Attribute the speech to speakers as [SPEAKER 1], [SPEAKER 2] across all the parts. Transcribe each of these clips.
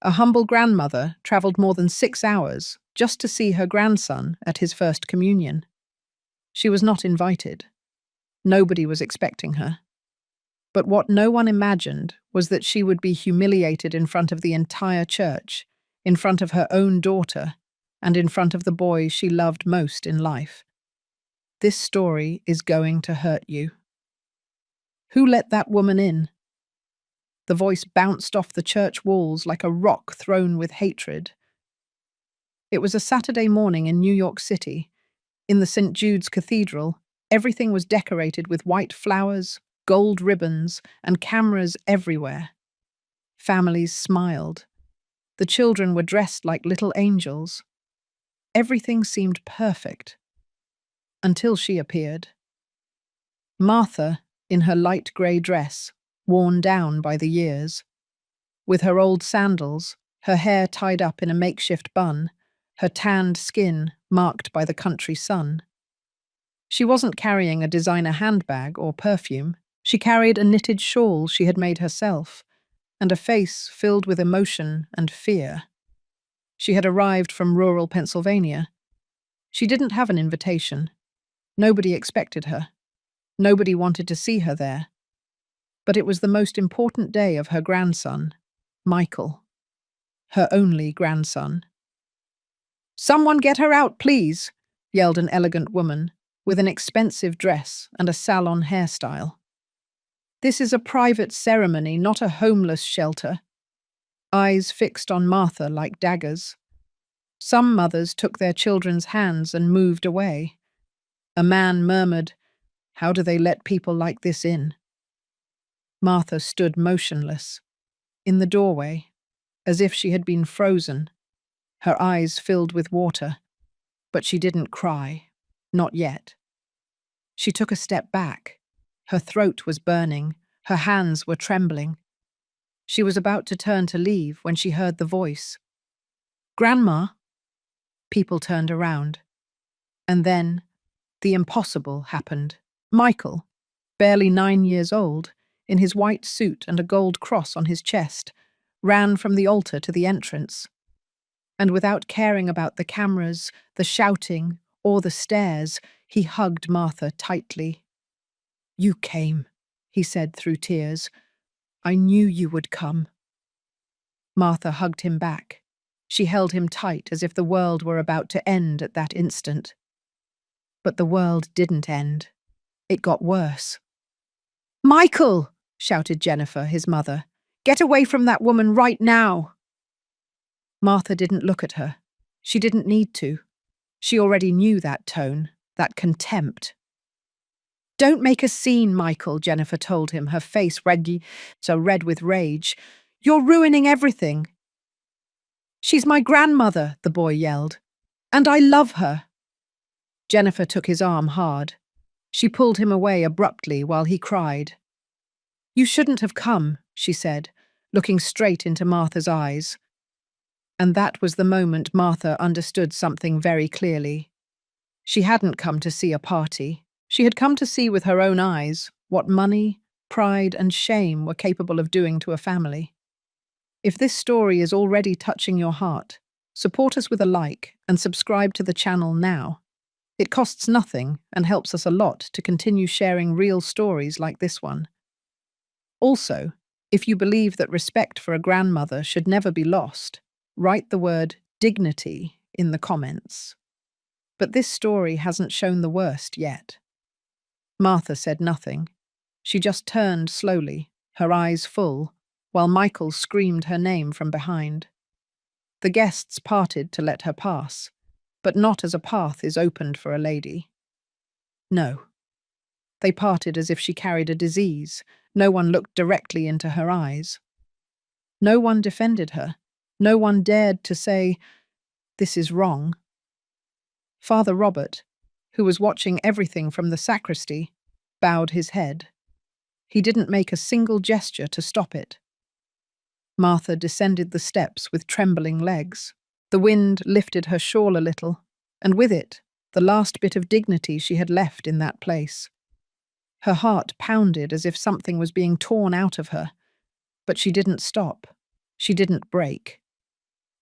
[SPEAKER 1] A humble grandmother travelled more than 6 hours just to see her grandson at his first communion. She was not invited. Nobody was expecting her. But what no one imagined was that she would be humiliated in front of the entire church, in front of her own daughter, and in front of the boy she loved most in life. This story is going to hurt you. Who let that woman in? The voice bounced off the church walls like a rock thrown with hatred. It was a Saturday morning in New York City. In the St. Jude's Cathedral, everything was decorated with white flowers, gold ribbons, and cameras everywhere. Families smiled. The children were dressed like little angels. Everything seemed perfect. Until she appeared. Martha, in her light grey dress, worn down by the years. With her old sandals, her hair tied up in a makeshift bun, her tanned skin marked by the country sun. She wasn't carrying a designer handbag or perfume. She carried a knitted shawl she had made herself, and a face filled with emotion and fear. She had arrived from rural Pennsylvania. She didn't have an invitation. Nobody expected her. Nobody wanted to see her there. But it was the most important day of her grandson, Michael. Her only grandson. "Someone get her out, please," yelled an elegant woman with an expensive dress and a salon hairstyle. "This is a private ceremony, not a homeless shelter." Eyes fixed on Martha like daggers. Some mothers took their children's hands and moved away. A man murmured, "How do they let people like this in?" Martha stood motionless, in the doorway, as if she had been frozen, her eyes filled with water. But she didn't cry, not yet. She took a step back. Her throat was burning, her hands were trembling. She was about to turn to leave when she heard the voice. "Grandma?" People turned around. And then, the impossible happened. Michael, barely 9 years old, in his white suit and a gold cross on his chest, ran from the altar to the entrance. And without caring about the cameras, the shouting, or the stares, he hugged Martha tightly. "You came," he said through tears. "I knew you would come." Martha hugged him back. She held him tight as if the world were about to end at that instant. But the world didn't end. It got worse. "Michael!" shouted Jennifer, his mother. "Get away from that woman right now!" Martha didn't look at her. She didn't need to. She already knew that tone, that contempt. "Don't make a scene, Michael," Jennifer told him, her face red with rage. "You're ruining everything." "She's my grandmother," the boy yelled. "And I love her." Jennifer took his arm hard. She pulled him away abruptly while he cried. "You shouldn't have come," she said, looking straight into Martha's eyes. And that was the moment Martha understood something very clearly. She hadn't come to see a party. She had come to see with her own eyes what money, pride, and shame were capable of doing to a family. If this story is already touching your heart, support us with a like and subscribe to the channel now. It costs nothing and helps us a lot to continue sharing real stories like this one. Also, if you believe that respect for a grandmother should never be lost, write the word dignity in the comments. But this story hasn't shown the worst yet. Martha said nothing. She just turned slowly, her eyes full, while Michael screamed her name from behind. The guests parted to let her pass, but not as a path is opened for a lady. No. They parted as if she carried a disease. No one looked directly into her eyes. No one defended her. No one dared to say, "This is wrong." Father Robert, who was watching everything from the sacristy, bowed his head. He didn't make a single gesture to stop it. Martha descended the steps with trembling legs. The wind lifted her shawl a little, and with it, the last bit of dignity she had left in that place. Her heart pounded as if something was being torn out of her, but she didn't stop. She didn't break.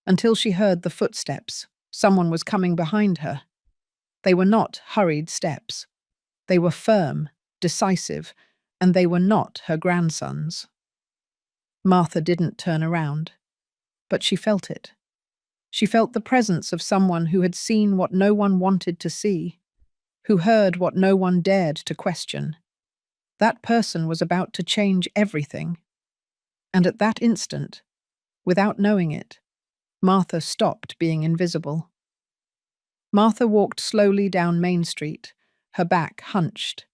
[SPEAKER 1] until she heard the footsteps. Someone was coming behind her. They were not hurried steps. They were firm, decisive, and they were not her grandson's. Martha didn't turn around, but she felt it. She felt the presence of someone who had seen what no one wanted to see, who heard what no one dared to question. That person was about to change everything. And at that instant, without knowing it, Martha stopped being invisible. Martha walked slowly down Main Street, her back hunched,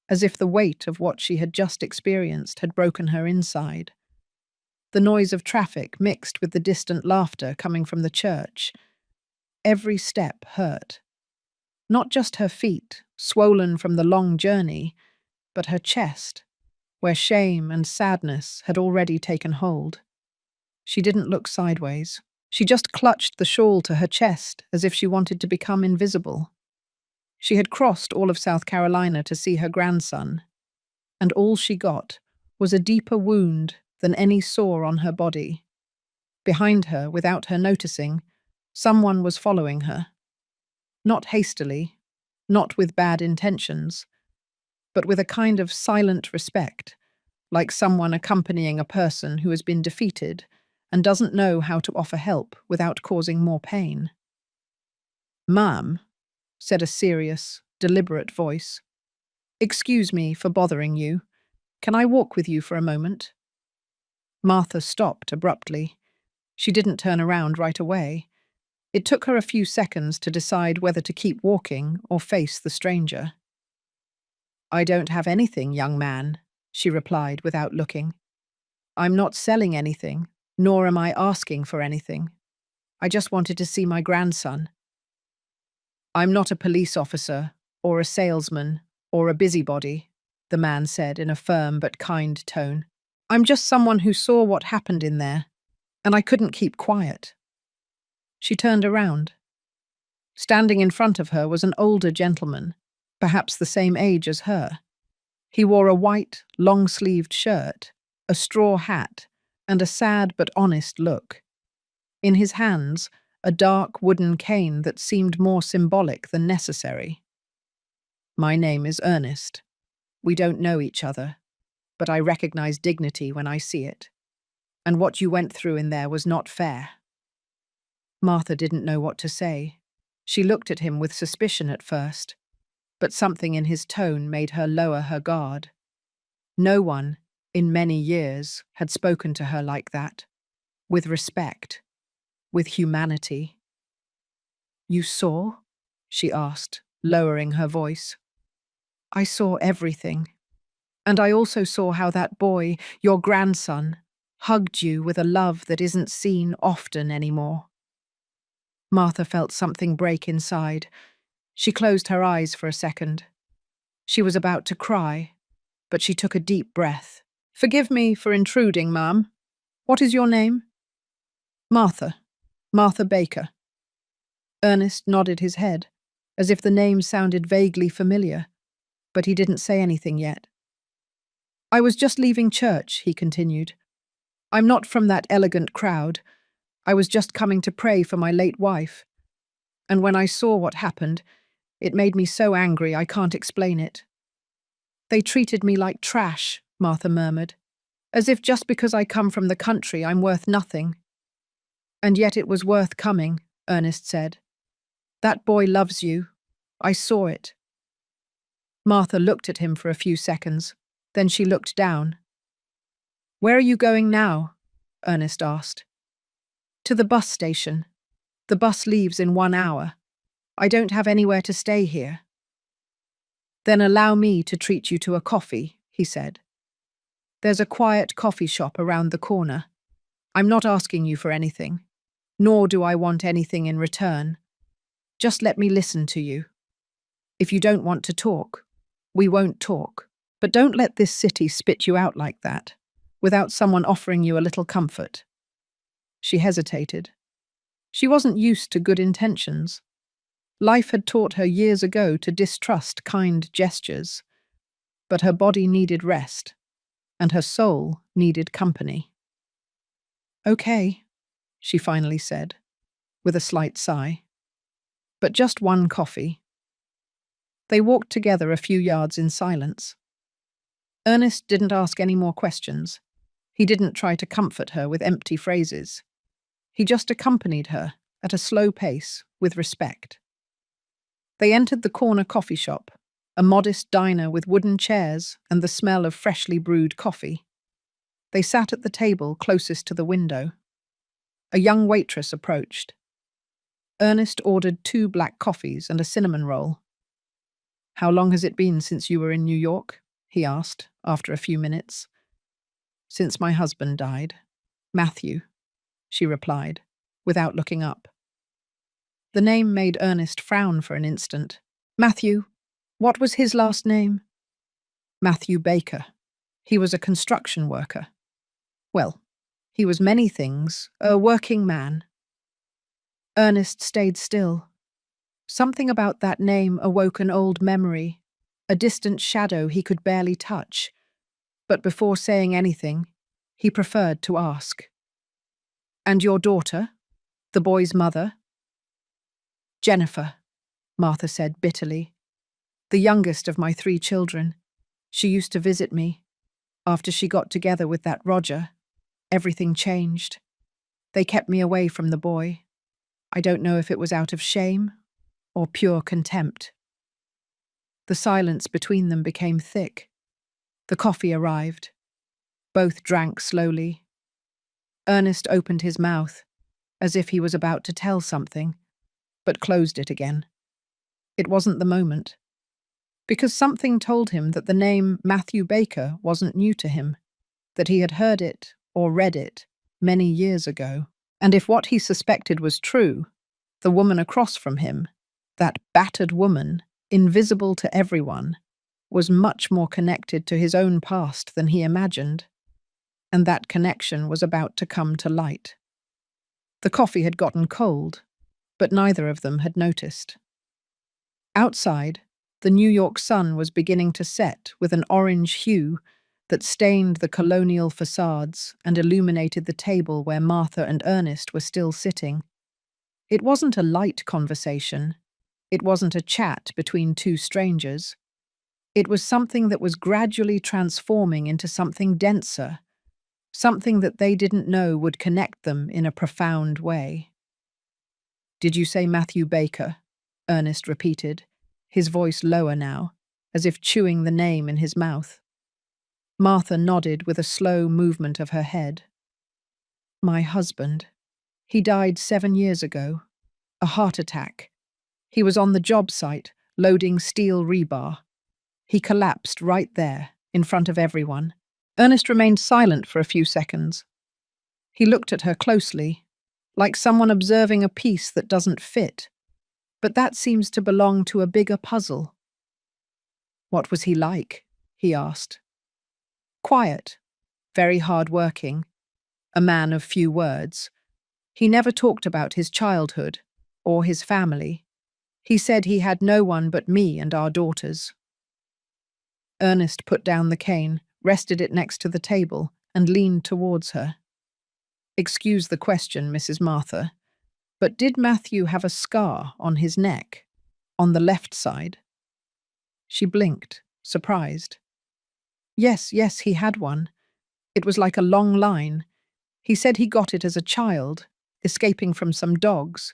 [SPEAKER 1] as if the weight of what she had just experienced had broken her inside. The noise of traffic mixed with the distant laughter coming from the church. Every step hurt. Not just her feet, swollen from the long journey, but her chest, where shame and sadness had already taken hold. She didn't look sideways. She just clutched the shawl to her chest as if she wanted to become invisible. She had crossed all of South Carolina to see her grandson, and all she got was a deeper wound than any sore on her body. Behind her, without her noticing, someone was following her. Not hastily, not with bad intentions, but with a kind of silent respect, like someone accompanying a person who has been defeated and doesn't know how to offer help without causing more pain. "Ma'am," said a serious, deliberate voice. "Excuse me for bothering you. Can I walk with you for a moment?" Martha stopped abruptly. She didn't turn around right away. It took her a few seconds to decide whether to keep walking or face the stranger. "I don't have anything, young man," she replied without looking. "I'm not selling anything, nor am I asking for anything. I just wanted to see my grandson." "I'm not a police officer, or a salesman, or a busybody," the man said in a firm but kind tone. "I'm just someone who saw what happened in there, and I couldn't keep quiet." She turned around. Standing in front of her was an older gentleman, perhaps the same age as her. He wore a white, long-sleeved shirt, a straw hat, and a sad but honest look. In his hands, a dark wooden cane that seemed more symbolic than necessary. "My name is Ernest. We don't know each other, but I recognize dignity when I see it. And what you went through in there was not fair." Martha didn't know what to say. She looked at him with suspicion at first, but something in his tone made her lower her guard. No one, in many years, had spoken to her like that, with respect, with humanity. "You saw?" she asked, lowering her voice. "I saw everything. And I also saw how that boy, your grandson, hugged you with a love that isn't seen often anymore." Martha felt something break inside. She closed her eyes for a second. She was about to cry, but she took a deep breath. "Forgive me for intruding, ma'am. What is your name?" "Martha. Martha Baker." Ernest nodded his head, as if the name sounded vaguely familiar, but he didn't say anything yet. "I was just leaving church," he continued. "I'm not from that elegant crowd. I was just coming to pray for my late wife. And when I saw what happened, it made me so angry I can't explain it." "They treated me like trash," Martha murmured, "as if just because I come from the country I'm worth nothing." "And yet it was worth coming," Ernest said. "That boy loves you. I saw it." Martha looked at him for a few seconds, then she looked down. "Where are you going now?" Ernest asked. "To the bus station. The bus leaves in 1 hour. I don't have anywhere to stay here." "Then allow me to treat you to a coffee," he said. "There's a quiet coffee shop around the corner. I'm not asking you for anything, nor do I want anything in return. Just let me listen to you. If you don't want to talk, we won't talk. But don't let this city spit you out like that, without someone offering you a little comfort." She hesitated. She wasn't used to good intentions. Life had taught her years ago to distrust kind gestures, but her body needed rest, and her soul needed company. "Okay," she finally said, with a slight sigh. But just one coffee. They walked together a few yards in silence. Ernest didn't ask any more questions. He didn't try to comfort her with empty phrases. He just accompanied her, at a slow pace, with respect. They entered the corner coffee shop, a modest diner with wooden chairs and the smell of freshly brewed coffee. They sat at the table closest to the window. A young waitress approached. Ernest ordered 2 black coffees and a cinnamon roll. "How long has it been since you were in New York?" he asked, after a few minutes. "Since my husband died. Matthew," she replied, without looking up. The name made Ernest frown for an instant. "Matthew? What was his last name?" "Matthew Baker. He was a construction worker. Well, he was many things, a working man." Ernest stayed still. Something about that name awoke an old memory, a distant shadow he could barely touch. But before saying anything, he preferred to ask. "And your daughter? The boy's mother?" "Jennifer," Martha said bitterly. "The youngest of my 3 children. She used to visit me. After she got together with that Roger, everything changed. They kept me away from the boy. I don't know if it was out of shame or pure contempt." The silence between them became thick. The coffee arrived. Both drank slowly. Ernest opened his mouth, as if he was about to tell something, but closed it again. It wasn't the moment. Because something told him that the name Matthew Baker wasn't new to him, that he had heard it or read it many years ago. And if what he suspected was true, the woman across from him, that battered woman, invisible to everyone, was much more connected to his own past than he imagined. And that connection was about to come to light. The coffee had gotten cold, but neither of them had noticed. Outside, the New York sun was beginning to set with an orange hue that stained the colonial facades and illuminated the table where Martha and Ernest were still sitting. It wasn't a light conversation. It wasn't a chat between 2 strangers. It was something that was gradually transforming into something denser, something that they didn't know would connect them in a profound way. "Did you say Matthew Baker?" Ernest repeated, his voice lower now, as if chewing the name in his mouth. Martha nodded with a slow movement of her head. "My husband. He died 7 years ago. A heart attack. He was on the job site, loading steel rebar. He collapsed right there, in front of everyone." Ernest remained silent for a few seconds. He looked at her closely, like someone observing a piece that doesn't fit. But that seems to belong to a bigger puzzle. "What was he like?" he asked. "Quiet, very hard-working, a man of few words. He never talked about his childhood or his family. He said he had no one but me and our daughters." Ernest put down the cane, rested it next to the table, and leaned towards her. "Excuse the question, Mrs. Martha, but did Matthew have a scar on his neck, on the left side?" She blinked, surprised. Yes, he had one. It was like a long line. He said he got it as a child, escaping from some dogs.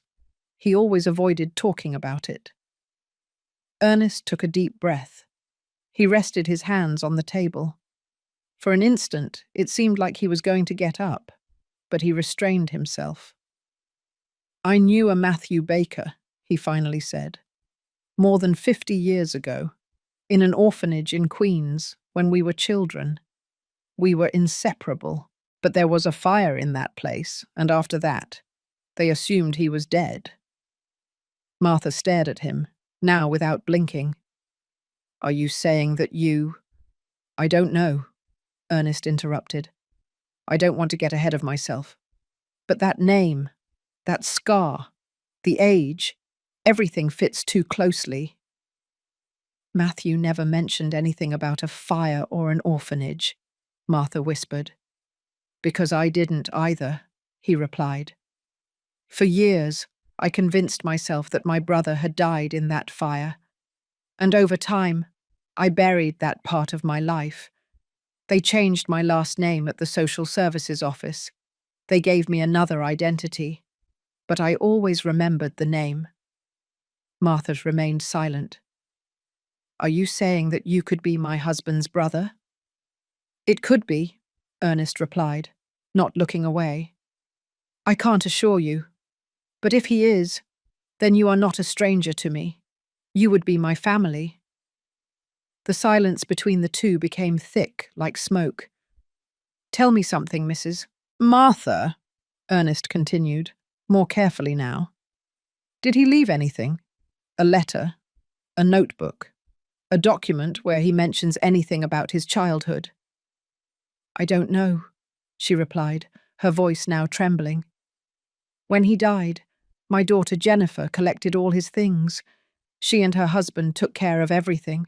[SPEAKER 1] He always avoided talking about it." Ernest took a deep breath. He rested his hands on the table. For an instant, it seemed like he was going to get up, but he restrained himself. "I knew a Matthew Baker," he finally said, "more than 50 years ago, in an orphanage in Queens, when we were children. We were inseparable, but there was a fire in that place, and after that, they assumed he was dead." Martha stared at him, now without blinking. "Are you saying that you—" "I don't know," Ernest interrupted. "I don't want to get ahead of myself. But that name, that scar, the age, everything fits too closely." "Matthew never mentioned anything about a fire or an orphanage," Martha whispered. "Because I didn't either," he replied. For years, I convinced myself that my brother had died in that fire. And over time, I buried that part of my life. They changed my last name at the social services office. They gave me another identity. But I always remembered the name. Martha remained silent. Are you saying that you could be my husband's brother? It could be, Ernest replied, not looking away. I can't assure you. But if he is, then you are not a stranger to me. You would be my family. The silence between the two became thick, like smoke. Tell me something, Mrs. Martha, Ernest continued, more carefully now. Did he leave anything? A letter? A notebook? A document where he mentions anything about his childhood? I don't know, she replied, her voice now trembling. When he died, my daughter Jennifer collected all his things. She and her husband took care of everything.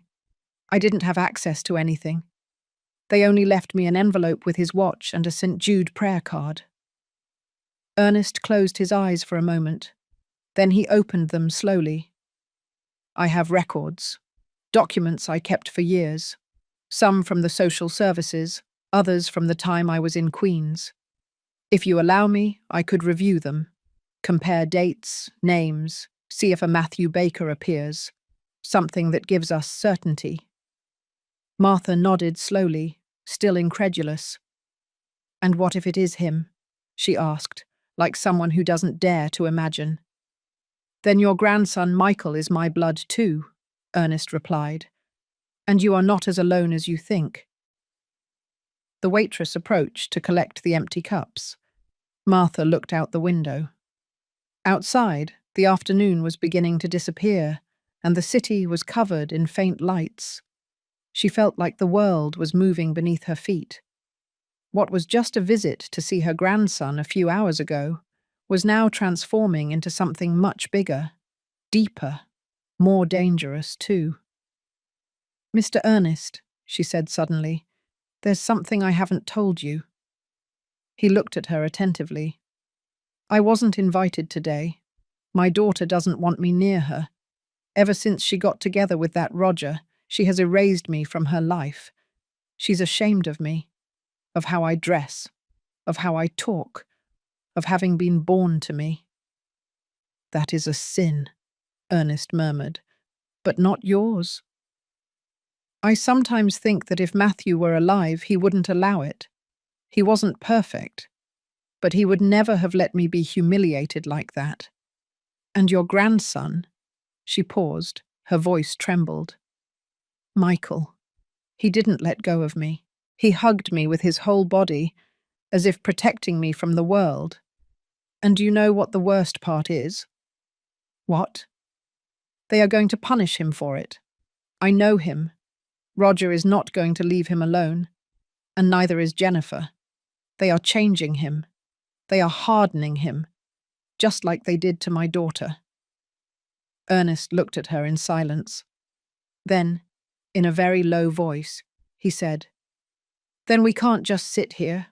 [SPEAKER 1] I didn't have access to anything. They only left me an envelope with his watch and a St. Jude prayer card. Ernest closed his eyes for a moment. Then he opened them slowly. I have records, documents I kept for years, some from the social services, others from the time I was in Queens. If you allow me, I could review them, compare dates, names, see if a Matthew Baker appears, something that gives us certainty. Martha nodded slowly, still incredulous. And what if it is him? She asked, like someone who doesn't dare to imagine. Then your grandson Michael is my blood too, Ernest replied. And you are not as alone as you think. The waitress approached to collect the empty cups. Martha looked out the window. Outside, the afternoon was beginning to disappear, and the city was covered in faint lights. She felt like the world was moving beneath her feet. What was just a visit to see her grandson a few hours ago was now transforming into something much bigger, deeper, more dangerous too. Mr. Ernest, she said suddenly, there's something I haven't told you. He looked at her attentively. I wasn't invited today. My daughter doesn't want me near her. Ever since she got together with that Roger, she has erased me from her life. She's ashamed of me, of how I dress, of how I talk, of having been born to me. That is a sin, Ernest murmured, but not yours. I sometimes think that if Matthew were alive, he wouldn't allow it. He wasn't perfect, but he would never have let me be humiliated like that. And your grandson, she paused, her voice trembled. Michael, he didn't let go of me. He hugged me with his whole body, as if protecting me from the world. And do you know what the worst part is? What? They are going to punish him for it. I know him. Roger is not going to leave him alone, and neither is Jennifer. They are changing him. They are hardening him, just like they did to my daughter. Ernest looked at her in silence. Then, in a very low voice, he said, Then we can't just sit here.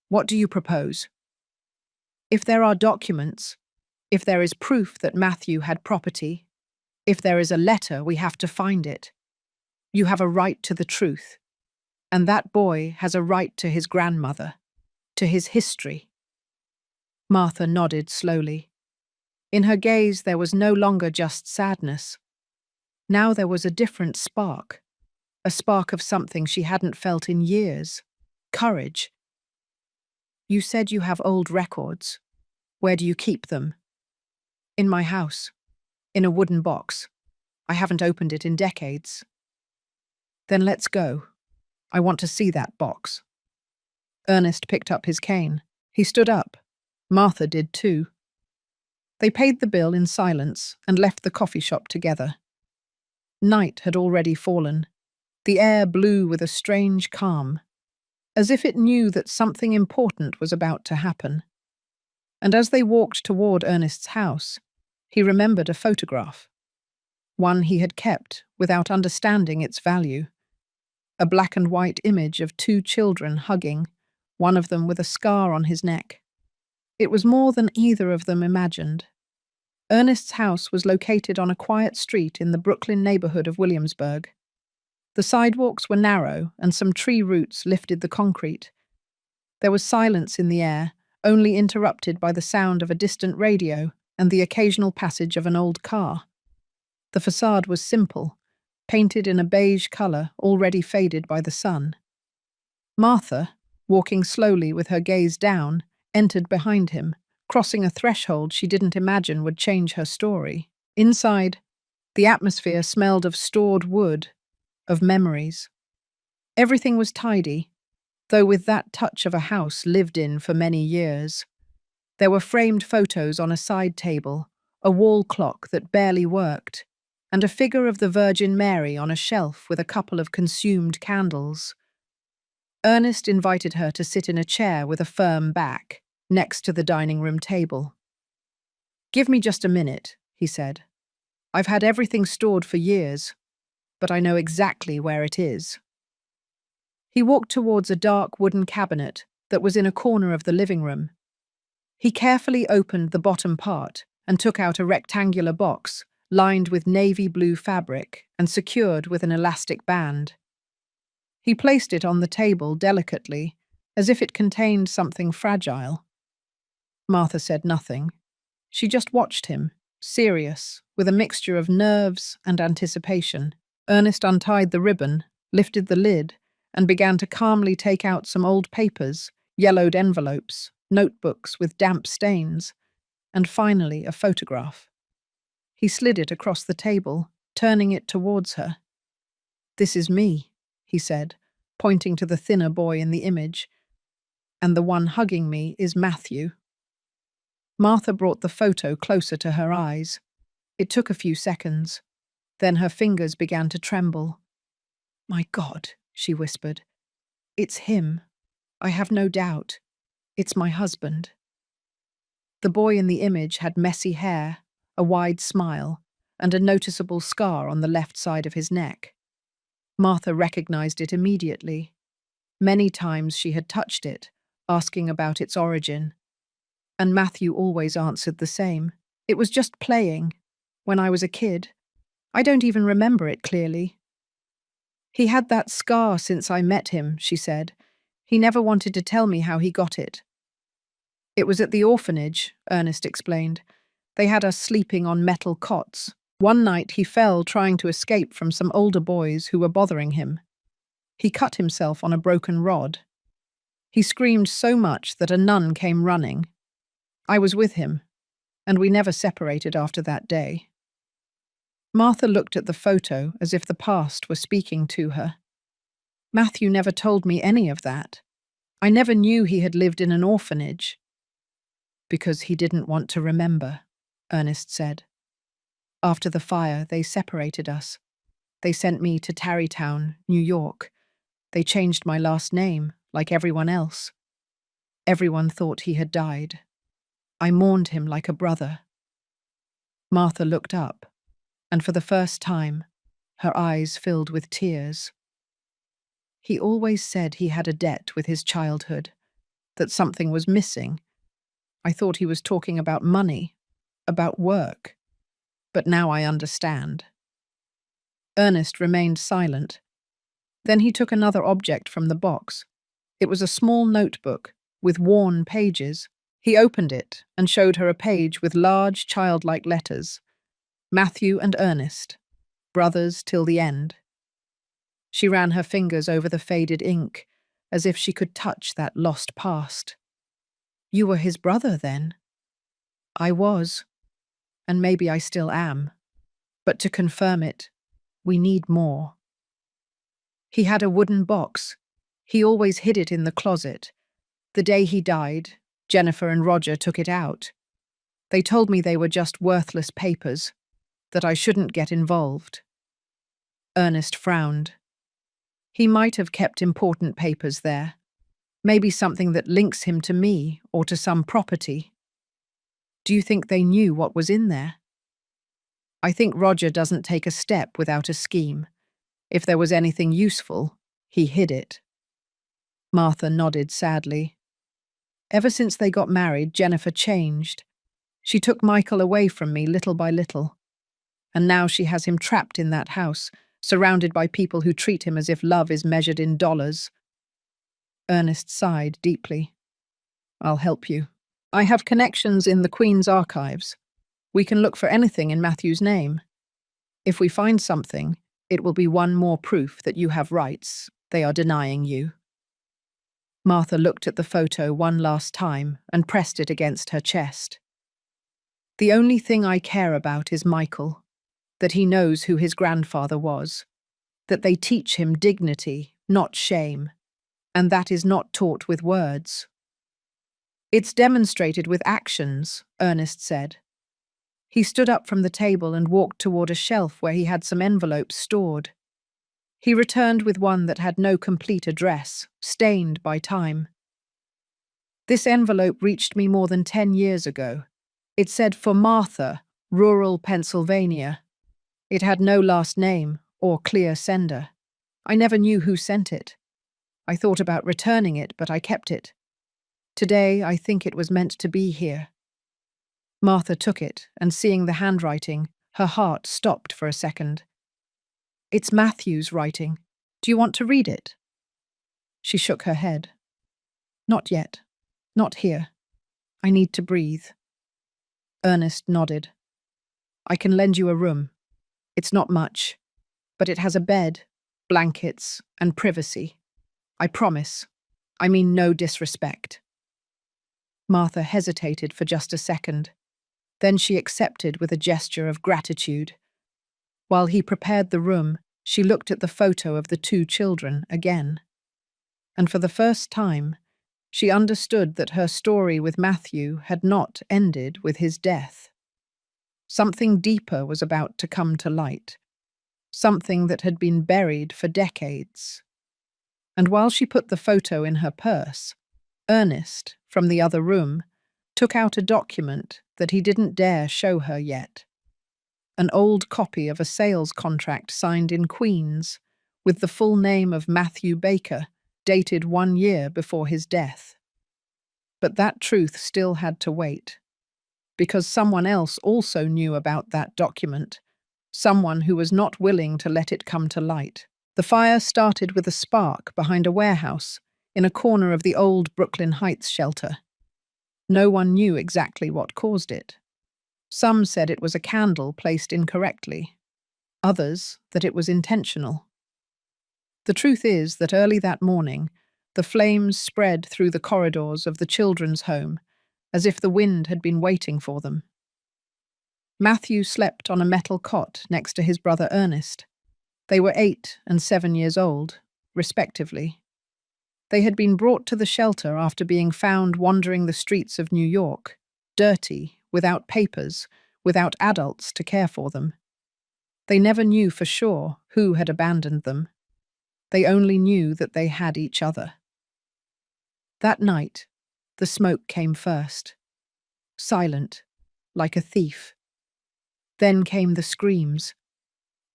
[SPEAKER 1] What do you propose? If there are documents, if there is proof that Matthew had property, if there is a letter, we have to find it. You have a right to the truth, and that boy has a right to his grandmother, to his history. Martha nodded slowly. In her gaze there was no longer just sadness. Now there was a different spark, a spark of something she hadn't felt in years, courage. You said you have old records. Where do you keep them? In my house, in a wooden box. I haven't opened it in decades. Then let's go. I want to see that box. Ernest picked up his cane. He stood up. Martha did too. They paid the bill in silence and left the coffee shop together. Night had already fallen. The air blew with a strange calm, as if it knew that something important was about to happen. And as they walked toward Ernest's house, he remembered a photograph, one he had kept without understanding its value, a black and white image of two children hugging, one of them with a scar on his neck. It was more than either of them imagined. Ernest's house was located on a quiet street in the Brooklyn neighborhood of Williamsburg. The sidewalks were narrow and some tree roots lifted the concrete. There was silence in the air, only interrupted by the sound of a distant radio and the occasional passage of an old car. The facade was simple, painted in a beige color already faded by the sun. Martha, walking slowly with her gaze down, entered behind him, crossing a threshold she didn't imagine would change her story. Inside, the atmosphere smelled of stored wood, of memories. Everything was tidy, though with that touch of a house lived in for many years. There were framed photos on a side table, a wall clock that barely worked, and a figure of the Virgin Mary on a shelf with a couple of consumed candles. Ernest invited her to sit in a chair with a firm back, next to the dining room table. "Give me just a minute," he said. "I've had everything stored for years, but I know exactly where it is." He walked towards a dark wooden cabinet that was in a corner of the living room. He carefully opened the bottom part and took out a rectangular box lined with navy blue fabric and secured with an elastic band. He placed it on the table delicately, as if it contained something fragile. Martha said nothing. She just watched him, serious, with a mixture of nerves and anticipation. Ernest untied the ribbon, lifted the lid, and began to calmly take out some old papers, yellowed envelopes, notebooks with damp stains, and finally a photograph. He slid it across the table, turning it towards her. "This is me," he said, pointing to the thinner boy in the image, "and the one hugging me is Matthew." Martha brought the photo closer to her eyes. It took a few seconds. Then her fingers began to tremble. "My God," she whispered. "It's him. I have no doubt. It's my husband." The boy in the image had messy hair, a wide smile, and a noticeable scar on the left side of his neck. Martha recognized it immediately. Many times she had touched it, asking about its origin. And Matthew always answered the same. "It was just playing. When I was a kid. I don't even remember it clearly." "He had that scar since I met him," she said. "He never wanted to tell me how he got it." "It was at the orphanage," Ernest explained. "They had us sleeping on metal cots. One night he fell trying to escape from some older boys who were bothering him. He cut himself on a broken rod. He screamed so much that a nun came running. I was with him, and we never separated after that day." Martha looked at the photo as if the past were speaking to her. "Matthew never told me any of that. I never knew he had lived in an orphanage." "Because he didn't want to remember," Ernest said. "After the fire, they separated us. They sent me to Tarrytown, New York. They changed my last name, like everyone else. Everyone thought he had died. I mourned him like a brother." Martha looked up, and for the first time, her eyes filled with tears. "He always said he had a debt with his childhood, that something was missing. I thought he was talking about money, about work. But now I understand." Ernest remained silent. Then he took another object from the box. It was a small notebook with worn pages. He opened it and showed her a page with large childlike letters. "Matthew and Ernest, brothers till the end." She ran her fingers over the faded ink, as if she could touch that lost past. "You were his brother, then?" "I was, and maybe I still am. But to confirm it, we need more." "He had a wooden box. He always hid it in the closet. The day he died, Jennifer and Roger took it out. They told me they were just worthless papers, that I shouldn't get involved." Ernest frowned. He might have kept important papers there. Maybe something that links him to me or to some property. "Do you think they knew what was in there?" "I think Roger doesn't take a step without a scheme. If there was anything useful, he hid it." Martha nodded sadly. Ever since they got married, Jennifer changed. She took Michael away from me little by little. And now she has him trapped in that house, surrounded by people who treat him as if love is measured in dollars. Ernest sighed deeply. I'll help you. I have connections in the Queen's archives. We can look for anything in Matthew's name. If we find something, it will be one more proof that you have rights they are denying you. Martha looked at the photo one last time and pressed it against her chest. The only thing I care about is Michael, that he knows who his grandfather was, that they teach him dignity, not shame, and that is not taught with words. It's demonstrated with actions, Ernest said. He stood up from the table and walked toward a shelf where he had some envelopes stored. He returned with one that had no complete address, stained by time. This envelope reached me more than 10 years ago. It said for Martha, rural Pennsylvania. It had no last name or clear sender. I never knew who sent it. I thought about returning it, but I kept it. Today, I think it was meant to be here. Martha took it, and seeing the handwriting, her heart stopped for a second. It's Matthew's writing. Do you want to read it? She shook her head. Not yet. Not here. I need to breathe. Ernest nodded. I can lend you a room. It's not much, but it has a bed, blankets, and privacy. I promise. I mean no disrespect. Martha hesitated for just a second. Then she accepted with a gesture of gratitude. While he prepared the room, she looked at the photo of the two children again. And for the first time, she understood that her story with Matthew had not ended with his death. Something deeper was about to come to light, something that had been buried for decades. And while she put the photo in her purse, Ernest, from the other room, took out a document that he didn't dare show her yet. An old copy of a sales contract signed in Queens, with the full name of Matthew Beggar, dated 1 year before his death. But that truth still had to wait, because someone else also knew about that document, someone who was not willing to let it come to light. The fire started with a spark behind a warehouse in a corner of the old Brooklyn Heights shelter. No one knew exactly what caused it. Some said it was a candle placed incorrectly. Others that it was intentional. The truth is that early that morning, the flames spread through the corridors of the children's home as if the wind had been waiting for them. Matthew slept on a metal cot next to his brother Ernest. They were 8 and 7 years old, respectively. They had been brought to the shelter after being found wandering the streets of New York, dirty, without papers, without adults to care for them. They never knew for sure who had abandoned them. They only knew that they had each other. That night, the smoke came first, silent, like a thief. Then came the screams.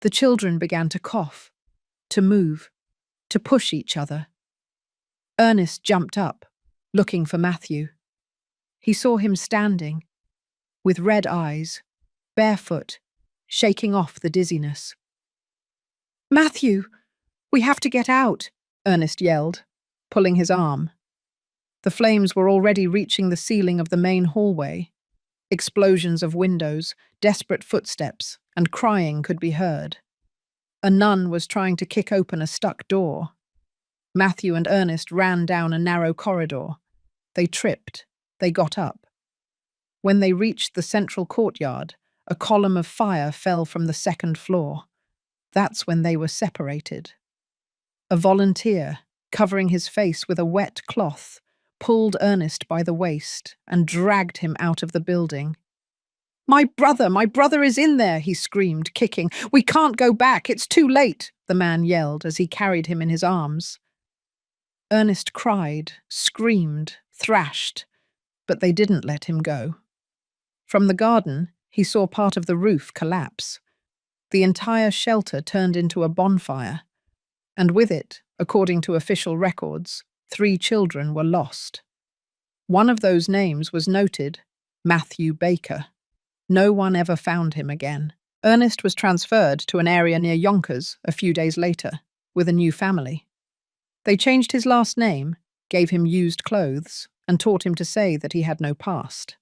[SPEAKER 1] The children began to cough, to move, to push each other. Ernest jumped up, looking for Matthew. He saw him standing, with red eyes, barefoot, shaking off the dizziness. "Matthew, we have to get out," Ernest yelled, pulling his arm. The flames were already reaching the ceiling of the main hallway. Explosions of windows, desperate footsteps, and crying could be heard. A nun was trying to kick open a stuck door. Matthew and Ernest ran down a narrow corridor. They tripped. They got up. When they reached the central courtyard, a column of fire fell from the second floor. That's when they were separated. A volunteer, covering his face with a wet cloth, pulled Ernest by the waist and dragged him out of the building. My brother is in there," he screamed, kicking. "We can't go back, it's too late," the man yelled as he carried him in his arms. Ernest cried, screamed, thrashed, but they didn't let him go. From the garden, he saw part of the roof collapse. The entire shelter turned into a bonfire, and with it, according to official records, 3 children were lost. One of those names was noted, Matthew Baker. No one ever found him again. Ernest was transferred to an area near Yonkers a few days later, with a new family. They changed his last name, gave him used clothes, and taught him to say that he had no past.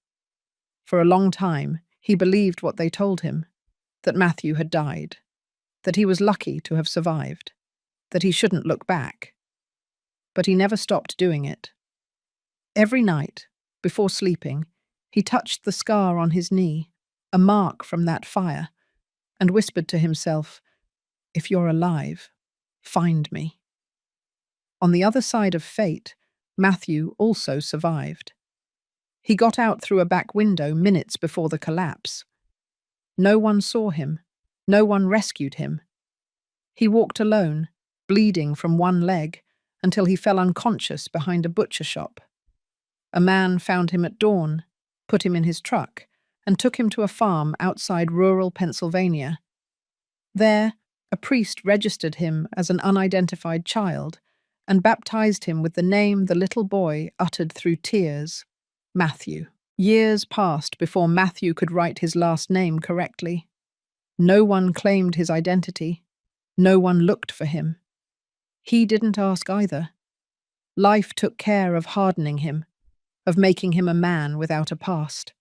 [SPEAKER 1] For a long time, he believed what they told him, that Matthew had died, that he was lucky to have survived, that he shouldn't look back. But he never stopped doing it. Every night, before sleeping, he touched the scar on his knee, a mark from that fire, and whispered to himself, "If you're alive, find me." On the other side of fate, Matthew also survived. He got out through a back window minutes before the collapse. No one saw him. No one rescued him. He walked alone, bleeding from one leg, until he fell unconscious behind a butcher shop. A man found him at dawn, put him in his truck, and took him to a farm outside rural Pennsylvania. There, a priest registered him as an unidentified child and baptized him with the name the little boy uttered through tears, Matthew. Years passed before Matthew could write his last name correctly. No one claimed his identity. No one looked for him. He didn't ask either. Life took care of hardening him, of making him a man without a past.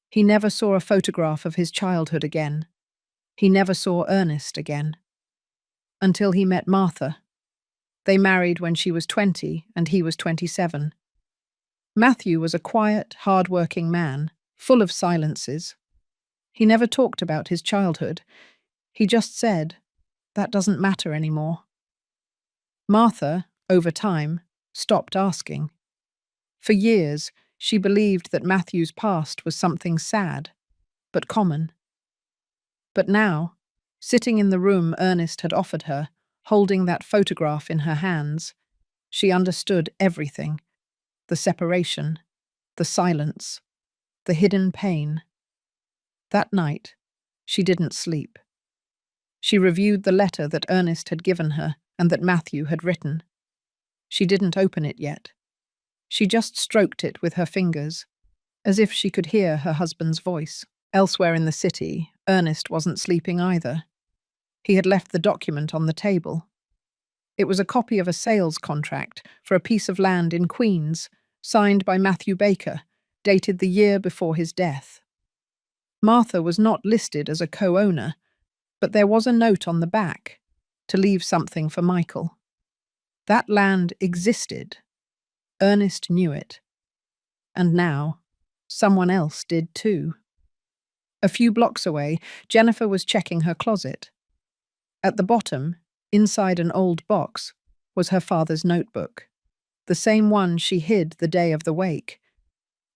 [SPEAKER 1] He never saw a photograph of his childhood again. He never saw Ernest again. Until he met Martha. They married when she was 20 and he was 27. Matthew was a quiet, hard-working man, full of silences. He never talked about his childhood. He just said, "That doesn't matter anymore." Martha, over time, stopped asking. For years, she believed that Matthew's past was something sad, but common. But now, sitting in the room Ernest had offered her, holding that photograph in her hands, she understood everything. The separation, the silence, the hidden pain. That night, she didn't sleep. She reviewed the letter that Ernest had given her and that Matthew had written. She didn't open it yet. She just stroked it with her fingers, as if she could hear her husband's voice. Elsewhere in the city, Ernest wasn't sleeping either. He had left the document on the table. It was a copy of a sales contract for a piece of land in Queens, signed by Matthew Baker, dated the year before his death. Martha was not listed as a co-owner, but there was a note on the back, to leave something for Michael. That land existed. Ernest knew it. And now, someone else did too. A few blocks away, Jennifer was checking her closet. At the bottom, inside an old box, was her father's notebook, the same one she hid the day of the wake.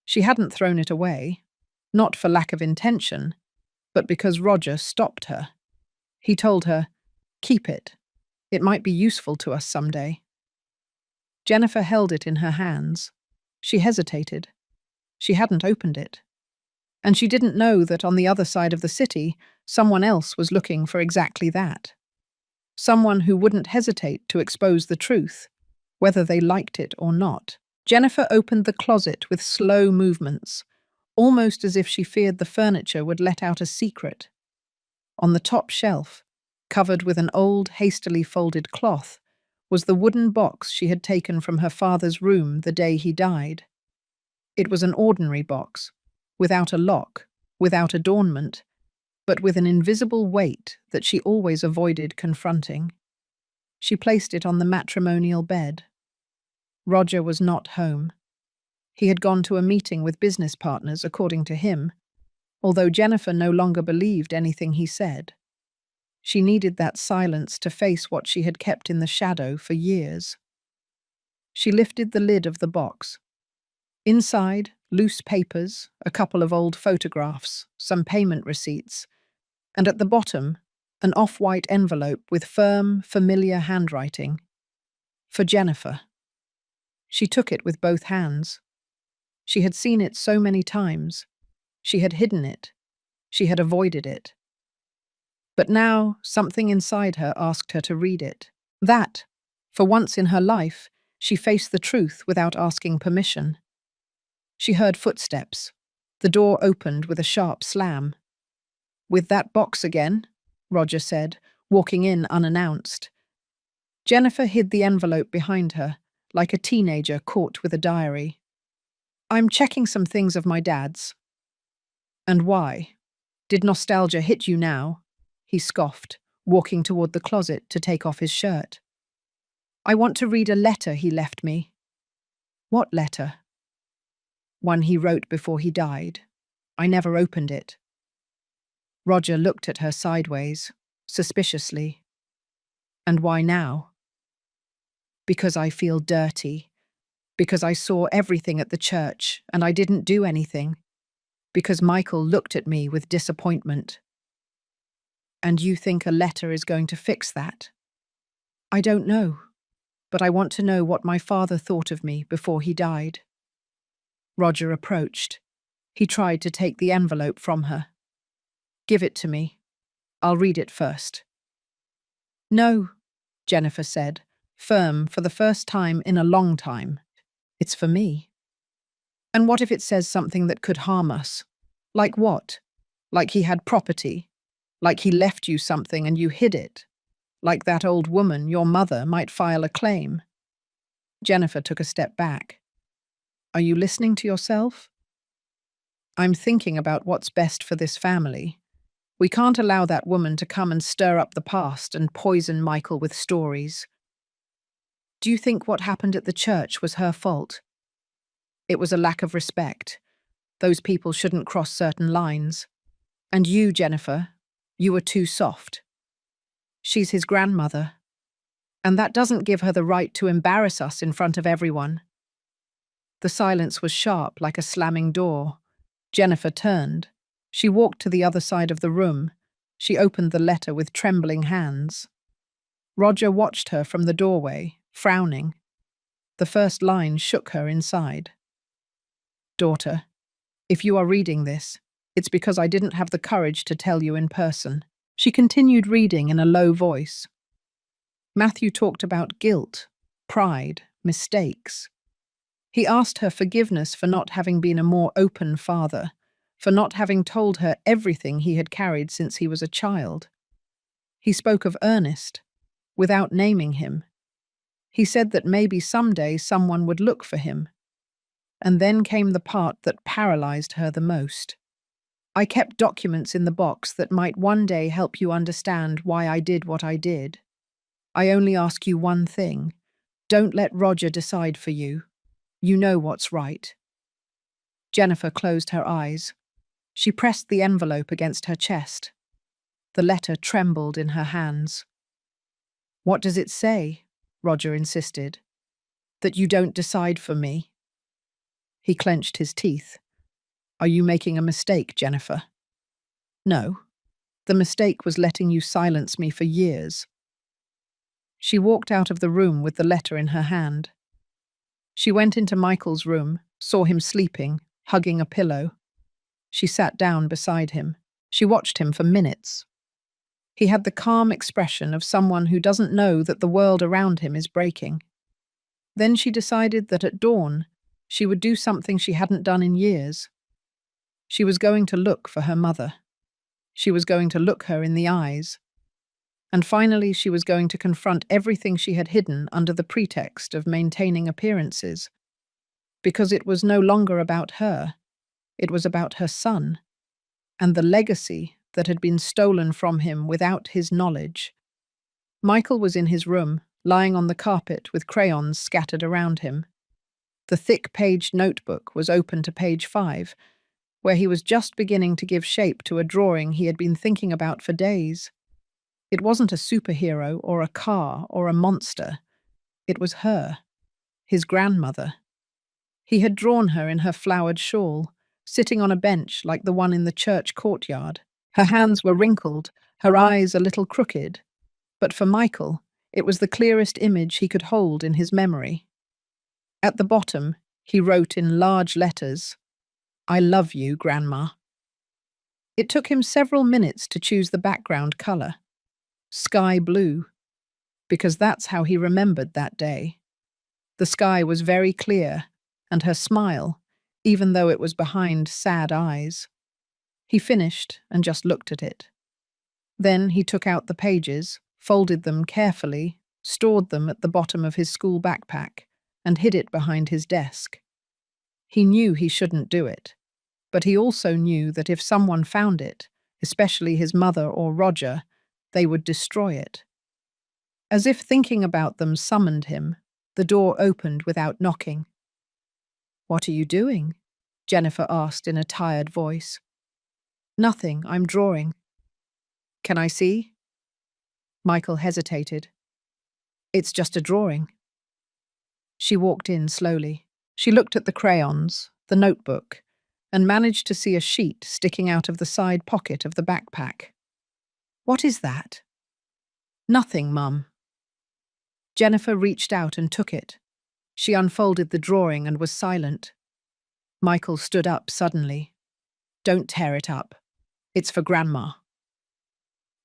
[SPEAKER 1] She hadn't thrown it away, not for lack of intention, but because Roger stopped her. He told her, "Keep it. It might be useful to us someday." Jennifer held it in her hands. She hesitated. She hadn't opened it. And she didn't know that on the other side of the city, someone else was looking for exactly that. Someone who wouldn't hesitate to expose the truth, whether they liked it or not. Jennifer opened the closet with slow movements, almost as if she feared the furniture would let out a secret. On the top shelf, covered with an old, hastily folded cloth, was the wooden box she had taken from her father's room the day he died. It was an ordinary box, without a lock, without adornment, but with an invisible weight that she always avoided confronting. She placed it on the matrimonial bed. Roger was not home. He had gone to a meeting with business partners, according to him, although Jennifer no longer believed anything he said. She needed that silence to face what she had kept in the shadow for years. She lifted the lid of the box. Inside, loose papers, a couple of old photographs, some payment receipts, and at the bottom, an off-white envelope with firm, familiar handwriting. For Jennifer. She took it with both hands. She had seen it so many times. She had hidden it. She had avoided it. But now, something inside her asked her to read it. That, for once in her life, she faced the truth without asking permission. She heard footsteps. The door opened with a sharp slam. "With that box again?" Roger said, walking in unannounced. Jennifer hid the envelope behind her, like a teenager caught with a diary. "I'm checking some things of my dad's." "And why? Did nostalgia hit you now?" He scoffed, walking toward the closet to take off his shirt. "I want to read a letter he left me." "What letter?" "One he wrote before he died. I never opened it." Roger looked at her sideways, suspiciously. "And why now?" "Because I feel dirty. Because I saw everything at the church and I didn't do anything. Because Michael looked at me with disappointment." "And you think a letter is going to fix that?" "I don't know, but I want to know what my father thought of me before he died." Roger approached. He tried to take the envelope from her. "Give it to me. I'll read it first." "No," Jennifer said, firm for the first time in a long time. "It's for me." "And what if it says something that could harm us? Like what? Like he had property? Like he left you something and you hid it? Like that old woman, your mother, might file a claim?" Jennifer took a step back. "Are you listening to yourself?" "I'm thinking about what's best for this family. We can't allow that woman to come and stir up the past and poison Michael with stories." "Do you think what happened at the church was her fault?" "It was a lack of respect. Those people shouldn't cross certain lines. And you, Jennifer, you were too soft. She's his grandmother. And that doesn't give her the right to embarrass us in front of everyone." The silence was sharp, like a slamming door. Jennifer turned. She walked to the other side of the room. She opened the letter with trembling hands. Roger watched her from the doorway, frowning. The first line shook her inside. "Daughter, if you are reading this, it's because I didn't have the courage to tell you in person." She continued reading in a low voice. Matthew talked about guilt, pride, mistakes. He asked her forgiveness for not having been a more open father, for not having told her everything he had carried since he was a child. He spoke of Ernest, without naming him. He said that maybe someday someone would look for him. And then came the part that paralyzed her the most. "I kept documents in the box that might one day help you understand why I did what I did. I only ask you one thing. Don't let Roger decide for you. You know what's right." Jennifer closed her eyes. She pressed the envelope against her chest. The letter trembled in her hands. "What does it say?" Roger insisted. "That you don't decide for me." He clenched his teeth. "Are you making a mistake, Jennifer?" "No. The mistake was letting you silence me for years." She walked out of the room with the letter in her hand. She went into Michael's room, saw him sleeping, hugging a pillow. She sat down beside him. She watched him for minutes. He had the calm expression of someone who doesn't know that the world around him is breaking. Then she decided that at dawn, she would do something she hadn't done in years. She was going to look for her mother. She was going to look her in the eyes. And finally, she was going to confront everything she had hidden under the pretext of maintaining appearances. Because it was no longer about her. It was about her son. And the legacy that had been stolen from him without his knowledge. Michael was in his room, lying on the carpet with crayons scattered around him. The thick-paged notebook was open to page 5, where he was just beginning to give shape to a drawing he had been thinking about for days. It wasn't a superhero or a car or a monster. It was her, his grandmother. He had drawn her in her flowered shawl, sitting on a bench like the one in the church courtyard. Her hands were wrinkled, her eyes a little crooked. But for Michael, it was the clearest image he could hold in his memory. At the bottom, he wrote in large letters, "I love you, Grandma." It took him several minutes to choose the background color. Sky blue, because that's how he remembered that day. The sky was very clear, and her smile, even though it was behind sad eyes. He finished and just looked at it. Then he took out the pages, folded them carefully, stored them at the bottom of his school backpack, and hid it behind his desk. He knew he shouldn't do it, but he also knew that if someone found it, especially his mother or Roger, they would destroy it. As if thinking about them summoned him, the door opened without knocking. "What are you doing?" Jennifer asked in a tired voice. "Nothing, I'm drawing." "Can I see?" Michael hesitated. "It's just a drawing." She walked in slowly. She looked at the crayons, the notebook, and managed to see a sheet sticking out of the side pocket of the backpack. "What is that?" "Nothing, Mum." Jennifer reached out and took it. She unfolded the drawing and was silent. Michael stood up suddenly. "Don't tear it up. It's for Grandma."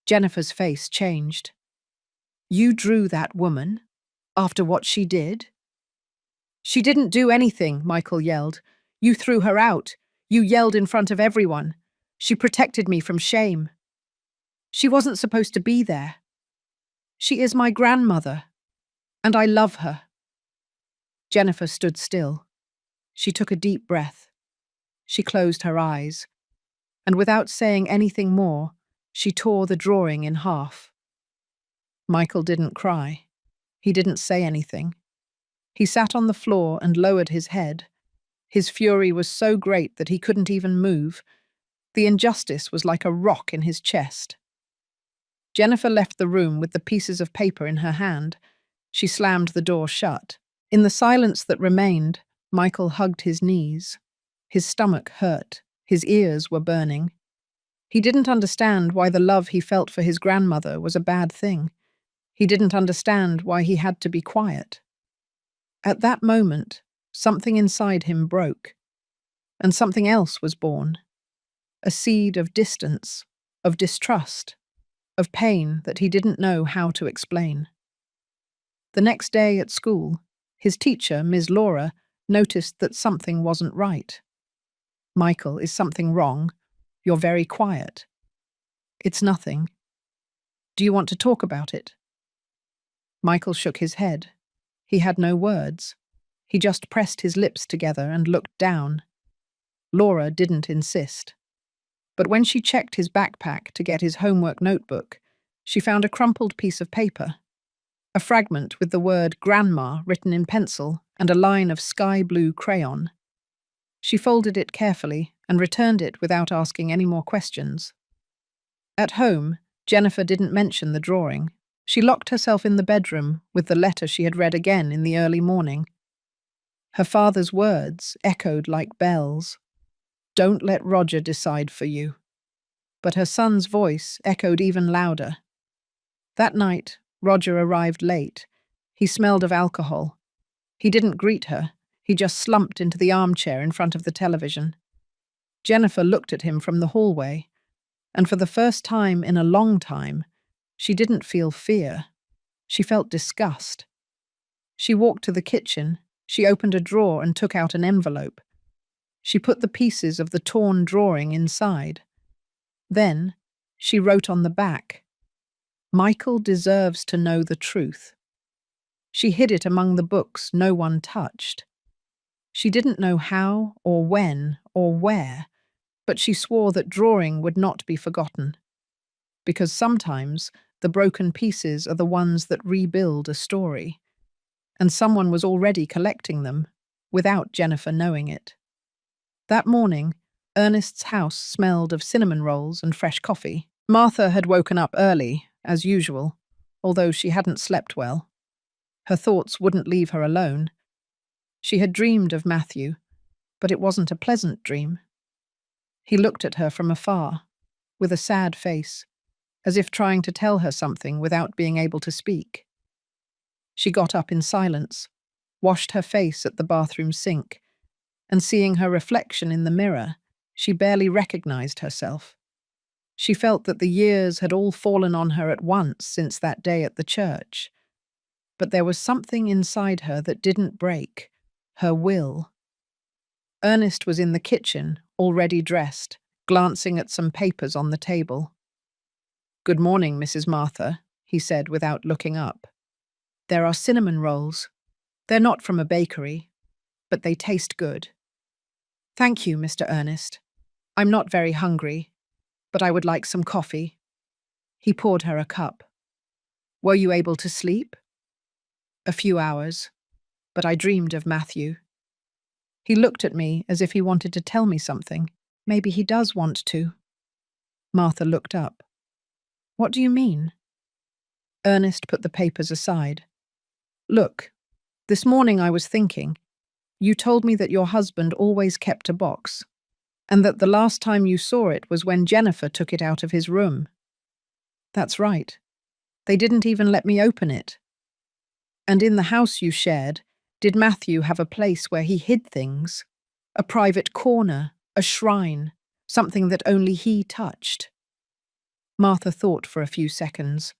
[SPEAKER 1] Jennifer's face changed. "You drew that woman? After what she did?" "She didn't do anything," Michael yelled. "You threw her out. You yelled in front of everyone. She protected me from shame. She wasn't supposed to be there. She is my grandmother, and I love her." Jennifer stood still. She took a deep breath. She closed her eyes, and without saying anything more, she tore the drawing in half. Michael didn't cry. He didn't say anything. He sat on the floor and lowered his head. His fury was so great that he couldn't even move. The injustice was like a rock in his chest. Jennifer left the room with the pieces of paper in her hand. She slammed the door shut. In the silence that remained, Michael hugged his knees. His stomach hurt. His ears were burning. He didn't understand why the love he felt for his grandmother was a bad thing. He didn't understand why he had to be quiet. At that moment, something inside him broke, and something else was born. A seed of distance, of distrust, of pain that he didn't know how to explain. The next day at school, his teacher, Ms. Laura, noticed that something wasn't right. "Michael, is something wrong? You're very quiet." "It's nothing." "Do you want to talk about it?" Michael shook his head. He had no words. He just pressed his lips together and looked down. Laura didn't insist. But when she checked his backpack to get his homework notebook, she found a crumpled piece of paper. A fragment with the word Grandma written in pencil and a line of sky blue crayon. She folded it carefully and returned it without asking any more questions. At home, Jennifer didn't mention the drawing. She locked herself in the bedroom with the letter she had read again in the early morning. Her father's words echoed like bells. "Don't let Roger decide for you." But her son's voice echoed even louder. That night, Roger arrived late. He smelled of alcohol. He didn't greet her. He just slumped into the armchair in front of the television. Jennifer looked at him from the hallway, and for the first time in a long time, she didn't feel fear. She felt disgust. She walked to the kitchen. She opened a drawer and took out an envelope. She put the pieces of the torn drawing inside. Then, she wrote on the back, "Michael deserves to know the truth." She hid it among the books no one touched. She didn't know how or when or where, but she swore that drawing would not be forgotten. Because sometimes the broken pieces are the ones that rebuild a story. And someone was already collecting them, without Jennifer knowing it. That morning, Ernest's house smelled of cinnamon rolls and fresh coffee. Martha had woken up early, as usual, although she hadn't slept well. Her thoughts wouldn't leave her alone. She had dreamed of Matthew, but it wasn't a pleasant dream. He looked at her from afar, with a sad face, as if trying to tell her something without being able to speak. She got up in silence, washed her face at the bathroom sink, and seeing her reflection in the mirror, she barely recognized herself. She felt that the years had all fallen on her at once since that day at the church. But there was something inside her that didn't break, her will. Ernest was in the kitchen, already dressed, glancing at some papers on the table. "Good morning, Mrs. Martha," he said without looking up. "There are cinnamon rolls. They're not from a bakery, but they taste good." "Thank you, Mr. Ernest. I'm not very hungry, but I would like some coffee." He poured her a cup. "Were you able to sleep?" "A few hours, but I dreamed of Matthew." He looked at me as if he wanted to tell me something. Maybe he does want to. Martha looked up. "What do you mean?" Ernest put the papers aside. "Look, this morning I was thinking. You told me that your husband always kept a box, and that the last time you saw it was when Jennifer took it out of his room." "That's right. They didn't even let me open it." "And in the house you shared, did Matthew have a place where he hid things? A private corner, a shrine, something that only he touched?" Martha thought for a few seconds.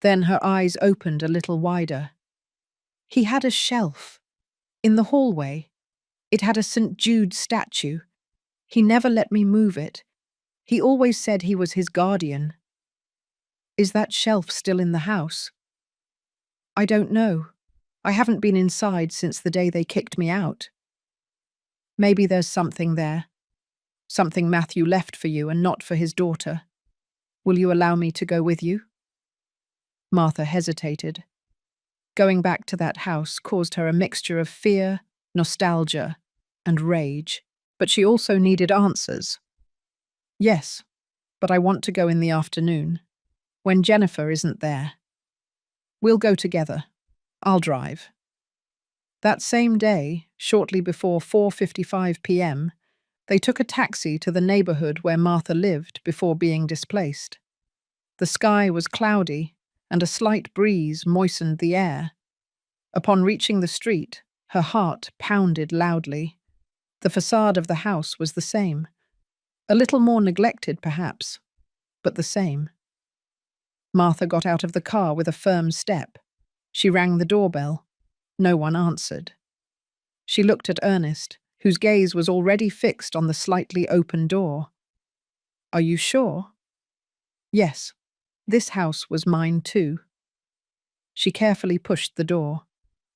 [SPEAKER 1] Then her eyes opened a little wider. "He had a shelf. In the hallway. It had a St. Jude statue. He never let me move it. He always said he was his guardian." "Is that shelf still in the house?" "I don't know. I haven't been inside since the day they kicked me out." "Maybe there's something there. Something Matthew left for you and not for his daughter. Will you allow me to go with you?" Martha hesitated. Going back to that house caused her a mixture of fear, nostalgia, and rage, but she also needed answers. "Yes, but I want to go in the afternoon, when Jennifer isn't there. We'll go together. I'll drive." That same day, shortly before 4:55 p.m., they took a taxi to the neighborhood where Martha lived before being displaced. The sky was cloudy, and a slight breeze moistened the air. Upon reaching the street, her heart pounded loudly. The facade of the house was the same. A little more neglected, perhaps, but the same. Martha got out of the car with a firm step. She rang the doorbell. No one answered. She looked at Ernest, whose gaze was already fixed on the slightly open door. "Are you sure?" "Yes. This house was mine too." She carefully pushed the door.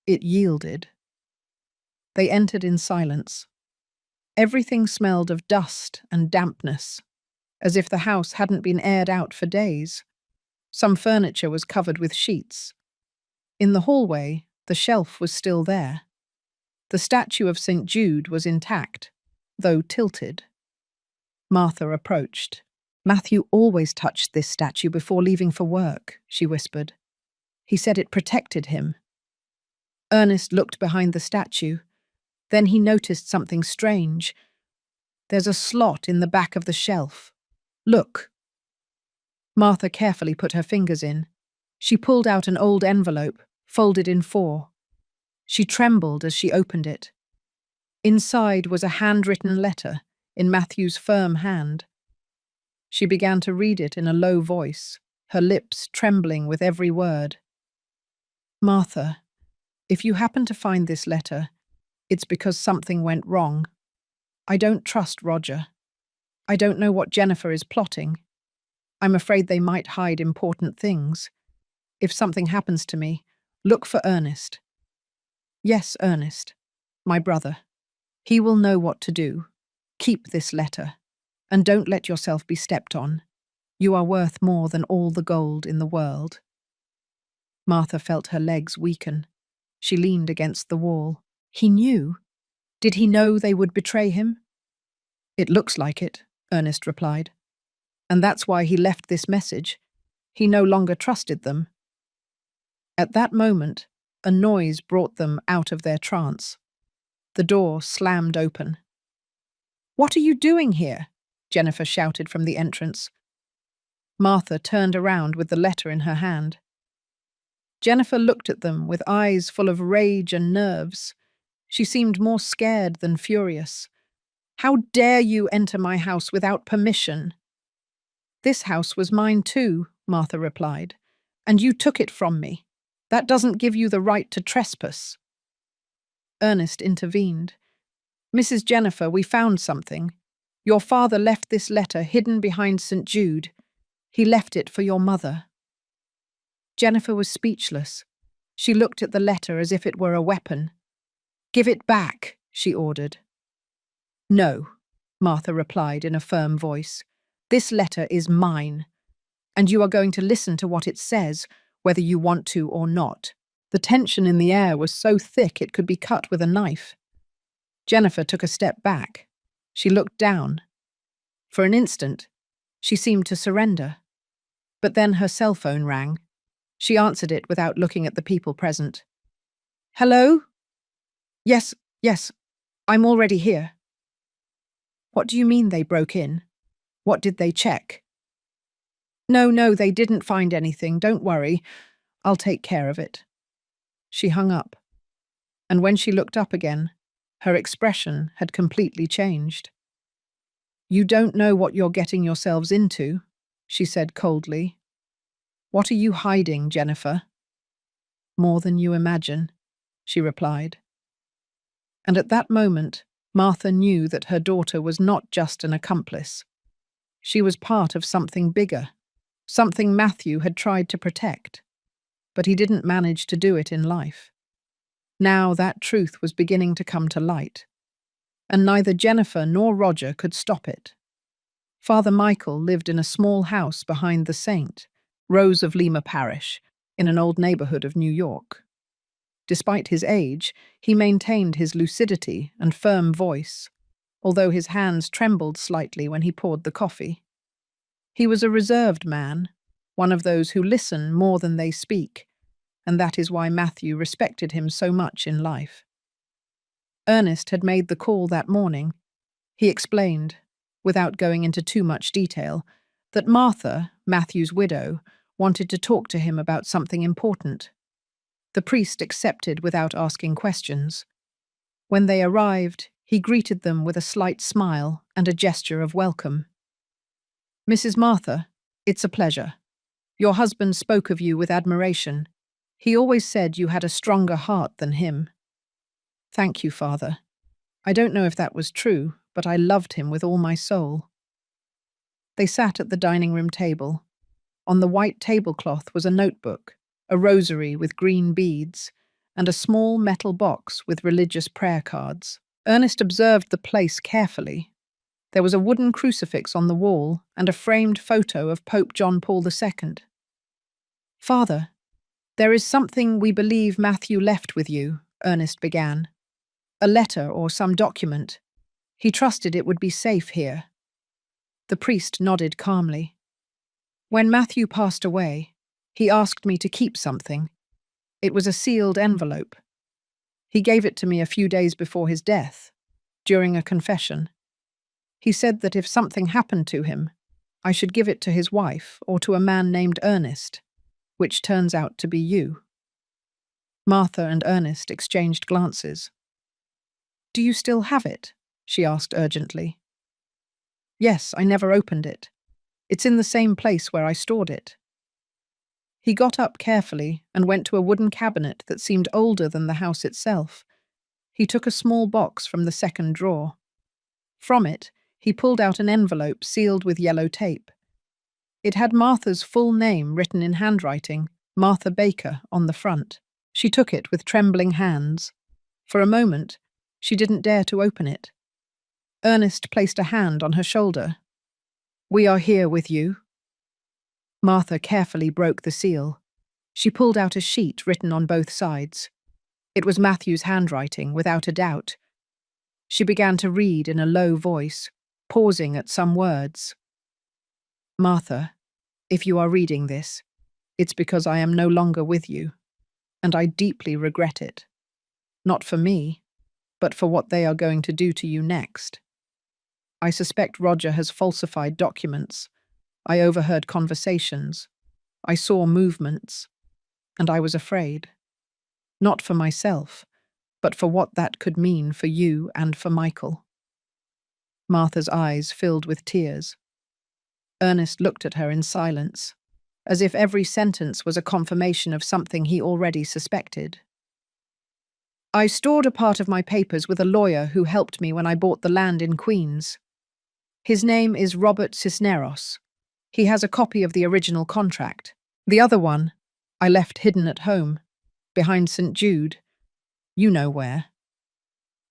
[SPEAKER 1] It yielded. They entered in silence. Everything smelled of dust and dampness, as if the house hadn't been aired out for days. Some furniture was covered with sheets. In the hallway, the shelf was still there. The statue of St. Jude was intact, though tilted. Martha approached. "Matthew always touched this statue before leaving for work," she whispered. "He said it protected him." Ernest looked behind the statue. Then he noticed something strange. "There's a slot in the back of the shelf. Look." Martha carefully put her fingers in. She pulled out an old envelope, folded in 4. She trembled as she opened it. Inside was a handwritten letter, in Matthew's firm hand. She began to read it in a low voice, her lips trembling with every word. "Martha, if you happen to find this letter, it's because something went wrong. I don't trust Roger. I don't know what Jennifer is plotting. I'm afraid they might hide important things. If something happens to me, look for Ernest. Yes, Ernest, my brother. He will know what to do. Keep this letter, and don't let yourself be stepped on. You are worth more than all the gold in the world." Martha felt her legs weaken. She leaned against the wall. He knew. Did he know they would betray him? "It looks like it," Ernest replied. "And that's why he left this message. He no longer trusted them." At that moment, a noise brought them out of their trance. The door slammed open. "What are you doing here?" Jennifer shouted from the entrance. Martha turned around with the letter in her hand. Jennifer looked at them with eyes full of rage and nerves. She seemed more scared than furious. "How dare you enter my house without permission?" "This house was mine too," Martha replied, "and you took it from me. That doesn't give you the right to trespass." Ernest intervened. Mrs. Jennifer, we found something. Your father left this letter hidden behind St. Jude. He left it for your mother. Jennifer was speechless. She looked at the letter as if it were a weapon. Give it back, she ordered. No, Martha replied in a firm voice. This letter is mine, and you are going to listen to what it says, whether you want to or not. The tension in the air was so thick it could be cut with a knife. Jennifer took a step back. She looked down. For an instant, she seemed to surrender. But then her cell phone rang. She answered it without looking at the people present. Hello? Yes, I'm already here. What do you mean they broke in? What did they check? No, they didn't find anything. Don't worry. I'll take care of it. She hung up. And when she looked up again, her expression had completely changed. You don't know what you're getting yourselves into, she said coldly. What are you hiding, Jennifer? More than you imagine, she replied. And at that moment, Martha knew that her daughter was not just an accomplice. She was part of something bigger, something Matthew had tried to protect, but he didn't manage to do it in life. Now that truth was beginning to come to light, and neither Jennifer nor Roger could stop it. Father Michael lived in a small house behind the St. Rose of Lima parish, in an old neighborhood of New York. Despite his age, he maintained his lucidity and firm voice, although his hands trembled slightly when he poured the coffee. He was a reserved man, one of those who listen more than they speak, and that is why Matthew respected him so much in life. Ernest had made the call that morning. He explained, without going into too much detail, that Martha, Matthew's widow, wanted to talk to him about something important. The priest accepted without asking questions. When they arrived, he greeted them with a slight smile and a gesture of welcome. Mrs. Martha, it's a pleasure. Your husband spoke of you with admiration. He always said you had a stronger heart than him. Thank you, Father. I don't know if that was true, but I loved him with all my soul. They sat at the dining room table. On the white tablecloth was a notebook, a rosary with green beads, and a small metal box with religious prayer cards. Ernest observed the place carefully. There was a wooden crucifix on the wall and a framed photo of Pope John Paul II. Father, there is something we believe Matthew left with you, Ernest began. A letter or some document. He trusted it would be safe here. The priest nodded calmly. When Matthew passed away, he asked me to keep something. It was a sealed envelope. He gave it to me a few days before his death, during a confession. He said that if something happened to him, I should give it to his wife or to a man named Ernest, which turns out to be you. Martha and Ernest exchanged glances. Do you still have it? She asked urgently. Yes, I never opened it. It's in the same place where I stored it. He got up carefully and went to a wooden cabinet that seemed older than the house itself. He took a small box from the second drawer. From it, he pulled out an envelope sealed with yellow tape. It had Martha's full name written in handwriting, Martha Baker, on the front. She took it with trembling hands. For a moment, she didn't dare to open it. Ernest placed a hand on her shoulder. We are here with you. Martha carefully broke the seal. She pulled out a sheet written on both sides. It was Matthew's handwriting, without a doubt. She began to read in a low voice, pausing at some words. Martha, if you are reading this, it's because I am no longer with you, and I deeply regret it. Not for me, but for what they are going to do to you next. I suspect Roger has falsified documents. I overheard conversations. I saw movements. And I was afraid. Not for myself, but for what that could mean for you and for Michael. Martha's eyes filled with tears. Ernest looked at her in silence, as if every sentence was a confirmation of something he already suspected. I stored a part of my papers with a lawyer who helped me when I bought the land in Queens. His name is Robert Cisneros. He has a copy of the original contract. The other one, I left hidden at home, behind St. Jude. You know where.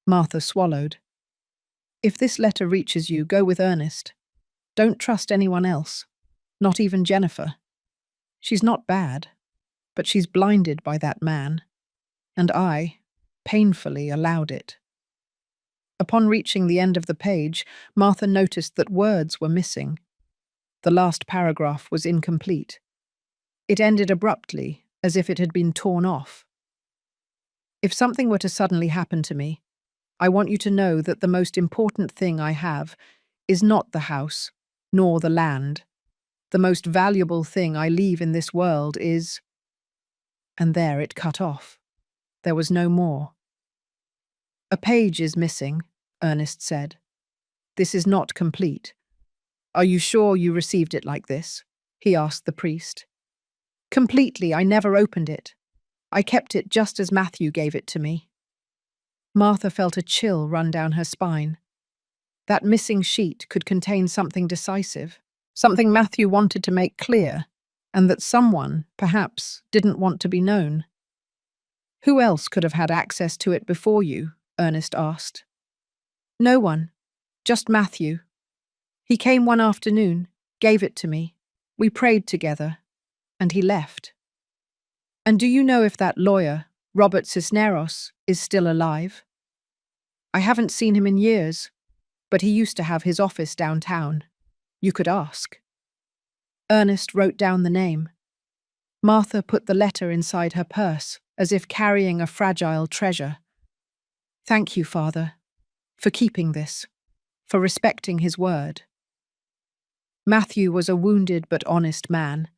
[SPEAKER 1] Martha swallowed. If this letter reaches you, go with Ernest. Don't trust anyone else, not even Jennifer. She's not bad, but she's blinded by that man, and I painfully allowed it. Upon reaching the end of the page, Martha noticed that words were missing. The last paragraph was incomplete. It ended abruptly, as if it had been torn off. If something were to suddenly happen to me, I want you to know that the most important thing I have is not the house, nor the land. The most valuable thing I leave in this world is... And there it cut off. There was no more. A page is missing, Ernest said. This is not complete. Are you sure you received it like this? He asked the priest. Completely, I never opened it. I kept it just as Matthew gave it to me. Martha felt a chill run down her spine. That missing sheet could contain something decisive, something Matthew wanted to make clear, and that someone, perhaps, didn't want to be known. Who else could have had access to it before you? Ernest asked. No one, just Matthew. He came one afternoon, gave it to me. We prayed together, and he left. And do you know if that lawyer, Robert Cisneros, is still alive? I haven't seen him in years, but he used to have his office downtown. You could ask. Ernest wrote down the name. Martha put the letter inside her purse, as if carrying a fragile treasure. Thank you, Father, for keeping this, for respecting his word. Matthew was a wounded but honest man.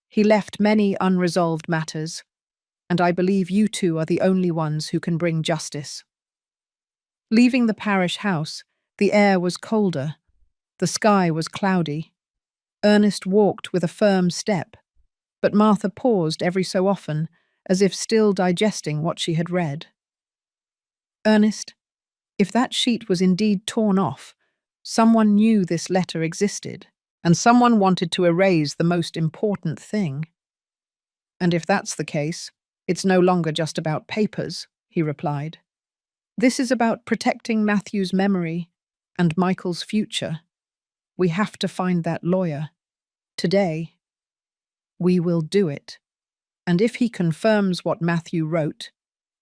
[SPEAKER 1] He left many unresolved matters, and I believe you two are the only ones who can bring justice. Leaving the parish house, the air was colder. The sky was cloudy. Ernest walked with a firm step, but Martha paused every so often, as if still digesting what she had read. Ernest, if that sheet was indeed torn off, someone knew this letter existed, and someone wanted to erase the most important thing. And if that's the case, it's no longer just about papers, he replied. This is about protecting Matthew's memory and Michael's future. We have to find that lawyer. Today, we will do it. And if he confirms what Matthew wrote,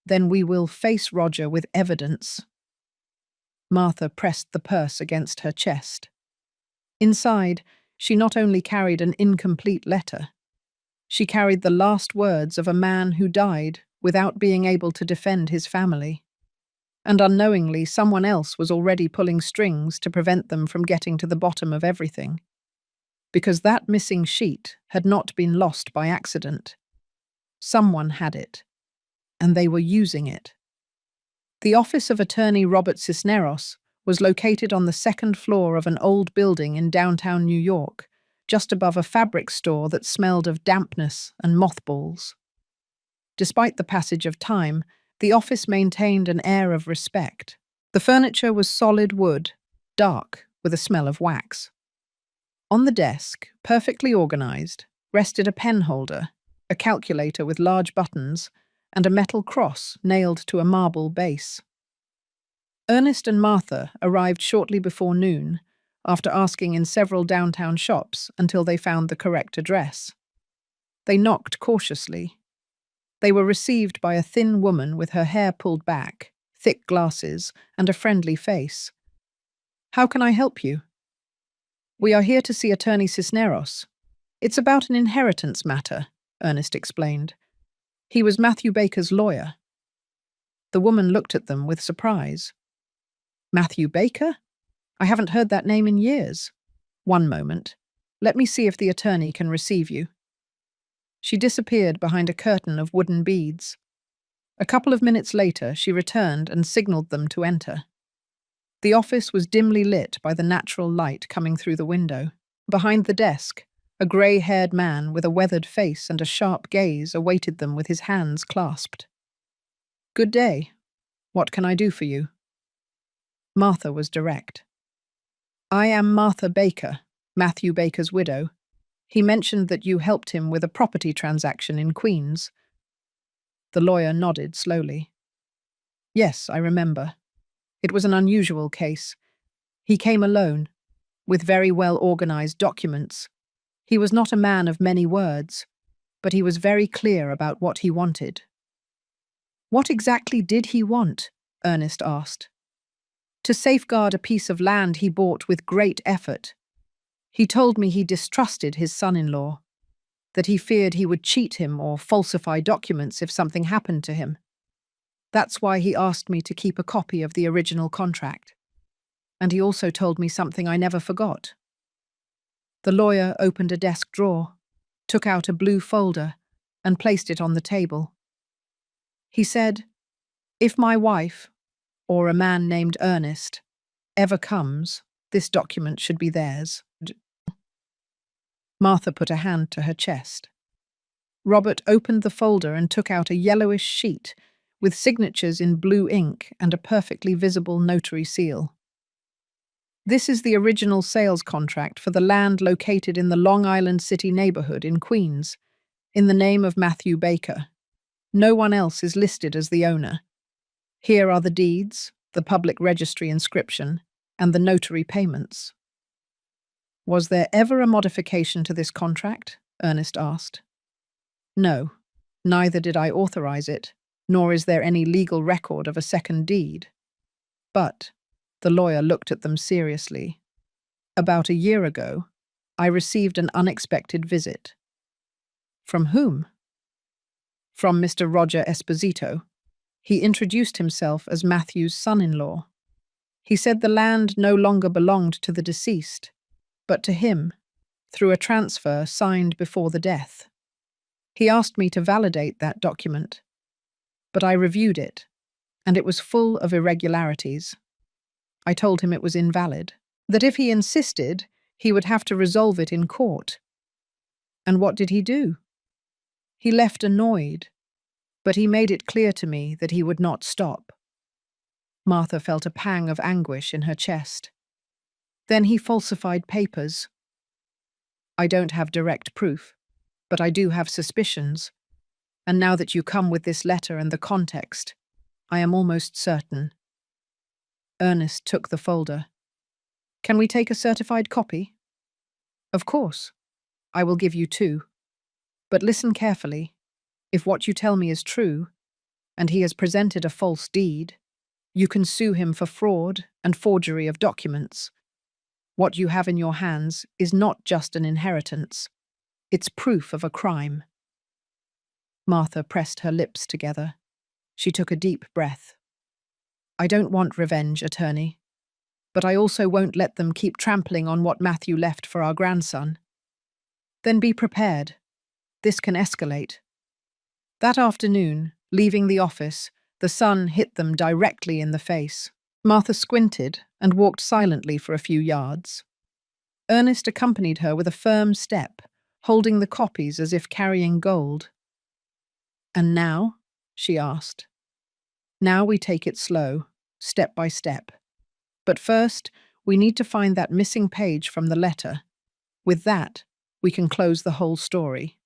[SPEAKER 1] then we will face Roger with evidence. Martha pressed the purse against her chest. Inside, she not only carried an incomplete letter, she carried the last words of a man who died without being able to defend his family. And unknowingly, someone else was already pulling strings to prevent them from getting to the bottom of everything. Because that missing sheet had not been lost by accident. Someone had it, and they were using it. The office of attorney Robert Cisneros was located on the second floor of an old building in downtown New York, just above a fabric store that smelled of dampness and mothballs. Despite the passage of time, the office maintained an air of respect. The furniture was solid wood, dark, with a smell of wax. On the desk, perfectly organized, rested a pen holder, a calculator with large buttons, and a metal cross nailed to a marble base. Ernest and Martha arrived shortly before noon, after asking in several downtown shops until they found the correct address. They knocked cautiously. They were received by a thin woman with her hair pulled back, thick glasses, and a friendly face. How can I help you? We are here to see Attorney Cisneros. It's about an inheritance matter, Ernest explained. He was Matthew Baker's lawyer. The woman looked at them with surprise. Matthew Baker? I haven't heard that name in years. One moment. Let me see if the attorney can receive you. She disappeared behind a curtain of wooden beads. A couple of minutes later, she returned and signaled them to enter. The office was dimly lit by the natural light coming through the window. Behind the desk, a grey-haired man with a weathered face and a sharp gaze awaited them with his hands clasped. Good day, What can I do for you? Martha was direct. I am Martha Baker, Matthew Baker's widow. He mentioned that you helped him with a property transaction in Queens. The lawyer nodded slowly. Yes, I remember. It was an unusual case. He came alone, with very well-organized documents. He was not a man of many words, but he was very clear about what he wanted. What exactly did he want? Ernest asked. To safeguard a piece of land he bought with great effort. He told me he distrusted his son-in-law, that he feared he would cheat him or falsify documents if something happened to him. That's why he asked me to keep a copy of the original contract. And he also told me something I never forgot. The lawyer opened a desk drawer, took out a blue folder, and placed it on the table. He said, if my wife, or a man named Ernest, ever comes, this document should be theirs. Martha put a hand to her chest. Robert opened the folder and took out a yellowish sheet with signatures in blue ink and a perfectly visible notary seal. This is the original sales contract for the land located in the Long Island City neighborhood in Queens, in the name of Matthew Baker. No one else is listed as the owner. Here are the deeds, the public registry inscription, and the notary payments. Was there ever a modification to this contract? Ernest asked. No, neither did I authorize it, nor is there any legal record of a second deed. But, the lawyer looked at them seriously, about a year ago, I received an unexpected visit. From whom? From Mr. Roger Esposito. He introduced himself as Matthew's son-in-law. He said the land no longer belonged to the deceased, but to him, through a transfer signed before the death. He asked me to validate that document, but I reviewed it, and it was full of irregularities. I told him it was invalid, that if he insisted, he would have to resolve it in court. And what did he do? He left annoyed, but he made it clear to me that he would not stop. Martha felt a pang of anguish in her chest. Then he falsified papers. I don't have direct proof, but I do have suspicions, and now that you come with this letter and the context, I am almost certain. Ernest took the folder. Can we take a certified copy? Of course. I will give you 2. But listen carefully. If what you tell me is true, and he has presented a false deed, you can sue him for fraud and forgery of documents. What you have in your hands is not just an inheritance. It's proof of a crime. Martha pressed her lips together. She took a deep breath. I don't want revenge, attorney, but I also won't let them keep trampling on what Matthew left for our grandson. Then be prepared. This can escalate. That afternoon, leaving the office, the sun hit them directly in the face. Martha squinted and walked silently for a few yards. Ernest accompanied her with a firm step, holding the copies as if carrying gold. And now? She asked. Now we take it slow, step by step. But first, we need to find that missing page from the letter. With that, we can close the whole story.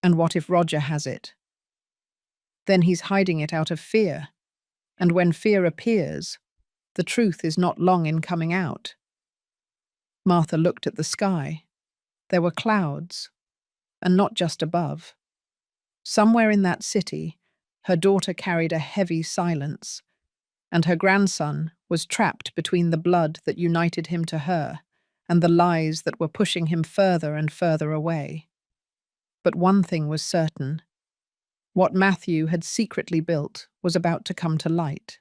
[SPEAKER 1] And what if Roger has it? Then he's hiding it out of fear. And when fear appears, the truth is not long in coming out. Martha looked at the sky. There were clouds, and not just above. Somewhere in that city, her daughter carried a heavy silence, and her grandson was trapped between the blood that united him to her and the lies that were pushing him further and further away. But one thing was certain. What Matthew had secretly built was about to come to light.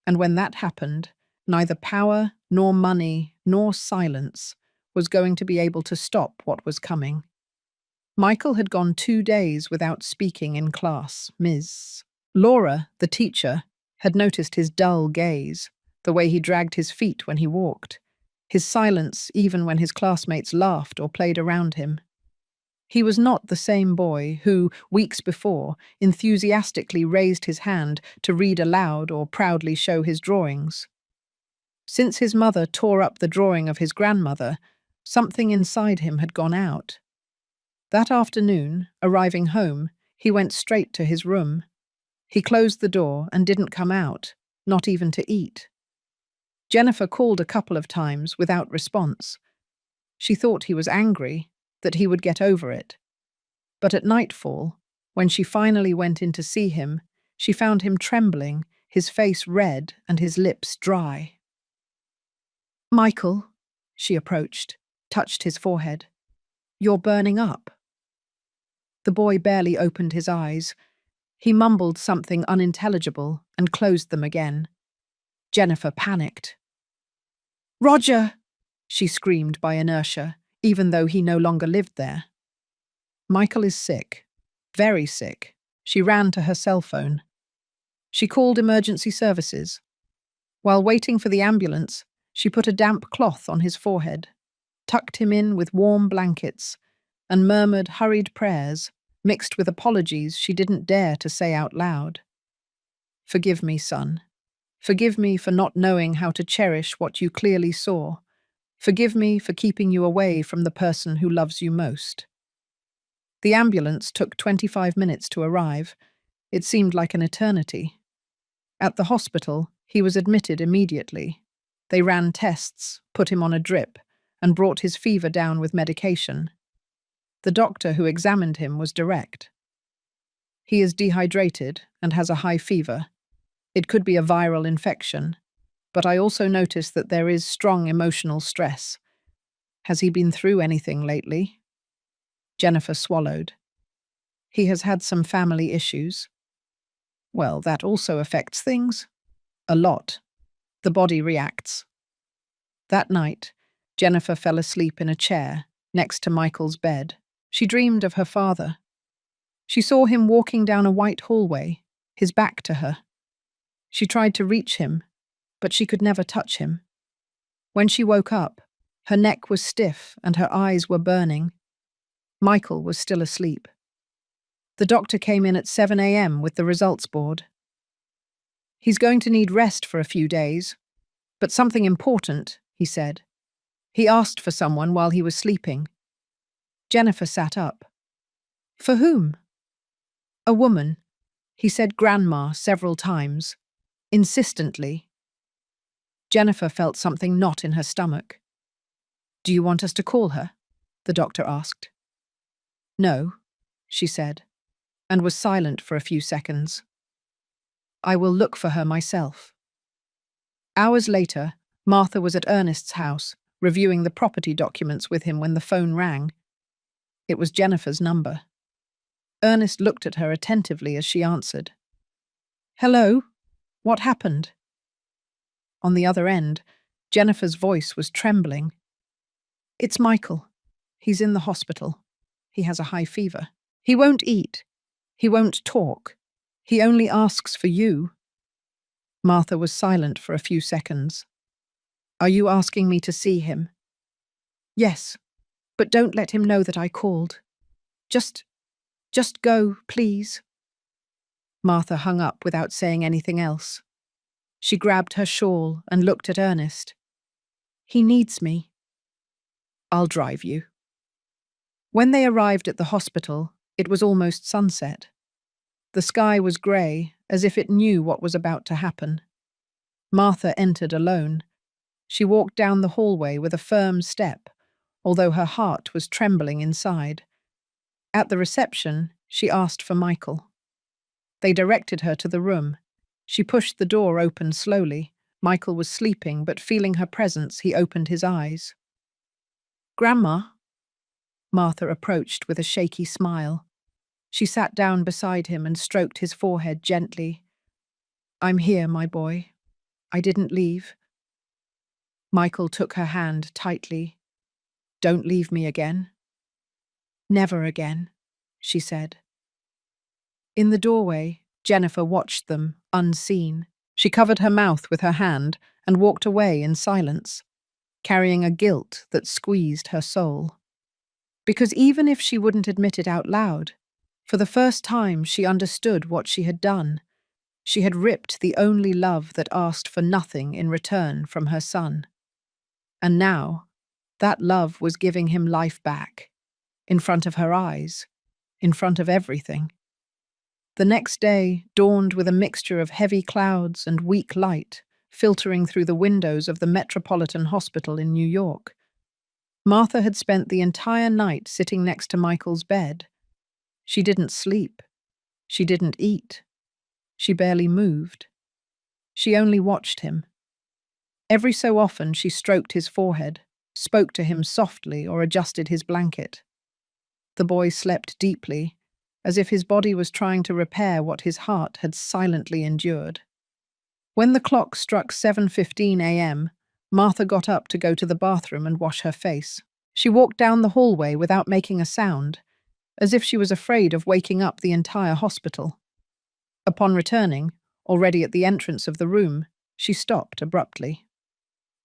[SPEAKER 1] And when that happened, neither power, nor money, nor silence was going to be able to stop what was coming. Michael had gone 2 days without speaking in class. Ms. Laura, the teacher, had noticed his dull gaze, the way he dragged his feet when he walked, his silence even when his classmates laughed or played around him. He was not the same boy who, weeks before, enthusiastically raised his hand to read aloud or proudly show his drawings. Since his mother tore up the drawing of his grandmother, something inside him had gone out. That afternoon, arriving home, he went straight to his room. He closed the door and didn't come out, not even to eat. Jennifer called a couple of times without response. She thought he was angry, that he would get over it. But at nightfall, when she finally went in to see him, she found him trembling, his face red and his lips dry. "Michael," she approached, touched his forehead. "You're burning up." The boy barely opened his eyes. He mumbled something unintelligible and closed them again. Jennifer panicked. "Roger!" she screamed by inertia, even though he no longer lived there. "Michael is sick. Very sick." She ran to her cell phone. She called emergency services. While waiting for the ambulance, she put a damp cloth on his forehead, tucked him in with warm blankets, and murmured hurried prayers, mixed with apologies she didn't dare to say out loud. "Forgive me, son. Forgive me for not knowing how to cherish what you clearly saw. Forgive me for keeping you away from the person who loves you most." The ambulance took 25 minutes to arrive. It seemed like an eternity. At the hospital, he was admitted immediately. They ran tests, put him on a drip, and brought his fever down with medication. The doctor who examined him was direct. "He is dehydrated and has a high fever. It could be a viral infection, but I also notice that there is strong emotional stress. Has he been through anything lately?" Jennifer swallowed. "He has had some family issues." "Well, that also affects things." "A lot. The body reacts." That night, Jennifer fell asleep in a chair next to Michael's bed. She dreamed of her father. She saw him walking down a white hallway, his back to her. She tried to reach him, but she could never touch him. When she woke up, her neck was stiff and her eyes were burning. Michael was still asleep. The doctor came in at 7 a.m. with the results board. "He's going to need rest for a few days, but something important," he said. "He asked for someone while he was sleeping." Jennifer sat up. "For whom?" "A woman. He said grandma several times. Insistently." Jennifer felt something knot in her stomach. "Do you want us to call her?" the doctor asked. "No," she said, and was silent for a few seconds. "I will look for her myself." Hours later, Martha was at Ernest's house, reviewing the property documents with him when the phone rang. It was Jennifer's number. Ernest looked at her attentively as she answered. "Hello? What happened?" On the other end, Jennifer's voice was trembling. "It's Michael. He's in the hospital. He has a high fever. He won't eat. He won't talk. He only asks for you." Martha was silent for a few seconds. "Are you asking me to see him?" "Yes, but don't let him know that I called. Just go, please." Martha hung up without saying anything else. She grabbed her shawl and looked at Ernest. "He needs me." "I'll drive you." When they arrived at the hospital, it was almost sunset. The sky was grey, as if it knew what was about to happen. Martha entered alone. She walked down the hallway with a firm step, although her heart was trembling inside. At the reception, she asked for Michael. They directed her to the room. She pushed the door open slowly. Michael was sleeping, but feeling her presence, he opened his eyes. "Grandma?" Martha approached with a shaky smile. She sat down beside him and stroked his forehead gently. "I'm here, my boy. I didn't leave." Michael took her hand tightly. "Don't leave me again." "Never again," she said. In the doorway, Jennifer watched them, unseen. She covered her mouth with her hand and walked away in silence, carrying a guilt that squeezed her soul. Because even if she wouldn't admit it out loud, for the first time she understood what she had done. She had ripped the only love that asked for nothing in return from her son. And now, that love was giving him life back, in front of her eyes, in front of everything. The next day dawned with a mixture of heavy clouds and weak light filtering through the windows of the Metropolitan Hospital in New York. Martha had spent the entire night sitting next to Michael's bed. She didn't sleep. She didn't eat. She barely moved. She only watched him. Every so often she stroked his forehead, spoke to him softly, or adjusted his blanket. The boy slept deeply, as if his body was trying to repair what his heart had silently endured. When the clock struck 7:15 a.m., Martha got up to go to the bathroom and wash her face. She walked down the hallway without making a sound, as if she was afraid of waking up the entire hospital. Upon returning, already at the entrance of the room, she stopped abruptly.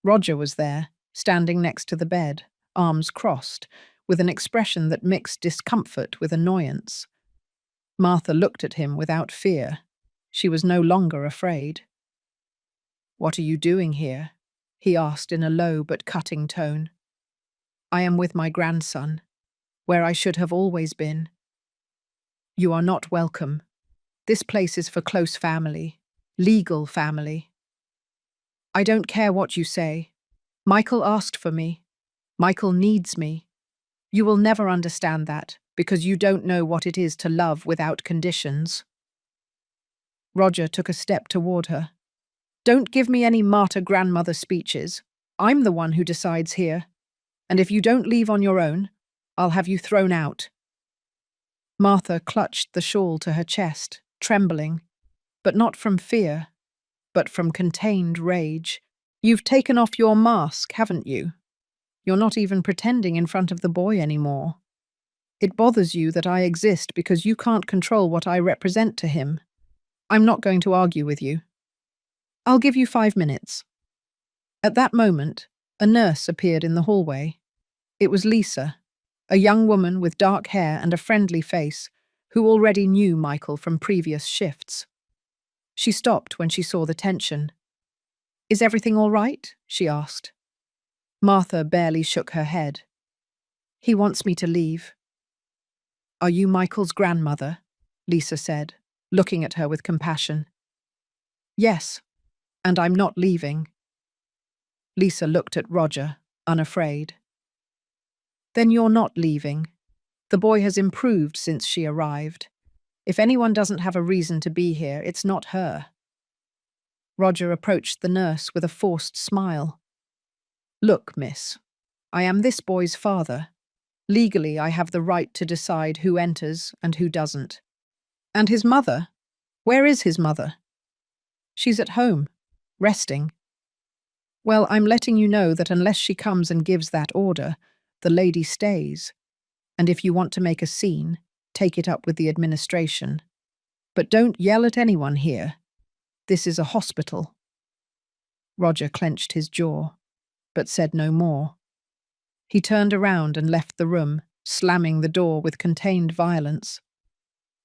[SPEAKER 1] Roger was there, standing next to the bed, arms crossed, with an expression that mixed discomfort with annoyance. Martha looked at him without fear. She was no longer afraid. "What are you doing here?" he asked in a low but cutting tone. "I am with my grandson, where I should have always been." "You are not welcome. This place is for close family, legal family." "I don't care what you say. Michael asked for me. Michael needs me. You will never understand that, because you don't know what it is to love without conditions." Roger took a step toward her. "Don't give me any martyr grandmother speeches. I'm the one who decides here. And if you don't leave on your own, I'll have you thrown out." Martha clutched the shawl to her chest, trembling, but not from fear, but from contained rage. "You've taken off your mask, haven't you? You're not even pretending in front of the boy anymore. It bothers you that I exist because you can't control what I represent to him. I'm not going to argue with you. I'll give you 5 minutes." At that moment, a nurse appeared in the hallway. It was Lisa, a young woman with dark hair and a friendly face, who already knew Michael from previous shifts. She stopped when she saw the tension. "Is everything all right?" she asked. Martha barely shook her head. "He wants me to leave." "Are you Michael's grandmother?" Lisa said, looking at her with compassion. "Yes, and I'm not leaving." Lisa looked at Roger, unafraid. "Then you're not leaving. The boy has improved since she arrived. If anyone doesn't have a reason to be here, it's not her." Roger approached the nurse with a forced smile. "Look, miss, I am this boy's father. Legally, I have the right to decide who enters and who doesn't." "And his mother? Where is his mother?" "She's at home, resting." "Well, I'm letting you know that unless she comes and gives that order, the lady stays. And if you want to make a scene, take it up with the administration. But don't yell at anyone here. This is a hospital." Roger clenched his jaw, but said no more. He turned around and left the room, slamming the door with contained violence.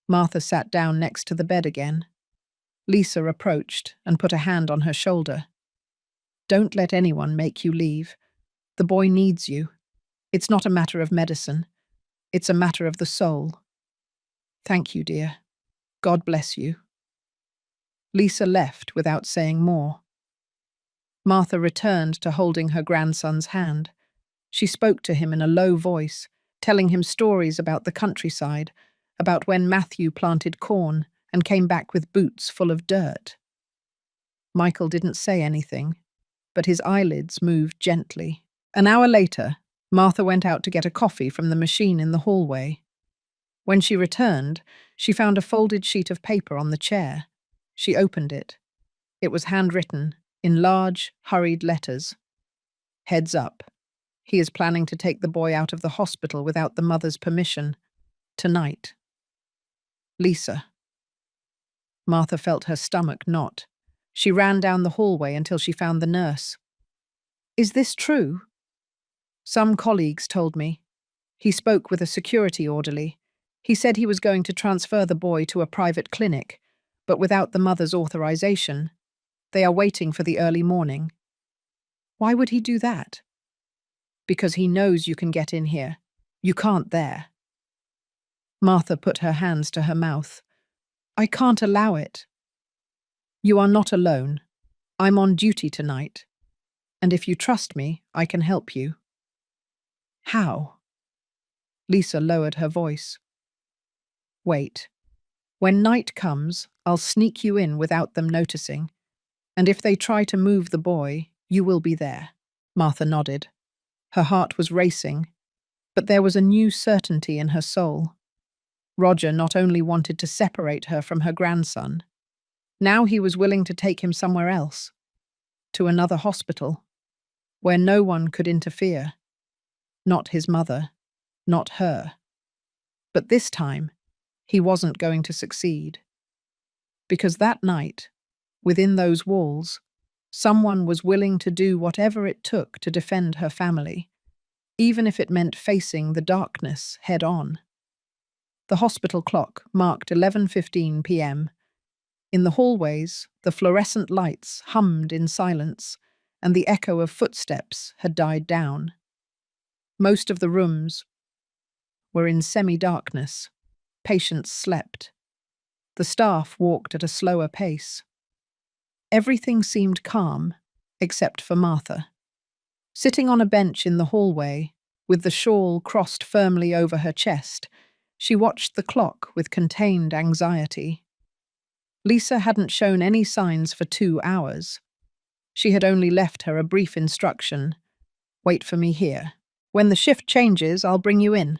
[SPEAKER 1] Martha sat down next to the bed again. Lisa approached and put a hand on her shoulder. "Don't let anyone make you leave. The boy needs you. It's not a matter of medicine. It's a matter of the soul." "Thank you, dear. God bless you." Lisa left without saying more. Martha returned to holding her grandson's hand. She spoke to him in a low voice, telling him stories about the countryside, about when Matthew planted corn and came back with boots full of dirt. Michael didn't say anything, but his eyelids moved gently. An hour later, Martha went out to get a coffee from the machine in the hallway. When she returned, she found a folded sheet of paper on the chair. She opened it. It was handwritten, in large, hurried letters. "Heads up. He is planning to take the boy out of the hospital without the mother's permission. Tonight. Lisa." Martha felt her stomach knot. She ran down the hallway until she found the nurse. "Is this true?" "Some colleagues told me." He spoke with a security orderly. He said he was going to transfer the boy to a private clinic, but without the mother's authorization. They are waiting for the early morning. Why would he do that? Because he knows you can get in here. You can't there. Martha put her hands to her mouth. I can't allow it. You are not alone. I'm on duty tonight. And if you trust me, I can help you. How? Lisa lowered her voice. Wait. When night comes, I'll sneak you in without them noticing. And if they try to move the boy, you will be there. Martha nodded. Her heart was racing, but there was a new certainty in her soul. Roger not only wanted to separate her from her grandson, now he was willing to take him somewhere else, to another hospital, where no one could interfere. Not his mother, not her. But this time, he wasn't going to succeed. Because that night, within those walls, someone was willing to do whatever it took to defend her family, even if it meant facing the darkness head-on. The hospital clock marked 11:15 p.m. In the hallways, the fluorescent lights hummed in silence, and the echo of footsteps had died down. Most of the rooms were in semi-darkness. Patients slept. The staff walked at a slower pace. Everything seemed calm, except for Martha. Sitting on a bench in the hallway, with the shawl crossed firmly over her chest, she watched the clock with contained anxiety. Lisa hadn't shown any signs for 2 hours. She had only left her a brief instruction. Wait for me here. When the shift changes, I'll bring you in.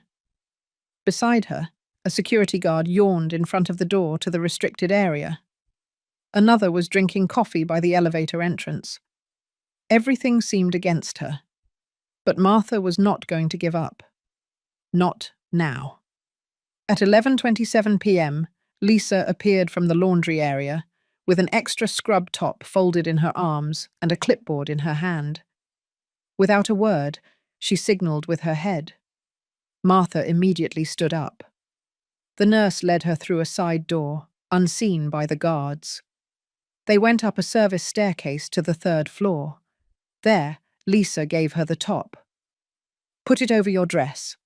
[SPEAKER 1] Beside her, a security guard yawned in front of the door to the restricted area. Another was drinking coffee by the elevator entrance. Everything seemed against her. But Martha was not going to give up. Not now. At 11:27 p.m., Lisa appeared from the laundry area with an extra scrub top folded in her arms and a clipboard in her hand. Without a word, she signaled with her head. Martha immediately stood up. The nurse led her through a side door, unseen by the guards. They went up a service staircase to the 3rd floor. There, Lisa gave her the top. Put it over your dress.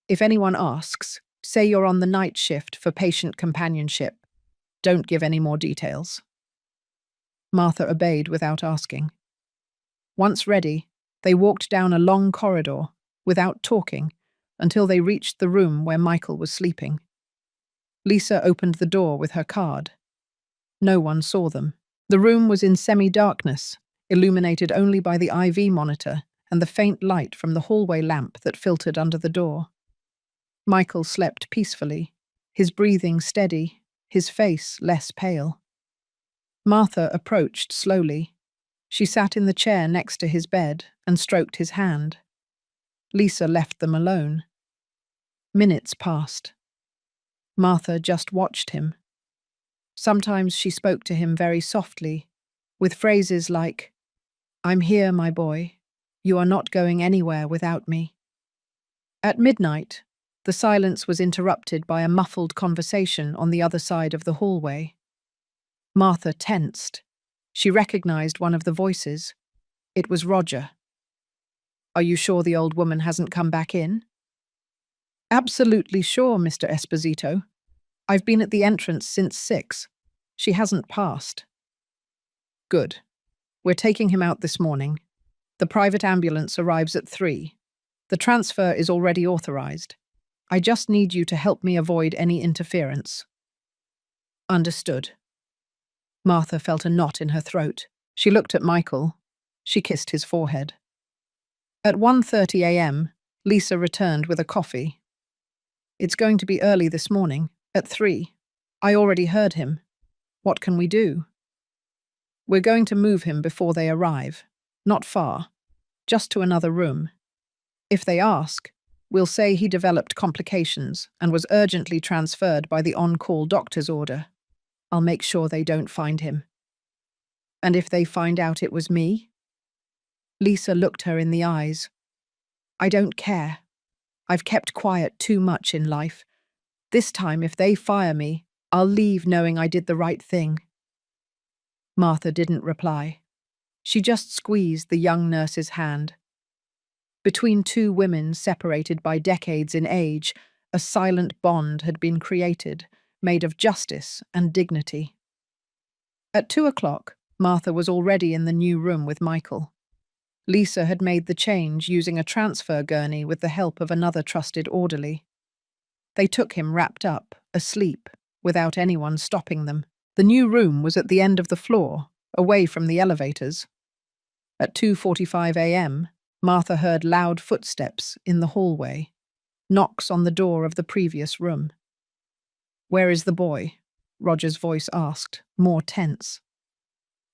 [SPEAKER 1] If anyone asks, say you're on the night shift for patient companionship. Don't give any more details. Martha obeyed without asking. Once ready, they walked down a long corridor, without talking, until they reached the room where Michael was sleeping. Lisa opened the door with her card. No one saw them. The room was in semi-darkness, illuminated only by the IV monitor and the faint light from the hallway lamp that filtered under the door. Michael slept peacefully, his breathing steady, his face less pale. Martha approached slowly. She sat in the chair next to his bed and stroked his hand. Lisa left them alone. Minutes passed. Martha just watched him. Sometimes she spoke to him very softly, with phrases like, "I'm here, my boy. You are not going anywhere without me." At midnight, the silence was interrupted by a muffled conversation on the other side of the hallway. Martha tensed. She recognized one of the voices. It was Roger. "Are you sure the old woman hasn't come back in?" "Absolutely sure, Mr. Esposito. I've been at the entrance since 6. She hasn't passed." "Good. We're taking him out this morning. The private ambulance arrives at 3. The transfer is already authorized. I just need you to help me avoid any interference." "Understood." Martha felt a knot in her throat. She looked at Michael. She kissed his forehead. At 1:30 a.m., Lisa returned with a coffee. "It's going to be early this morning, at 3. I already heard him. What can we do?" "We're going to move him before they arrive. Not far. Just to another room. If they ask, we'll say he developed complications and was urgently transferred by the on-call doctor's order. I'll make sure they don't find him." "And if they find out it was me?" Lisa looked her in the eyes. "I don't care. I've kept quiet too much in life. This time, if they fire me, I'll leave knowing I did the right thing." Martha didn't reply. She just squeezed the young nurse's hand. Between two women separated by decades in age, a silent bond had been created, made of justice and dignity. At 2 o'clock, Martha was already in the new room with Michael. Lisa had made the change using a transfer gurney with the help of another trusted orderly. They took him wrapped up, asleep, without anyone stopping them. The new room was at the end of the floor, away from the elevators. At 2:45 a.m., Martha heard loud footsteps in the hallway, knocks on the door of the previous room. "Where is the boy?" Roger's voice asked, more tense.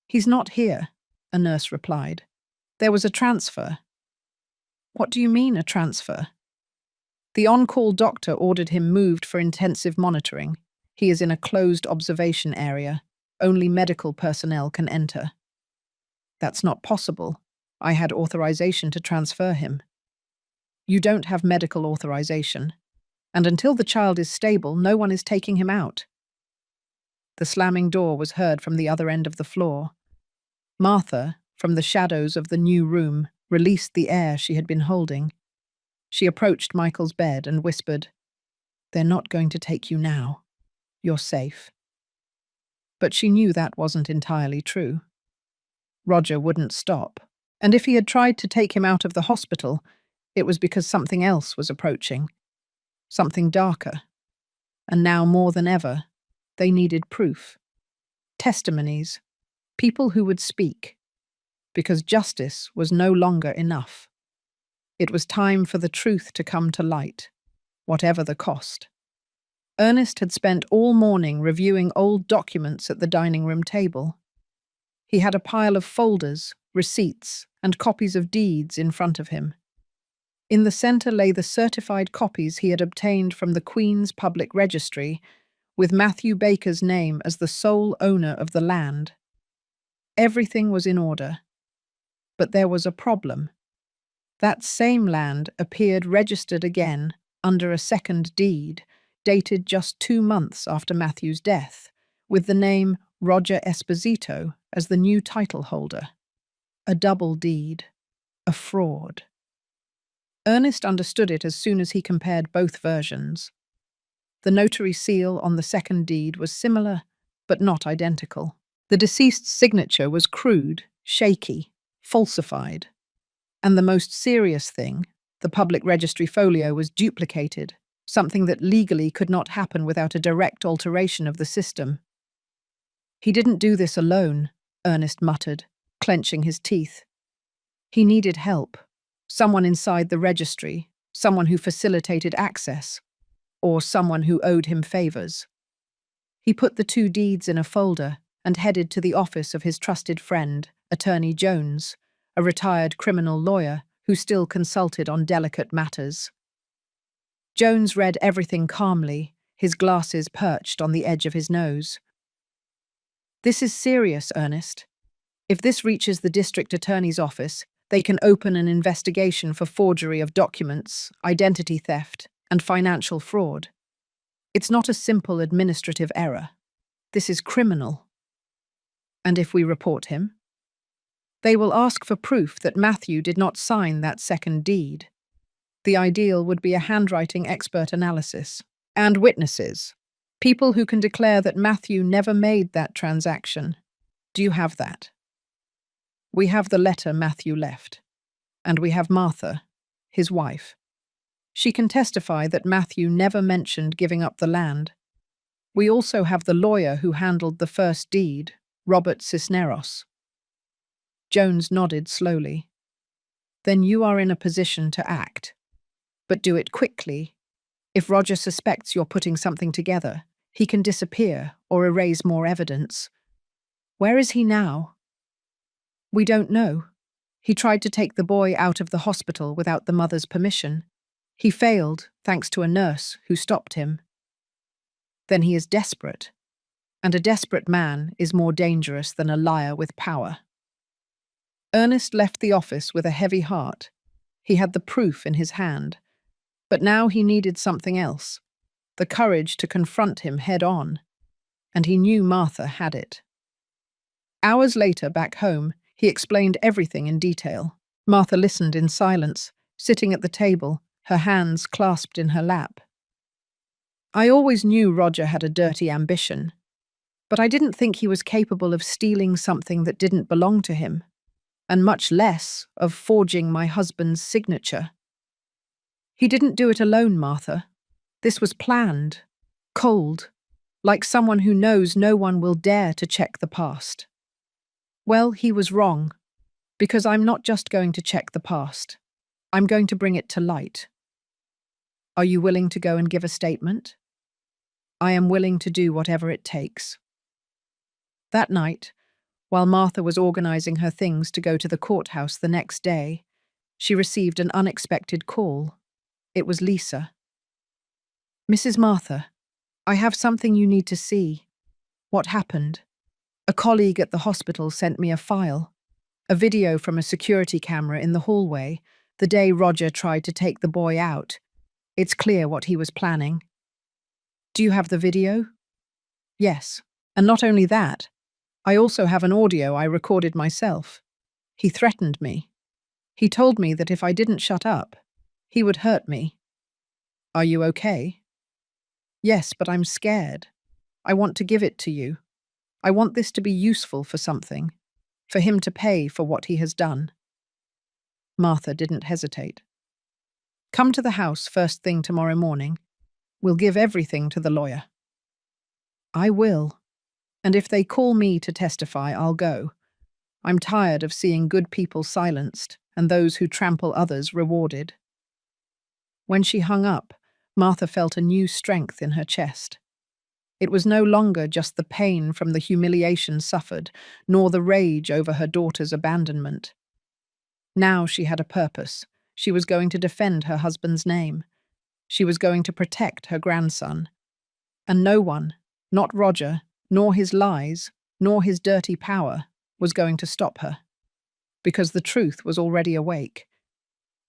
[SPEAKER 1] "He's not here," a nurse replied. "There was a transfer." "What do you mean, a transfer?" "The on-call doctor ordered him moved for intensive monitoring. He is in a closed observation area. Only medical personnel can enter." "That's not possible. I had authorization to transfer him." "You don't have medical authorization. And until the child is stable, no one is taking him out." The slamming door was heard from the other end of the floor. Martha, from the shadows of the new room, released the air she had been holding. She approached Michael's bed and whispered, "They're not going to take you now. You're safe." But she knew that wasn't entirely true. Roger wouldn't stop, and if he had tried to take him out of the hospital, it was because something else was approaching. Something darker. And now more than ever, they needed proof. Testimonies. People who would speak. Because justice was no longer enough. It was time for the truth to come to light, whatever the cost. Ernest had spent all morning reviewing old documents at the dining room table. He had a pile of folders, receipts, and copies of deeds in front of him. In the center lay the certified copies he had obtained from the Queen's Public Registry, with Matthew Baker's name as the sole owner of the land. Everything was in order. But there was a problem. That same land appeared registered again under a second deed, dated just 2 months after Matthew's death, with the name Roger Esposito as the new title holder. A double deed. A fraud. Ernest understood it as soon as he compared both versions. The notary seal on the second deed was similar, but not identical. The deceased's signature was crude, shaky, falsified. And the most serious thing, the public registry folio was duplicated, something that legally could not happen without a direct alteration of the system. "He didn't do this alone," Ernest muttered, clenching his teeth. He needed help. Someone inside the registry, someone who facilitated access, or someone who owed him favors. He put the 2 deeds in a folder and headed to the office of his trusted friend, Attorney Jones, a retired criminal lawyer who still consulted on delicate matters. Jones read everything calmly, his glasses perched on the edge of his nose. "This is serious, Ernest. If this reaches the district attorney's office, they can open an investigation for forgery of documents, identity theft, and financial fraud. It's not a simple administrative error. This is criminal." "And if we report him?" "They will ask for proof that Matthew did not sign that second deed. The ideal would be a handwriting expert analysis. And witnesses. People who can declare that Matthew never made that transaction. Do you have that?" "We have the letter Matthew left. And we have Martha, his wife. She can testify that Matthew never mentioned giving up the land. We also have the lawyer who handled the first deed, Robert Cisneros." Jones nodded slowly. "Then you are in a position to act. But do it quickly. If Roger suspects you're putting something together, he can disappear or erase more evidence." "Where is he now?" "We don't know. He tried to take the boy out of the hospital without the mother's permission. He failed, thanks to a nurse who stopped him." "Then he is desperate. And a desperate man is more dangerous than a liar with power." Ernest left the office with a heavy heart. He had the proof in his hand. But now he needed something else, the courage to confront him head on, and he knew Martha had it. Hours later, back home, he explained everything in detail. Martha listened in silence, sitting at the table, her hands clasped in her lap. I always knew Roger had a dirty ambition, but I didn't think he was capable of stealing something that didn't belong to him, and much less of forging my husband's signature. He didn't do it alone, Martha. This was planned, cold, like someone who knows no one will dare to check the past. Well, he was wrong, because I'm not just going to check the past. I'm going to bring it to light. Are you willing to go and give a statement? I am willing to do whatever it takes. That night, while Martha was organizing her things to go to the courthouse the next day, she received an unexpected call. It was Lisa. Mrs. Martha, I have something you need to see. What happened? A colleague at the hospital sent me a file, a video from a security camera in the hallway, the day Roger tried to take the boy out. It's clear what he was planning. Do you have the video? Yes. And not only that, I also have an audio I recorded myself. He threatened me. He told me that if I didn't shut up, he would hurt me. Are you okay? Yes, but I'm scared. I want to give it to you. I want this to be useful for something, for him to pay for what he has done. Martha didn't hesitate. Come to the house first thing tomorrow morning. We'll give everything to the lawyer. I will. And if they call me to testify, I'll go. I'm tired of seeing good people silenced and those who trample others rewarded. When she hung up, Martha felt a new strength in her chest. It was no longer just the pain from the humiliation suffered, nor the rage over her daughter's abandonment. Now she had a purpose. She was going to defend her husband's name. She was going to protect her grandson. And no one, not Roger, nor his lies, nor his dirty power, was going to stop her. Because the truth was already awake.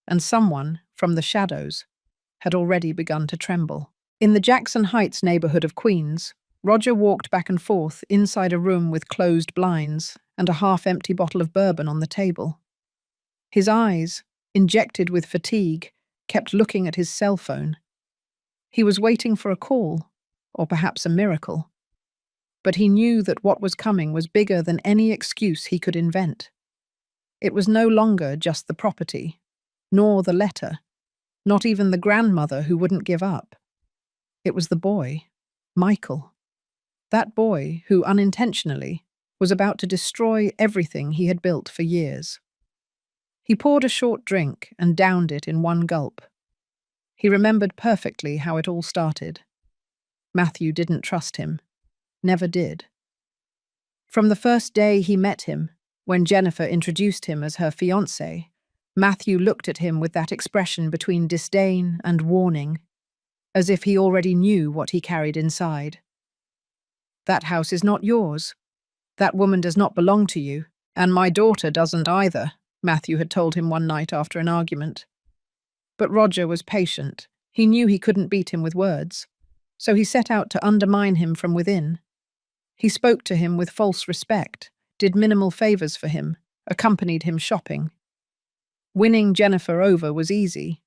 [SPEAKER 1] And someone, from the shadows, had already begun to tremble. In the Jackson Heights neighborhood of Queens, Roger walked back and forth inside a room with closed blinds and a half-empty bottle of bourbon on the table. His eyes, injected with fatigue, kept looking at his cell phone. He was waiting for a call, or perhaps a miracle. But he knew that what was coming was bigger than any excuse he could invent. It was no longer just the property, nor the letter, not even the grandmother who wouldn't give up. It was the boy, Michael. That boy who, unintentionally, was about to destroy everything he had built for years. He poured a short drink and downed it in one gulp. He remembered perfectly how it all started. Matthew didn't trust him. Never did. From the first day he met him, when Jennifer introduced him as her fiancé, Matthew looked at him with that expression between disdain and warning, as if he already knew what he carried inside. That house is not yours. That woman does not belong to you, and my daughter doesn't either, Matthew had told him one night after an argument. But Roger was patient. He knew he couldn't beat him with words, so he set out to undermine him from within. He spoke to him with false respect, did minimal favors for him, accompanied him shopping. Winning Jennifer over was easy.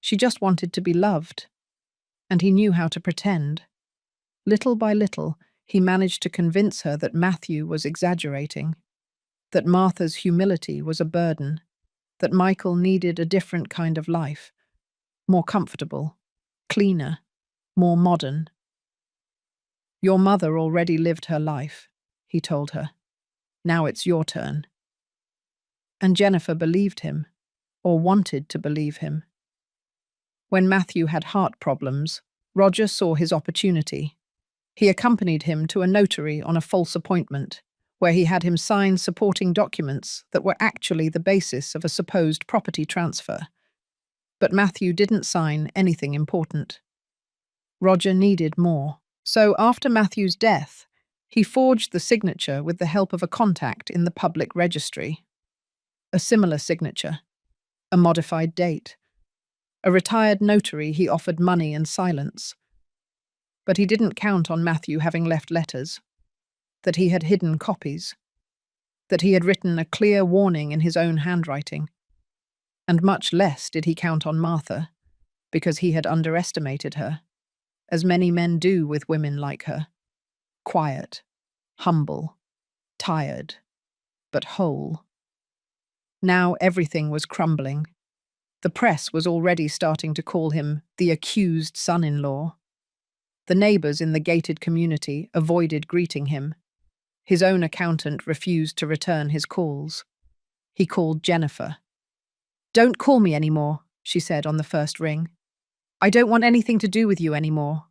[SPEAKER 1] She just wanted to be loved. And he knew how to pretend. Little by little, he managed to convince her that Matthew was exaggerating, that Martha's humility was a burden, that Michael needed a different kind of life, more comfortable, cleaner, more modern. Your mother already lived her life, he told her. Now it's your turn. And Jennifer believed him, or wanted to believe him. When Matthew had heart problems, Roger saw his opportunity. He accompanied him to a notary on a false appointment, where he had him sign supporting documents that were actually the basis of a supposed property transfer. But Matthew didn't sign anything important. Roger needed more. So after Matthew's death, he forged the signature with the help of a contact in the public registry. A similar signature, a modified date. A retired notary, he offered money and silence. But he didn't count on Matthew having left letters, that he had hidden copies, that he had written a clear warning in his own handwriting. And much less did he count on Martha, because he had underestimated her, as many men do with women like her. Quiet, humble, tired, but whole. Now everything was crumbling. The press was already starting to call him the accused son-in-law. The neighbours in the gated community avoided greeting him. His own accountant refused to return his calls. He called Jennifer. "Don't call me anymore," she said on the first ring. "I don't want anything to do with you anymore."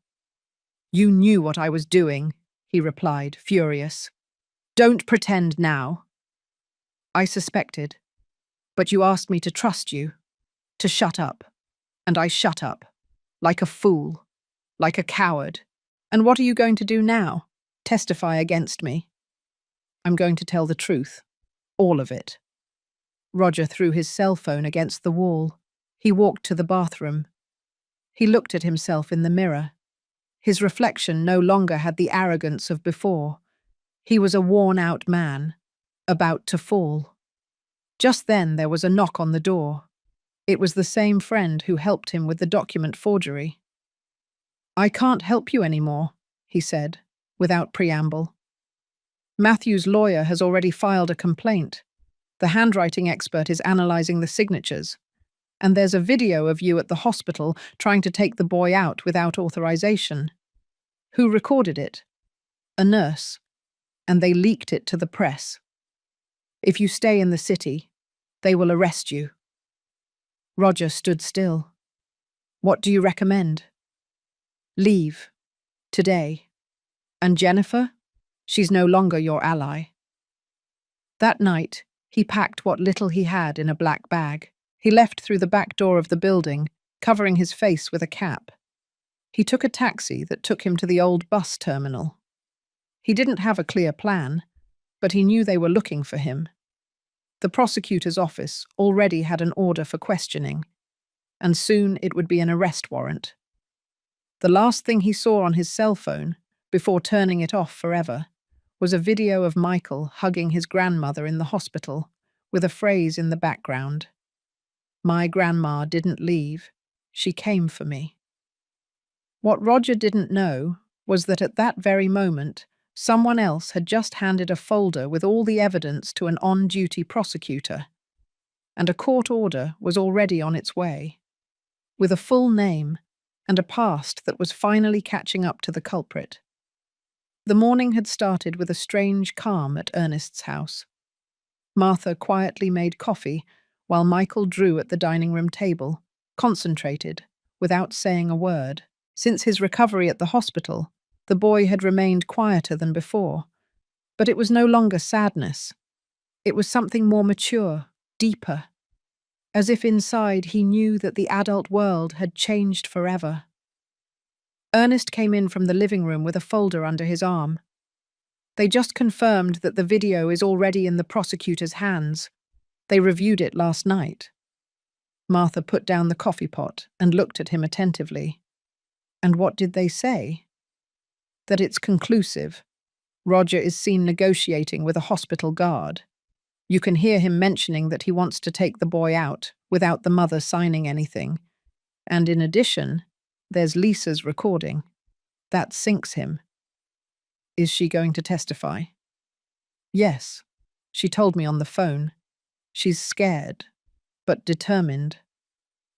[SPEAKER 1] "You knew what I was doing," he replied, furious. "Don't pretend now." "I suspected, but you asked me to trust you, to shut up. And I shut up, like a fool, like a coward. And what are you going to do now? Testify against me?" "I'm going to tell the truth, all of it." Roger threw his cell phone against the wall. He walked to the bathroom. He looked at himself in the mirror. His reflection no longer had the arrogance of before. He was a worn-out man, about to fall. Just then there was a knock on the door. It was the same friend who helped him with the document forgery. "I can't help you anymore," he said, without preamble. "Matthew's lawyer has already filed a complaint. The handwriting expert is analysing the signatures. And there's a video of you at the hospital trying to take the boy out without authorization. Who recorded it? A nurse. And they leaked it to the press. If you stay in the city, they will arrest you." Roger stood still. "What do you recommend?" "Leave. Today. And Jennifer? She's no longer your ally." That night, he packed what little he had in a black bag. He left through the back door of the building, covering his face with a cap. He took a taxi that took him to the old bus terminal. He didn't have a clear plan, but he knew they were looking for him. The prosecutor's office already had an order for questioning, and soon it would be an arrest warrant. The last thing he saw on his cell phone, before turning it off forever, was a video of Michael hugging his grandmother in the hospital, with a phrase in the background. "My grandma didn't leave. She came for me." What Roger didn't know was that at that very moment, someone else had just handed a folder with all the evidence to an on-duty prosecutor, and a court order was already on its way, with a full name and a past that was finally catching up to the culprit. The morning had started with a strange calm at Ernest's house. Martha quietly made coffee while Michael drew at the dining room table, concentrated, without saying a word. Since his recovery at the hospital, the boy had remained quieter than before, but it was no longer sadness. It was something more mature, deeper, as if inside he knew that the adult world had changed forever. Ernest came in from the living room with a folder under his arm. "They just confirmed that the video is already in the prosecutor's hands. They reviewed it last night." Martha put down the coffee pot and looked at him attentively. "And what did they say?" "That it's conclusive. Roger is seen negotiating with a hospital guard. You can hear him mentioning that he wants to take the boy out without the mother signing anything. And in addition, there's Lisa's recording. That sinks him." "Is she going to testify?" "Yes. She told me on the phone. She's scared, but determined.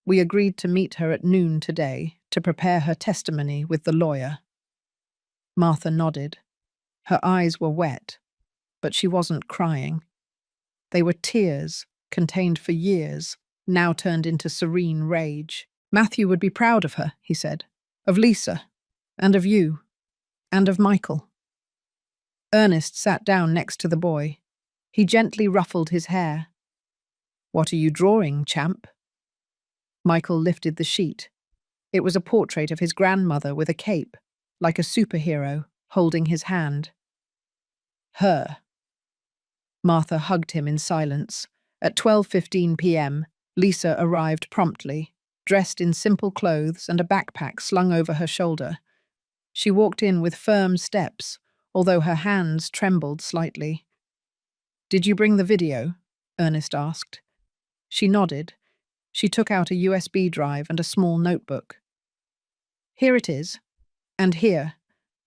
[SPEAKER 1] We agreed to meet her at noon today to prepare her testimony with the lawyer." Martha nodded. Her eyes were wet, but she wasn't crying. They were tears, contained for years, now turned into serene rage. "Matthew would be proud of her," he said. "Of Lisa, and of you, and of Michael." Ernest sat down next to the boy. He gently ruffled his hair. "What are you drawing, champ?" Michael lifted the sheet. It was a portrait of his grandmother with a cape, like a superhero, holding his hand. "Her." Martha hugged him in silence. At 12:15 p.m., Lisa arrived promptly. dressed in simple clothes and a backpack slung over her shoulder. She walked in with firm steps, although her hands trembled slightly. "Did you bring the video?" Ernest asked. She nodded. She took out a USB drive and a small notebook. "Here it is. And here,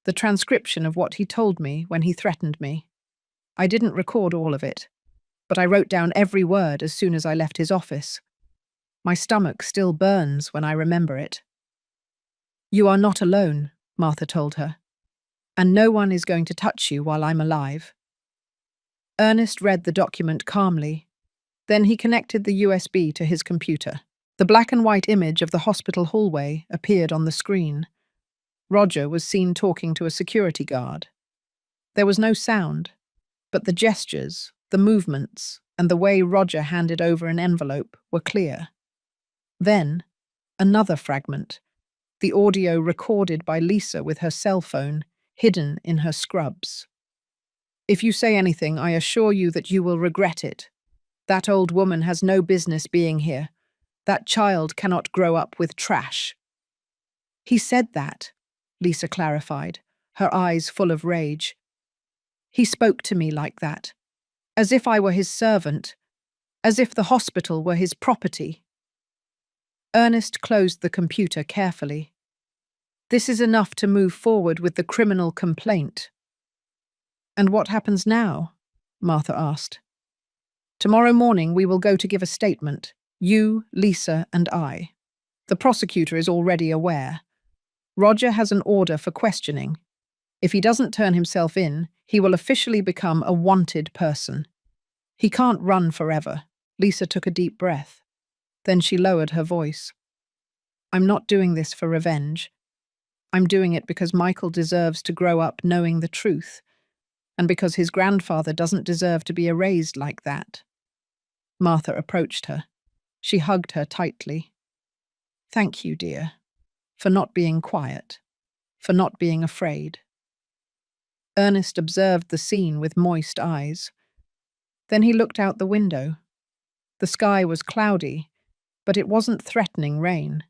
[SPEAKER 1] the transcription of what he told me when he threatened me. I didn't record all of it, but I wrote down every word as soon as I left his office. My stomach still burns when I remember it." "You are not alone," Martha told her, "and no one is going to touch you while I'm alive." Ernest read the document calmly. Then he connected the USB to his computer. The black and white image of the hospital hallway appeared on the screen. Roger was seen talking to a security guard. There was no sound, but the gestures, the movements, and the way Roger handed over an envelope were clear. Then, another fragment, the audio recorded by Lisa with her cell phone, hidden in her scrubs. "If you say anything, I assure you that you will regret it. That old woman has no business being here. That child cannot grow up with trash." "He said that," Lisa clarified, her eyes full of rage. "He spoke to me like that, as if I were his servant, as if the hospital were his property." Ernest closed the computer carefully. "This is enough to move forward with the criminal complaint." "And what happens now?" Martha asked. "Tomorrow morning we will go to give a statement, you, Lisa, and I. The prosecutor is already aware. Roger has an order for questioning. If he doesn't turn himself in, he will officially become a wanted person. He can't run forever." Lisa took a deep breath. Then she lowered her voice. "I'm not doing this for revenge. I'm doing it because Michael deserves to grow up knowing the truth, and because his grandfather doesn't deserve to be erased like that." Martha approached her. She hugged her tightly. "Thank you, dear, for not being quiet, for not being afraid." Ernest observed the scene with moist eyes. Then he looked out the window. The sky was cloudy, but it wasn't threatening rain.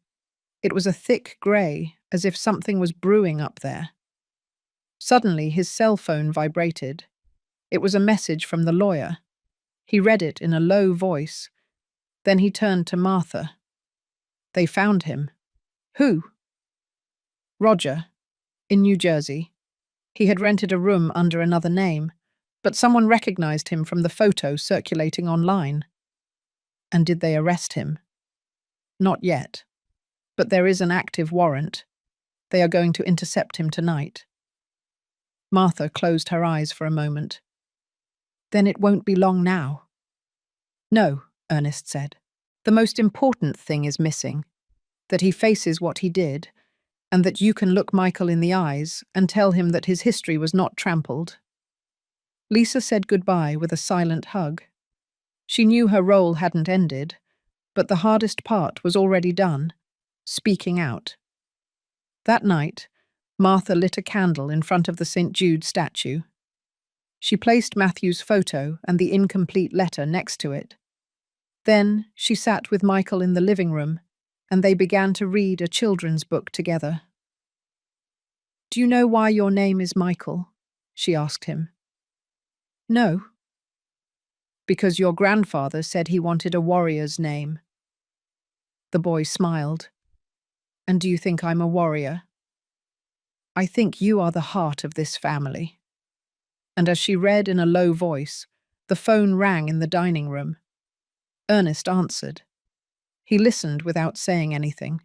[SPEAKER 1] It was a thick grey, as if something was brewing up there. Suddenly, his cell phone vibrated. It was a message from the lawyer. He read it in a low voice. Then he turned to Martha. "They found him." "Who?" "Roger, in New Jersey. He had rented a room under another name, but someone recognized him from the photo circulating online." "And did they arrest him?" "Not yet. But there is an active warrant. They are going to intercept him tonight." Martha closed her eyes for a moment. "Then it won't be long now." "No," Ernest said. "The most important thing is missing. That he faces what he did, and that you can look Michael in the eyes and tell him that his history was not trampled." Lisa said goodbye with a silent hug. She knew her role hadn't ended, but the hardest part was already done, speaking out. That night, Martha lit a candle in front of the St. Jude statue. She placed Matthew's photo and the incomplete letter next to it. Then she sat with Michael in the living room, and they began to read a children's book together. "Do you know why your name is Michael?" she asked him. "No." "Because your grandfather said he wanted a warrior's name." The boy smiled. "And do you think I'm a warrior?" "I think you are the heart of this family." And as she read in a low voice, the phone rang in the dining room. Ernest answered. He listened without saying anything.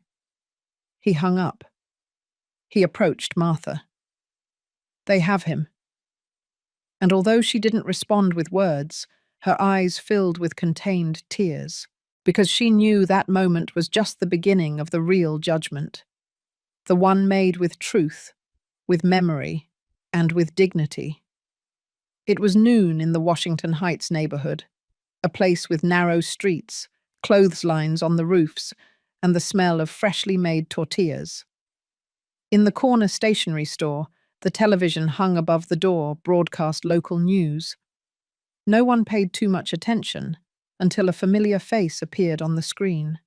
[SPEAKER 1] He hung up. He approached Martha. "They have him." And although she didn't respond with words, her eyes filled with contained tears, because she knew that moment was just the beginning of the real judgment. The one made with truth, with memory, and with dignity. It was noon in the Washington Heights neighborhood, a place with narrow streets, clotheslines on the roofs, and the smell of freshly made tortillas. In the corner stationery store, the television hung above the door broadcast local news. No one paid too much attention until a familiar face appeared on the screen.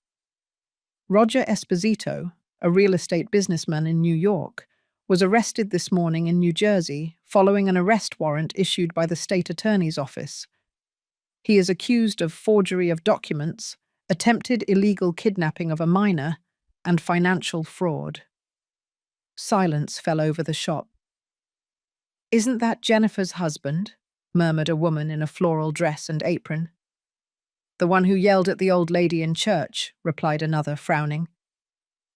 [SPEAKER 1] Roger Esposito, a real estate businessman in New York, was arrested this morning in New Jersey following an arrest warrant issued by the state attorney's office. He is accused of forgery of documents, attempted illegal kidnapping of a minor, and financial fraud. Silence fell over the shop. "Isn't that Jennifer's husband?" murmured a woman in a floral dress and apron. "The one who yelled at the old lady in church," replied another, frowning.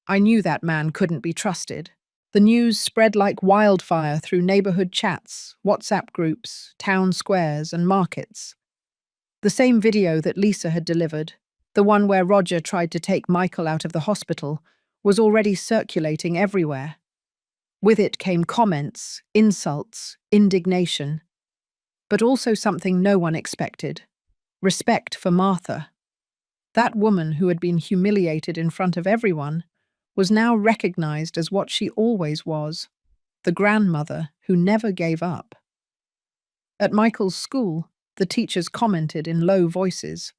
[SPEAKER 1] "I knew that man couldn't be trusted." The news spread like wildfire through neighborhood chats, WhatsApp groups, town squares, and markets. The same video that Lisa had delivered, the one where Roger tried to take Michael out of the hospital, was already circulating everywhere. With it came comments, insults, indignation, but also something no one expected: respect for Martha. That woman who had been humiliated in front of everyone was now recognized as what she always was, the grandmother who never gave up. At Michael's school, the teachers commented in low voices.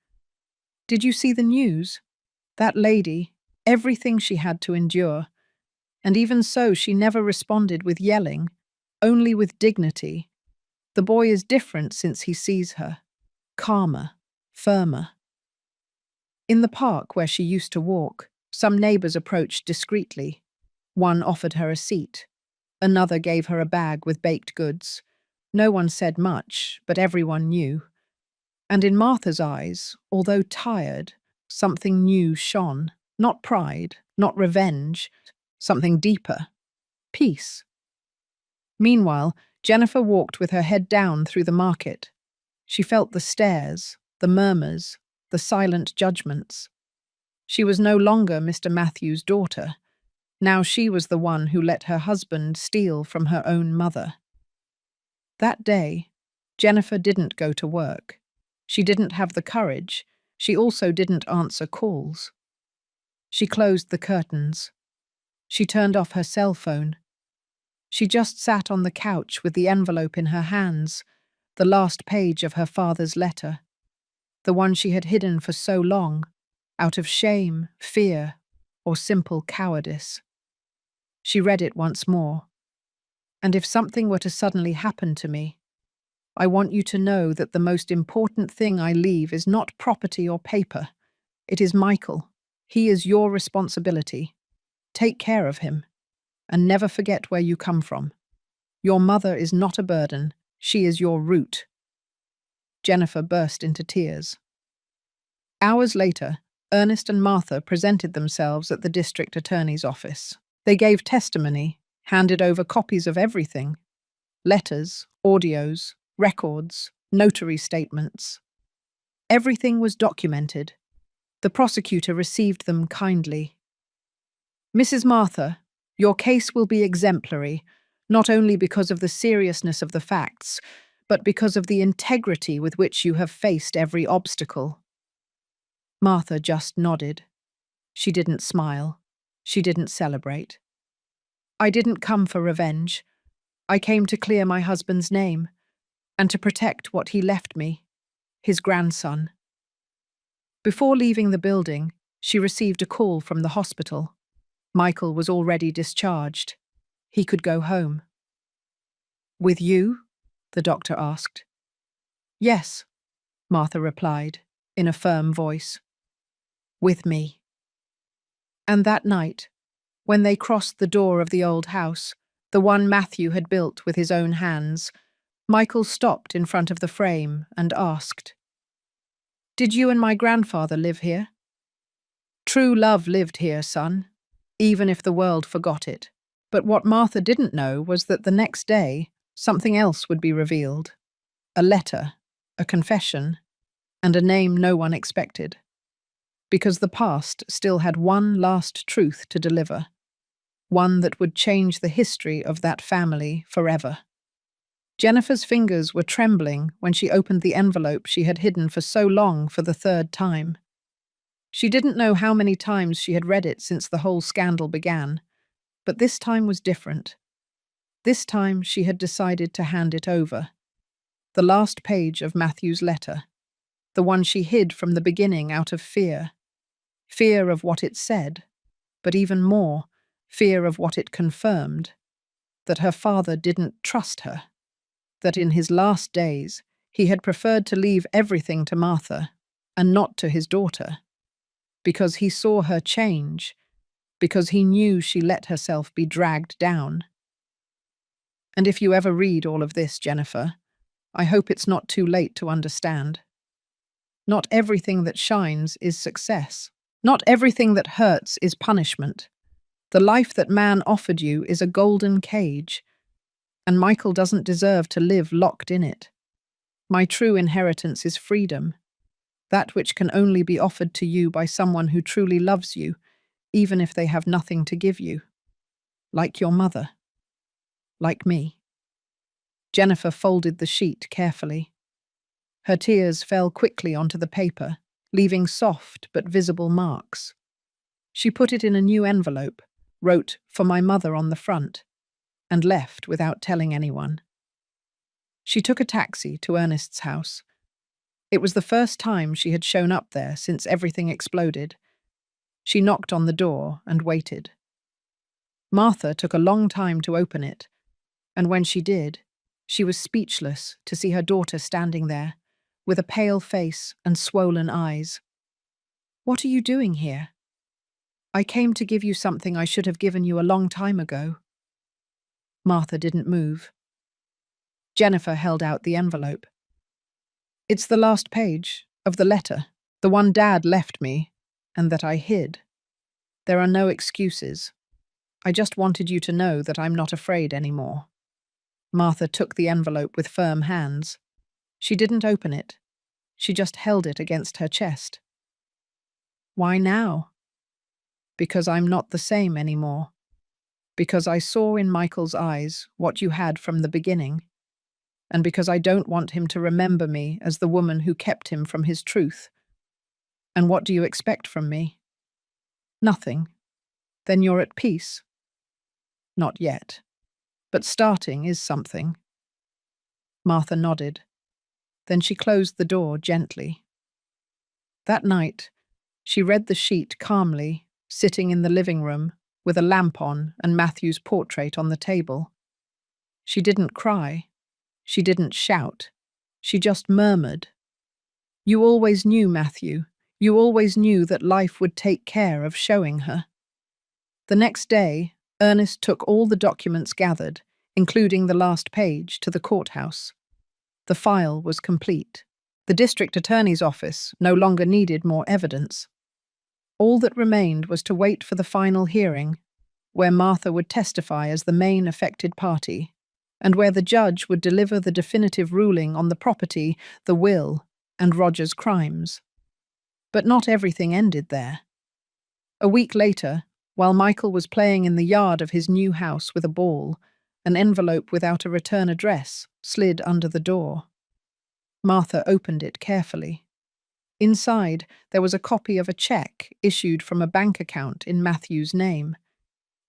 [SPEAKER 1] "Did you see the news? That lady, everything she had to endure. And even so, she never responded with yelling, only with dignity. The boy is different since he sees her, calmer, firmer." In the park where she used to walk, some neighbors approached discreetly. One offered her a seat. Another gave her a bag with baked goods. No one said much, but everyone knew. And in Martha's eyes, although tired, something new shone. Not pride, not revenge, something deeper: peace. Meanwhile, Jennifer walked with her head down through the market. She felt the stares, the murmurs, the silent judgments. She was no longer Mr. Matthews' daughter. Now she was the one who let her husband steal from her own mother. That day, Jennifer didn't go to work. She didn't have the courage. She also didn't answer calls. She closed the curtains. She turned off her cell phone. She just sat on the couch with the envelope in her hands, the last page of her father's letter, the one she had hidden for so long, out of shame, fear, or simple cowardice. She read it once more. "And if something were to suddenly happen to me, I want you to know that the most important thing I leave is not property or paper. It is Michael. He is your responsibility. Take care of him, and never forget where you come from. Your mother is not a burden. She is your root." Jennifer burst into tears. Hours later, Ernest and Martha presented themselves at the district attorney's office. They gave testimony, handed over copies of everything: letters, audios, records, notary statements. Everything was documented. The prosecutor received them kindly. "Mrs. Martha, your case will be exemplary, not only because of the seriousness of the facts, but because of the integrity with which you have faced every obstacle." Martha just nodded. She didn't smile. She didn't celebrate. "I didn't come for revenge. I came to clear my husband's name, and to protect what he left me, his grandson." Before leaving the building, she received a call from the hospital. Michael was already discharged. He could go home. "With you?" the doctor asked. "Yes," Martha replied, in a firm voice. "With me." And that night, when they crossed the door of the old house, the one Matthew had built with his own hands, Michael stopped in front of the frame and asked, "Did you and my grandfather live here?" "True love lived here, son, even if the world forgot it." But what Martha didn't know was that the next day, something else would be revealed: a letter, a confession, and a name no one expected. Because the past still had one last truth to deliver, one that would change the history of that family forever. Jennifer's fingers were trembling when she opened the envelope she had hidden for so long for the third time. She didn't know how many times she had read it since the whole scandal began, but this time was different. This time she had decided to hand it over. The last page of Matthew's letter, the one she hid from the beginning out of fear. Fear of what it said, but even more, fear of what it confirmed, that her father didn't trust her, that in his last days he had preferred to leave everything to Martha and not to his daughter, because he saw her change, because he knew she let herself be dragged down. And if you ever read all of this, Jennifer, I hope it's not too late to understand. Not everything that shines is success. Not everything that hurts is punishment. The life that man offered you is a golden cage, and Michael doesn't deserve to live locked in it. My true inheritance is freedom, that which can only be offered to you by someone who truly loves you, even if they have nothing to give you. Like your mother. Like me. Jennifer folded the sheet carefully. Her tears fell quickly onto the paper, leaving soft but visible marks. She put it in a new envelope, wrote "For my mother" on the front, and left without telling anyone. She took a taxi to Ernest's house. It was the first time she had shown up there since everything exploded. She knocked on the door and waited. Martha took a long time to open it, and when she did, she was speechless to see her daughter standing there, with a pale face and swollen eyes. "What are you doing here?" "I came to give you something I should have given you a long time ago." Martha didn't move. Jennifer held out the envelope. "It's the last page of the letter, the one Dad left me, and that I hid. There are no excuses. I just wanted you to know that I'm not afraid anymore." Martha took the envelope with firm hands. She didn't open it. She just held it against her chest. "Why now?" "Because I'm not the same anymore. Because I saw in Michael's eyes what you had from the beginning. And because I don't want him to remember me as the woman who kept him from his truth. And what do you expect from me?" "Nothing. Then you're at peace?" "Not yet. But starting is something." Martha nodded. Then she closed the door gently. That night, she read the sheet calmly, sitting in the living room, with a lamp on and Matthew's portrait on the table. She didn't cry. She didn't shout. She just murmured. "You always knew, Matthew. You always knew that life would take care of showing her." The next day, Ernest took all the documents gathered, including the last page, to the courthouse. The file was complete. The district attorney's office no longer needed more evidence. All that remained was to wait for the final hearing, where Martha would testify as the main affected party, and where the judge would deliver the definitive ruling on the property, the will, and Roger's crimes. But not everything ended there. A week later, while Michael was playing in the yard of his new house with a ball, an envelope without a return address slid under the door. Martha opened it carefully. Inside, there was a copy of a check issued from a bank account in Matthew's name.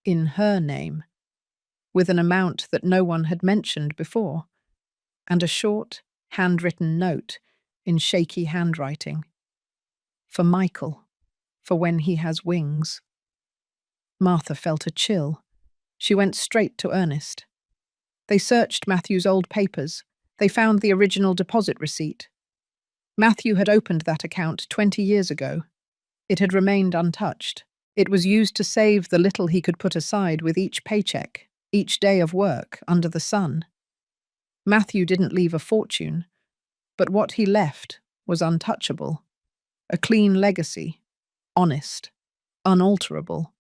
[SPEAKER 1] In her name. With an amount that no one had mentioned before, and a short, handwritten note in shaky handwriting. "For Michael, for when he has wings." Martha felt a chill. She went straight to Ernest. They searched Matthew's old papers. They found the original deposit receipt. Matthew had opened that account 20 years ago. It had remained untouched. It was used to save the little he could put aside with each paycheck, each day of work under the sun. Matthew didn't leave a fortune, but what he left was untouchable. A clean legacy, honest, unalterable.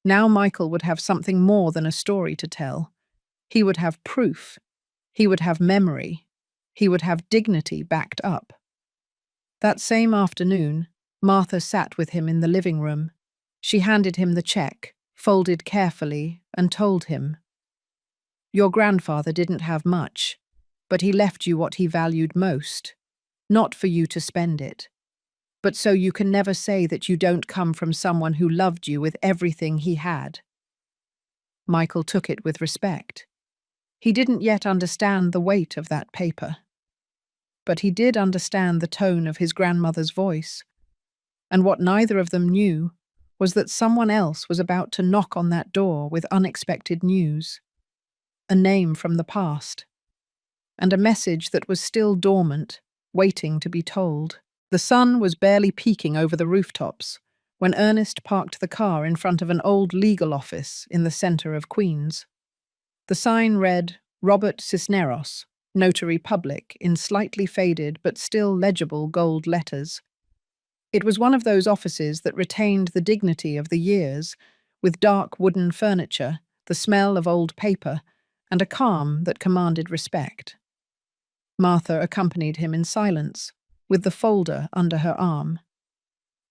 [SPEAKER 1] Now Michael would have something more than a story to tell. He would have proof. He would have memory. He would have dignity backed up. That same afternoon, Martha sat with him in the living room. She handed him the check, folded carefully, and told him, "Your grandfather didn't have much, but he left you what he valued most, not for you to spend it, but so you can never say that you don't come from someone who loved you with everything he had." Michael took it with respect. He didn't yet understand the weight of that paper. But he did understand the tone of his grandmother's voice. And what neither of them knew was that someone else was about to knock on that door with unexpected news, a name from the past, and a message that was still dormant, waiting to be told. The sun was barely peeking over the rooftops when Ernest parked the car in front of an old legal office in the center of Queens. The sign read, Robert Cisneros, Notary Public, in slightly faded but still legible gold letters. It was one of those offices that retained the dignity of the years, with dark wooden furniture, the smell of old paper, and a calm that commanded respect. Martha accompanied him in silence, with the folder under her arm.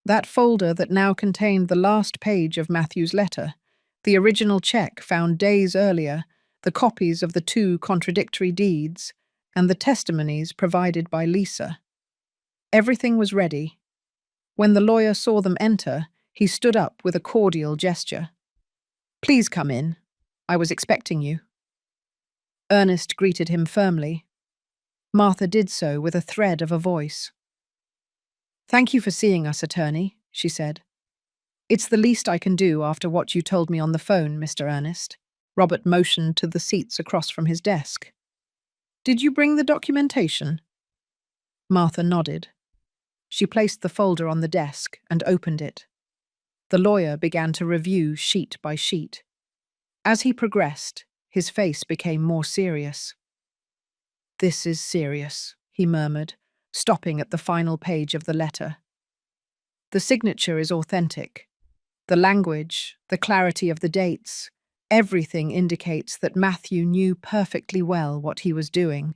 [SPEAKER 1] That folder that now contained the last page of Matthew's letter, the original check found days earlier, the copies of the 2 contradictory deeds, and the testimonies provided by Lisa. Everything was ready. When the lawyer saw them enter, he stood up with a cordial gesture. "Please come in. I was expecting you." Ernest greeted him firmly. Martha did so with a thread of a voice. "Thank you for seeing us, attorney," she said. "It's the least I can do after what you told me on the phone, Mr. Ernest." Robert motioned to the seats across from his desk. "Did you bring the documentation?" Martha nodded. She placed the folder on the desk and opened it. The lawyer began to review sheet by sheet. As he progressed, his face became more serious. "This is serious," he murmured, stopping at the final page of the letter. "The signature is authentic. The language, the clarity of the dates, everything indicates that Matthew knew perfectly well what he was doing.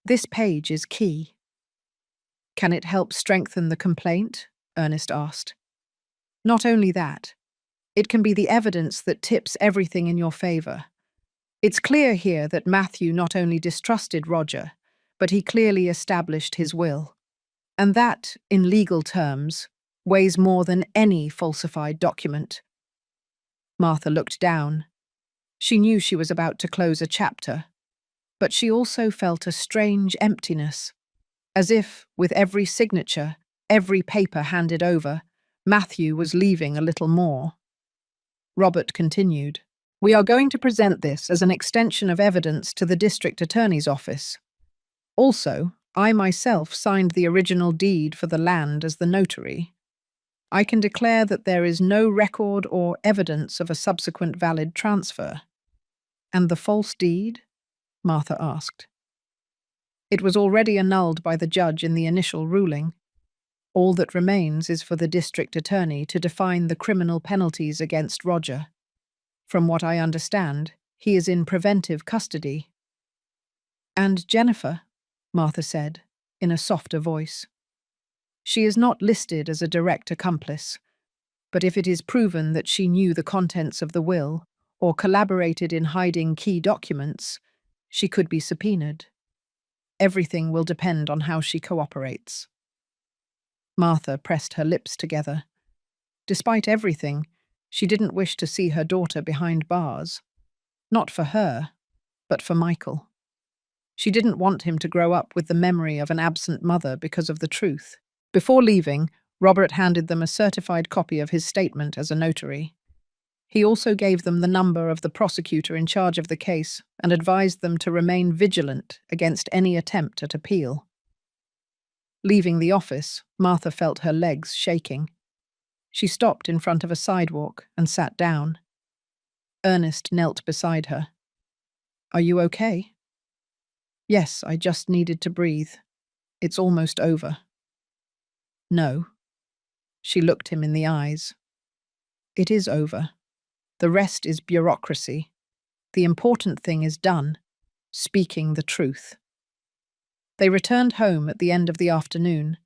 [SPEAKER 1] This page is key." "Can it help strengthen the complaint?" Ernest asked. "Not only that, it can be the evidence that tips everything in your favor. It's clear here that Matthew not only distrusted Roger, but he clearly established his will. And that, in legal terms, weighs more than any falsified document." Martha looked down. She knew she was about to close a chapter, but she also felt a strange emptiness, as if, with every signature, every paper handed over, Matthew was leaving a little more. Robert continued, "We are going to present this as an extension of evidence to the district attorney's office. Also, I myself signed the original deed for the land as the notary. I can declare that there is no record or evidence of a subsequent valid transfer." "And the false deed?" Martha asked. "It was already annulled by the judge in the initial ruling. All that remains is for the district attorney to define the criminal penalties against Roger. From what I understand, he is in preventive custody." "And Jennifer?" Martha said, in a softer voice. "She is not listed as a direct accomplice, but if it is proven that she knew the contents of the will or collaborated in hiding key documents, she could be subpoenaed. Everything will depend on how she cooperates." Martha pressed her lips together. Despite everything, she didn't wish to see her daughter behind bars. Not for her, but for Michael. She didn't want him to grow up with the memory of an absent mother because of the truth. Before leaving, Robert handed them a certified copy of his statement as a notary. He also gave them the number of the prosecutor in charge of the case and advised them to remain vigilant against any attempt at appeal. Leaving the office, Martha felt her legs shaking. She stopped in front of a sidewalk and sat down. Ernest knelt beside her. "Are you okay?" "Yes, I just needed to breathe. It's almost over." "No." She looked him in the eyes. "It is over. The rest is bureaucracy. The important thing is done, speaking the truth." They returned home at the end of the afternoon.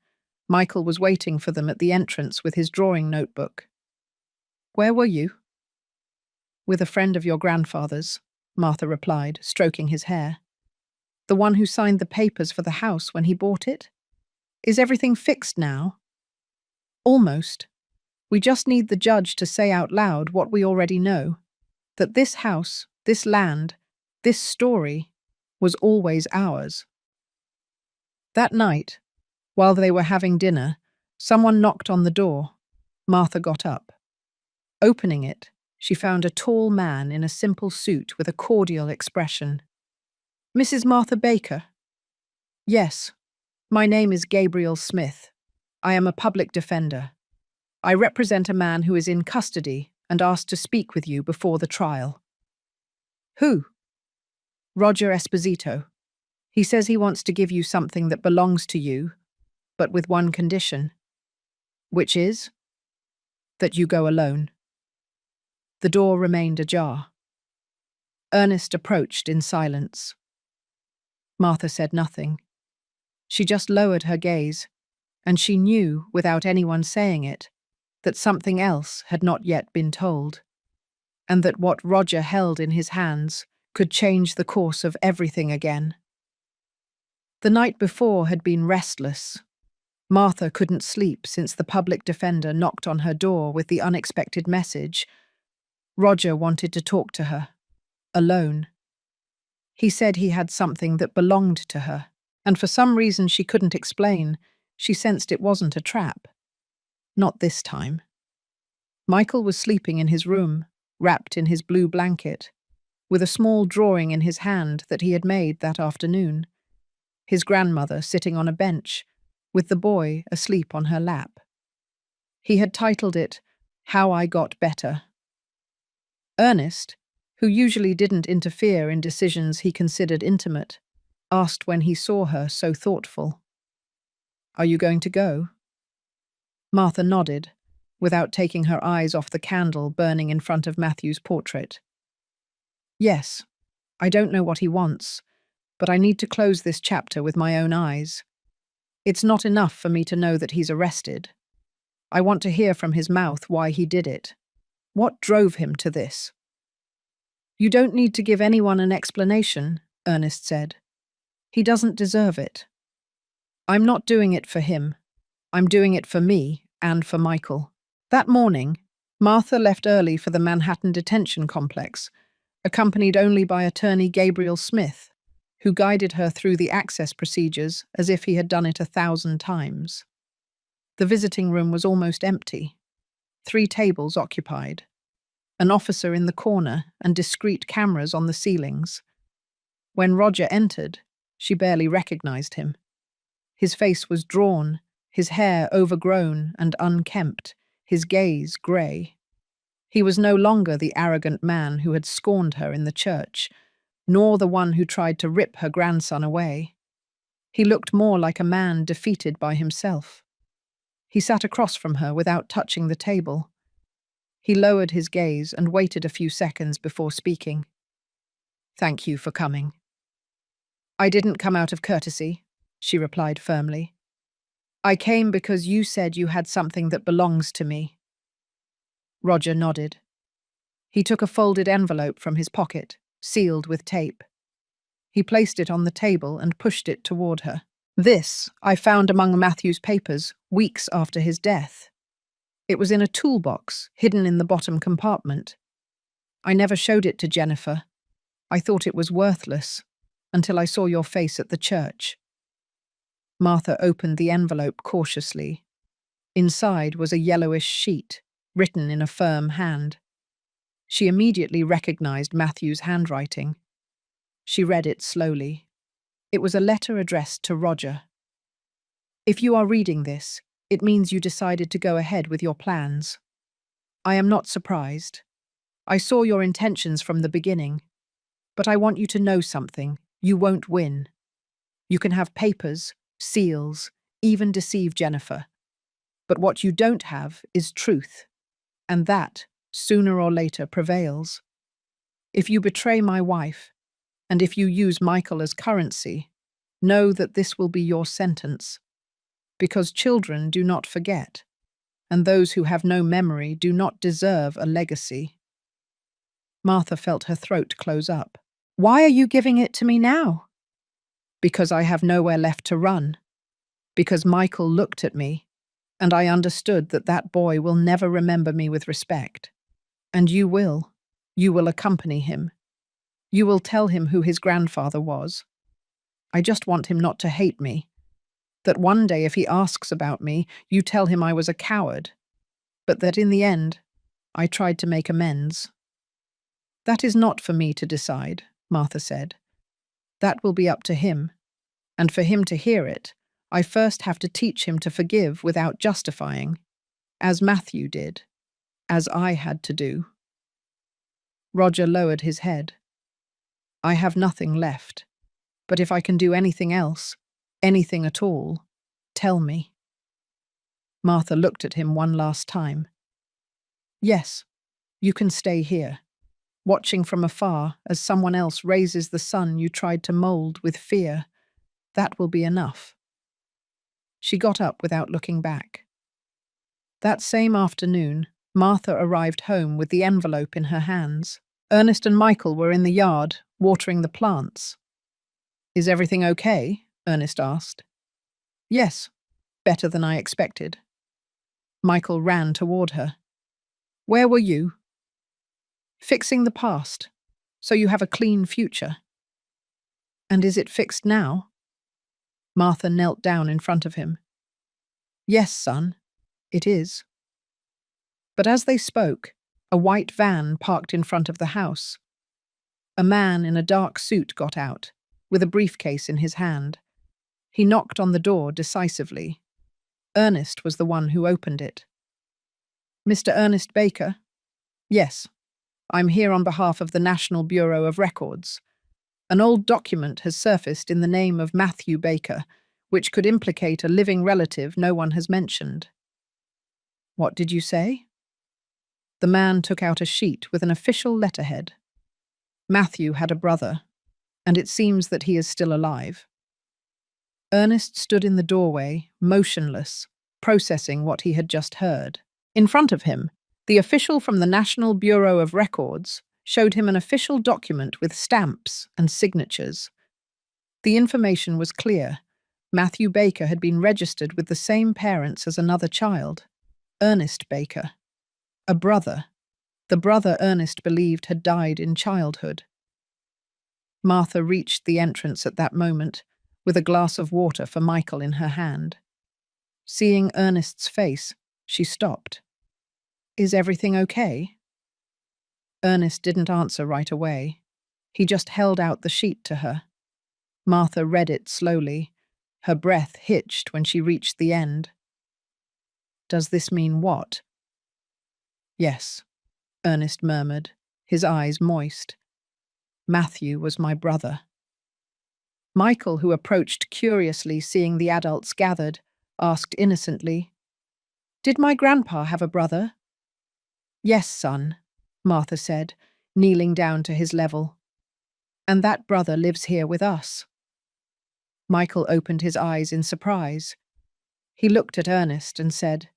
[SPEAKER 1] Michael was waiting for them at the entrance with his drawing notebook. "Where were you?" "With a friend of your grandfather's," Martha replied, stroking his hair. "The one who signed the papers for the house when he bought it? Is everything fixed now?" "Almost. We just need the judge to say out loud what we already know, that this house, this land, this story was always ours." That night, while they were having dinner, Someone knocked on the door. Martha got up. Opening it, she found a tall man in a simple suit with a cordial expression. "Mrs. Martha Baker?" "Yes. My name is Gabriel Smith. I am a public defender. I represent a man who is in custody and asked to speak with you before the trial." "Who?" "Roger Esposito. He says he wants to give you something that belongs to you, but with one condition." "Which is?" "That you go alone." The door remained ajar. Ernest approached in silence. Martha said nothing. She just lowered her gaze, and she knew, without anyone saying it, that something else had not yet been told, and that what Roger held in his hands could change the course of everything again. The night before had been restless. Martha couldn't sleep since the public defender knocked on her door with the unexpected message. Roger wanted to talk to her, alone. He said he had something that belonged to her, and for some reason she couldn't explain, she sensed it wasn't a trap. Not this time. Michael was sleeping in his room, wrapped in his blue blanket, with a small drawing in his hand that he had made that afternoon. His grandmother sitting on a bench, with the boy asleep on her lap. He had titled it, "How I Got Better." Ernest, who usually didn't interfere in decisions he considered intimate, asked when he saw her so thoughtful. "Are you going to go?" Martha nodded, without taking her eyes off the candle burning in front of Matthew's portrait. "Yes, I don't know what he wants, but I need to close this chapter with my own eyes. It's not enough for me to know that he's arrested. I want to hear from his mouth why he did it. What drove him to this?" "You don't need to give anyone an explanation," Ernest said. "He doesn't deserve it. I'm not doing it for him. I'm doing it for me and for Michael." That morning, Martha left early for the Manhattan Detention Complex, accompanied only by attorney Gabriel Smith, who guided her through the access procedures as if he had done it 1,000 times. The visiting room was almost empty. 3 tables occupied. An officer in the corner and discreet cameras on the ceilings. When Roger entered, she barely recognized him. His face was drawn, his hair overgrown and unkempt, his gaze grey. He was no longer the arrogant man who had scorned her in the church, nor the one who tried to rip her grandson away. He looked more like a man defeated by himself. He sat across from her without touching the table. He lowered his gaze and waited a few seconds before speaking. "Thank you for coming." "I didn't come out of courtesy," she replied firmly. "I came because you said you had something that belongs to me." Roger nodded. He took a folded envelope from his pocket, sealed with tape. He placed it on the table and pushed it toward her. "This I found among Matthew's papers weeks after his death. It was in a toolbox hidden in the bottom compartment. I never showed it to Jennifer. I thought it was worthless, until I saw your face at the church." Martha opened the envelope cautiously. Inside was a yellowish sheet, written in a firm hand. She immediately recognized Matthew's handwriting. She read it slowly. It was a letter addressed to Roger. "If you are reading this, it means you decided to go ahead with your plans. I am not surprised. I saw your intentions from the beginning. But I want you to know something. You won't win. You can have papers, seals, even deceive Jennifer. But what you don't have is truth. And that, sooner or later, prevails. If you betray my wife, and if you use Michael as currency, know that this will be your sentence. Because children do not forget, and those who have no memory do not deserve a legacy." Martha felt her throat close up. "Why are you giving it to me now?" "Because I have nowhere left to run. Because Michael looked at me, and I understood that that boy will never remember me with respect. And you will. You will accompany him. You will tell him who his grandfather was. I just want him not to hate me. That one day if he asks about me, you tell him I was a coward, but that in the end, I tried to make amends. That is not for me to decide, Martha said. That will be up to him, and for him to hear it, I first have to teach him to forgive without justifying, as Matthew did, as I had to do. Roger lowered his head. I have nothing left, but if I can do anything else, anything at all, tell me. Martha looked at him one last time. Yes, you can stay here, watching from afar as someone else raises the son you tried to mold with fear. That will be enough. She got up without looking back. That same afternoon, Martha arrived home with the envelope in her hands. Ernest and Michael were in the yard, watering the plants. Is everything okay? Ernest asked. Yes, better than I expected. Michael ran toward her. Where were you? Fixing the past, so you have a clean future. And is it fixed now? Martha knelt down in front of him. Yes, son, it is. But as they spoke, a white van parked in front of the house. A man in a dark suit got out, with a briefcase in his hand. He knocked on the door decisively. Ernest was the one who opened it. Mr. Ernest Baker? Yes, I'm here on behalf of the National Bureau of Records. An old document has surfaced in the name of Matthew Baker, which could implicate a living relative no one has mentioned. What did you say? The man took out a sheet with an official letterhead. Matthew had a brother, and it seems that he is still alive. Ernest stood in the doorway, motionless, processing what he had just heard. In front of him, the official from the National Bureau of Records showed him an official document with stamps and signatures. The information was clear. Matthew Baker had been registered with the same parents as another child, Ernest Baker. A brother. The brother Ernest believed had died in childhood. Martha reached the entrance at that moment, with a glass of water for Michael in her hand. Seeing Ernest's face, she stopped. Is everything okay? Ernest didn't answer right away. He just held out the sheet to her. Martha read it slowly. Her breath hitched when she reached the end. Does this mean what? Yes, Ernest murmured, his eyes moist. Matthew was my brother. Michael, who approached curiously, seeing the adults gathered, asked innocently, Did my grandpa have a brother? Yes, son, Martha said, kneeling down to his level. And that brother lives here with us. Michael opened his eyes in surprise. He looked at Ernest and said,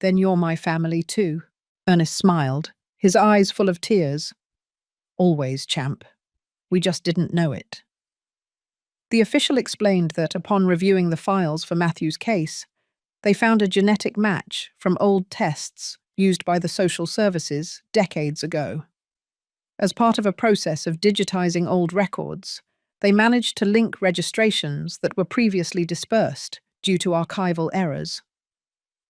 [SPEAKER 1] Then you're my family too. Ernest smiled, his eyes full of tears. Always, champ. We just didn't know it. The official explained that upon reviewing the files for Matthew's case, they found a genetic match from old tests used by the social services decades ago. As part of a process of digitizing old records, they managed to link registrations that were previously dispersed due to archival errors.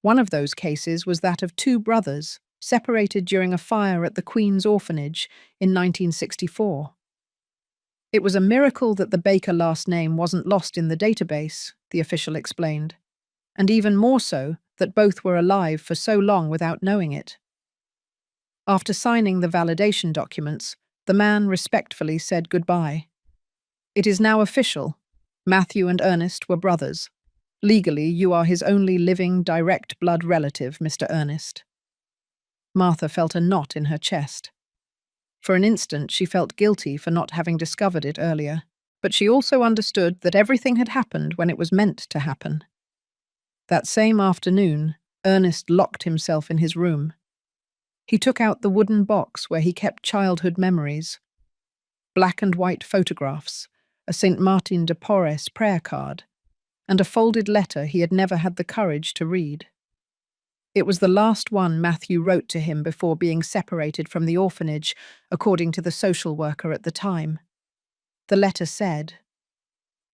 [SPEAKER 1] One of those cases was that of two brothers separated during a fire at the Queen's Orphanage in 1964. It was a miracle that the Baker last name wasn't lost in the database, the official explained, and even more so that both were alive for so long without knowing it. After signing the validation documents, the man respectfully said goodbye. It is now official. Matthew and Ernest were brothers. Legally, you are his only living, direct blood relative, Mr. Ernest. Martha felt a knot in her chest. For an instant, she felt guilty for not having discovered it earlier, but she also understood that everything had happened when it was meant to happen. That same afternoon, Ernest locked himself in his room. He took out the wooden box where he kept childhood memories. Black and white photographs, a St. Martin de Porres prayer card, and a folded letter he had never had the courage to read. It was the last one Matthew wrote to him before being separated from the orphanage, according to the social worker at the time. The letter said,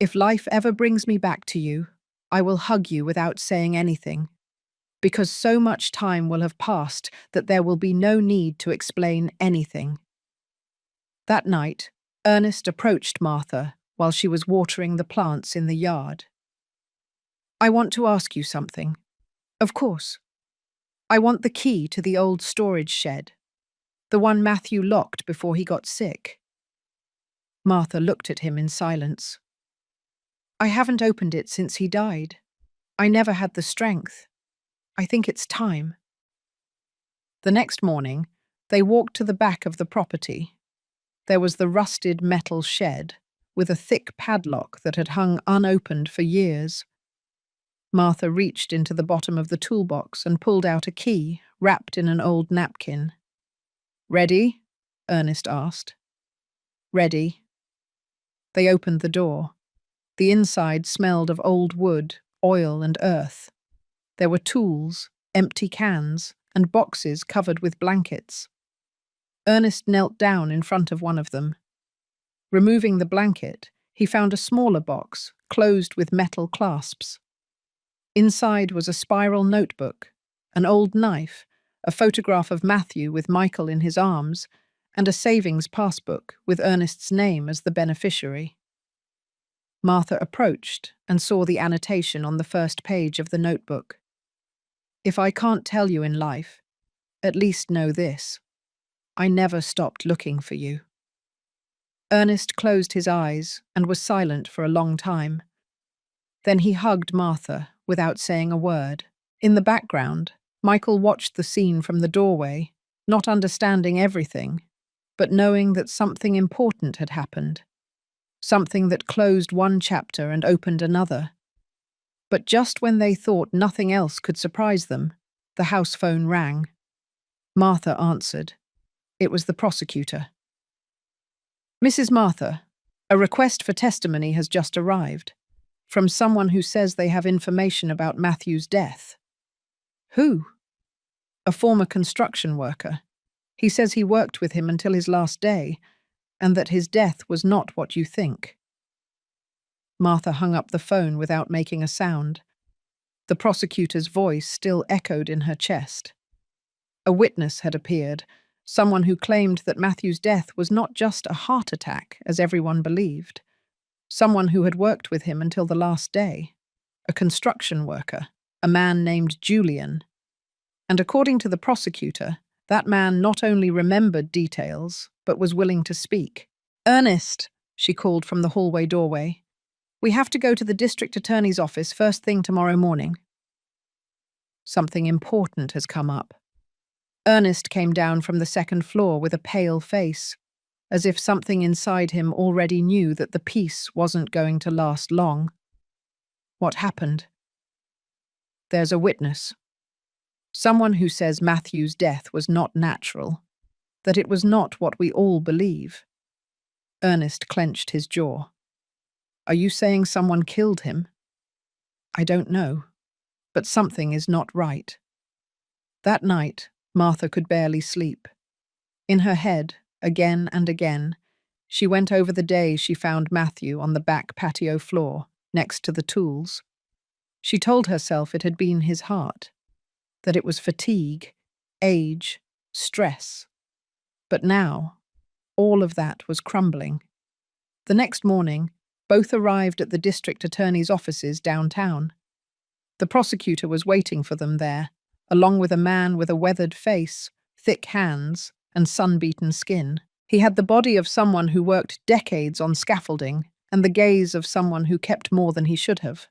[SPEAKER 1] If life ever brings me back to you, I will hug you without saying anything, because so much time will have passed that there will be no need to explain anything. That night, Ernest approached Martha while she was watering the plants in the yard. I want to ask you something. Of course. I want the key to the old storage shed, the one Matthew locked before he got sick. Martha looked at him in silence. I haven't opened it since he died. I never had the strength. I think it's time. The next morning, they walked to the back of the property. There was the rusted metal shed, with a thick padlock that had hung unopened for years. Martha reached into the bottom of the toolbox and pulled out a key wrapped in an old napkin. Ready? Ernest asked. Ready. They opened the door. The inside smelled of old wood, oil, and earth. There were tools, empty cans, and boxes covered with blankets. Ernest knelt down in front of one of them. Removing the blanket, he found a smaller box, closed with metal clasps. Inside was a spiral notebook, an old knife, a photograph of Matthew with Michael in his arms, and a savings passbook with Ernest's name as the beneficiary. Martha approached and saw the annotation on the first page of the notebook. If I can't tell you in life, at least know this. I never stopped looking for you. Ernest closed his eyes and was silent for a long time. Then he hugged Martha without saying a word. In the background, Michael watched the scene from the doorway, not understanding everything, but knowing that something important had happened. Something that closed one chapter and opened another. But just when they thought nothing else could surprise them, the house phone rang. Martha answered. It was the prosecutor. Mrs. Martha, a request for testimony has just arrived, from someone who says they have information about Matthew's death. Who? A former construction worker. He says he worked with him until his last day, and that his death was not what you think. Martha hung up the phone without making a sound. The prosecutor's voice still echoed in her chest. A witness had appeared, someone who claimed that Matthew's death was not just a heart attack, as everyone believed. Someone who had worked with him until the last day. A construction worker, a man named Julian. And according to the prosecutor, that man not only remembered details, but was willing to speak. Ernest, she called from the hallway doorway. We have to go to the district attorney's office first thing tomorrow morning. Something important has come up. Ernest came down from the second floor with a pale face, as if something inside him already knew that the peace wasn't going to last long. What happened? There's a witness. Someone who says Matthew's death was not natural, that it was not what we all believe. Ernest clenched his jaw. Are you saying someone killed him? I don't know, but something is not right. That night, Martha could barely sleep. In her head, again and again, she went over the day she found Matthew on the back patio floor, next to the tools. She told herself it had been his heart, that it was fatigue, age, stress. But now, all of that was crumbling. The next morning, both arrived at the district attorney's offices downtown. The prosecutor was waiting for them there, along with a man with a weathered face, thick hands, and sun-beaten skin. He had the body of someone who worked decades on scaffolding and the gaze of someone who kept more than he should have.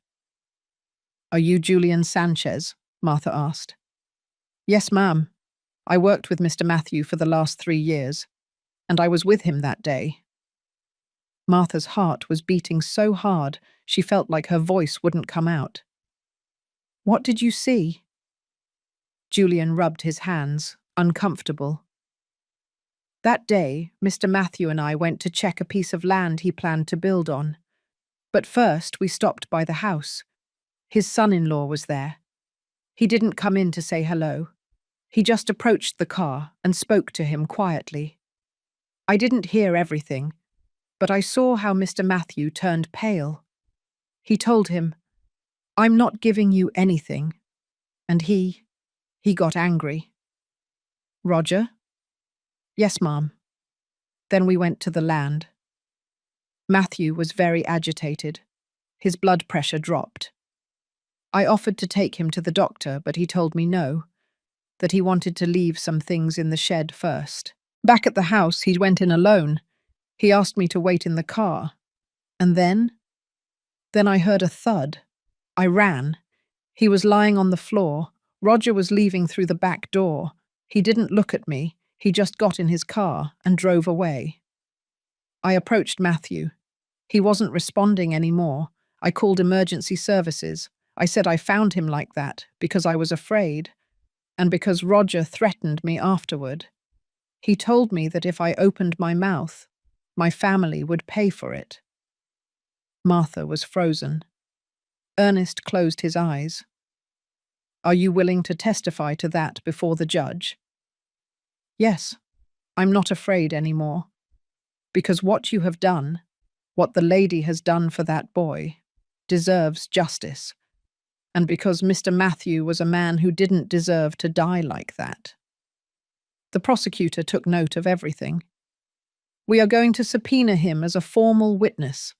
[SPEAKER 1] Are you Julian Sanchez? Martha asked. Yes, ma'am. I worked with Mr. Matthew for the last 3 years, and I was with him that day. Martha's heart was beating so hard she felt like her voice wouldn't come out. What did you see? Julian rubbed his hands, uncomfortable. That day, Mr. Matthew and I went to check a piece of land he planned to build on. But first we stopped by the house. His son-in-law was there. He didn't come in to say hello. He just approached the car and spoke to him quietly. I didn't hear everything, but I saw how Mr. Matthew turned pale. He told him, I'm not giving you anything. And he got angry. Roger? Yes, Ma'am. Then we went to the land. Matthew was very agitated. His blood pressure dropped. I offered to take him to the doctor, but he told me no, that he wanted to leave some things in the shed first. Back at the house, he went in alone. He asked me to wait in the car. And then I heard a thud. I ran. He was lying on the floor. Roger was leaving through the back door. He didn't look at me. He just got in his car and drove away. I approached Matthew. He wasn't responding anymore. I called emergency services. I said I found him like that because I was afraid, and because Roger threatened me afterward. He told me that if I opened my mouth, my family would pay for it. Martha was frozen. Ernest closed his eyes. Are you willing to testify to that before the judge? Yes, I'm not afraid anymore. Because what you have done, what the lady has done for that boy, deserves justice. And because Mr. Matthew was a man who didn't deserve to die like that. The prosecutor took note of everything. We are going to subpoena him as a formal witness.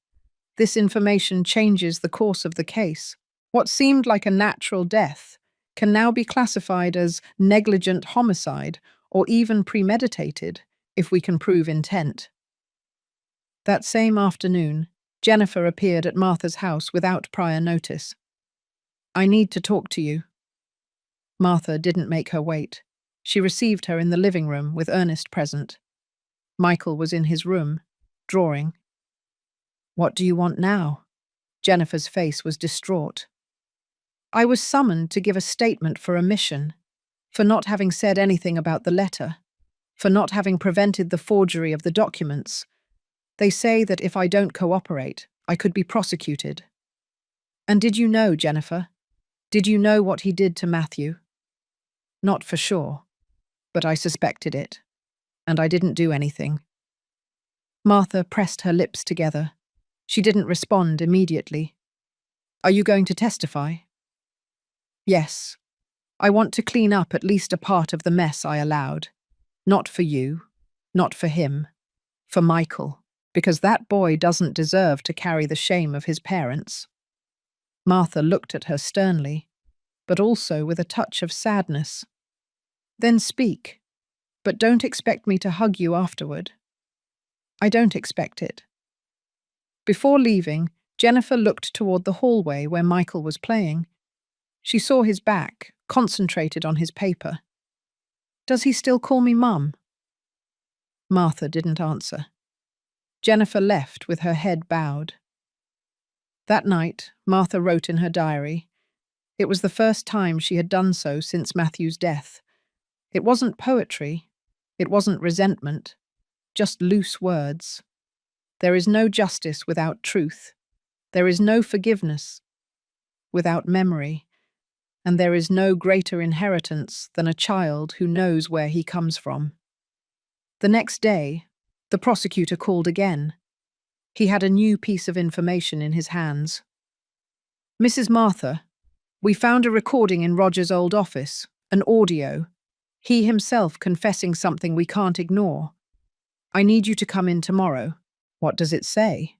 [SPEAKER 1] This information changes the course of the case. What seemed like a natural death can now be classified as negligent homicide or even premeditated if we can prove intent. That same afternoon, Jennifer appeared at Martha's house without prior notice. I need to talk to you. Martha didn't make her wait. She received her in the living room with Ernest present. Michael was in his room, drawing. What do you want now? Jennifer's face was distraught. I was summoned to give a statement for omission, for not having said anything about the letter, for not having prevented the forgery of the documents. They say that if I don't cooperate, I could be prosecuted. And did you know, Jennifer? Did you know what he did to Matthew? Not for sure, but I suspected it, and I didn't do anything. Martha pressed her lips together. She didn't respond immediately. Are you going to testify? Yes. I want to clean up at least a part of the mess I allowed. Not for you, not for him, for Michael, because that boy doesn't deserve to carry the shame of his parents. Martha looked at her sternly, but also with a touch of sadness. Then speak, but don't expect me to hug you afterward. I don't expect it. Before leaving, Jennifer looked toward the hallway where Michael was playing. She saw his back, concentrated on his paper. Does he still call me Mum? Martha didn't answer. Jennifer left with her head bowed. That night, Martha wrote in her diary. It was the first time she had done so since Matthew's death. It wasn't poetry. It wasn't resentment. Just loose words. There is no justice without truth. There is no forgiveness without memory. And there is no greater inheritance than a child who knows where he comes from. The next day, the prosecutor called again. He had a new piece of information in his hands. Mrs. Martha, we found a recording in Roger's old office, an audio, he himself confessing something we can't ignore. I need you to come in tomorrow. What does it say?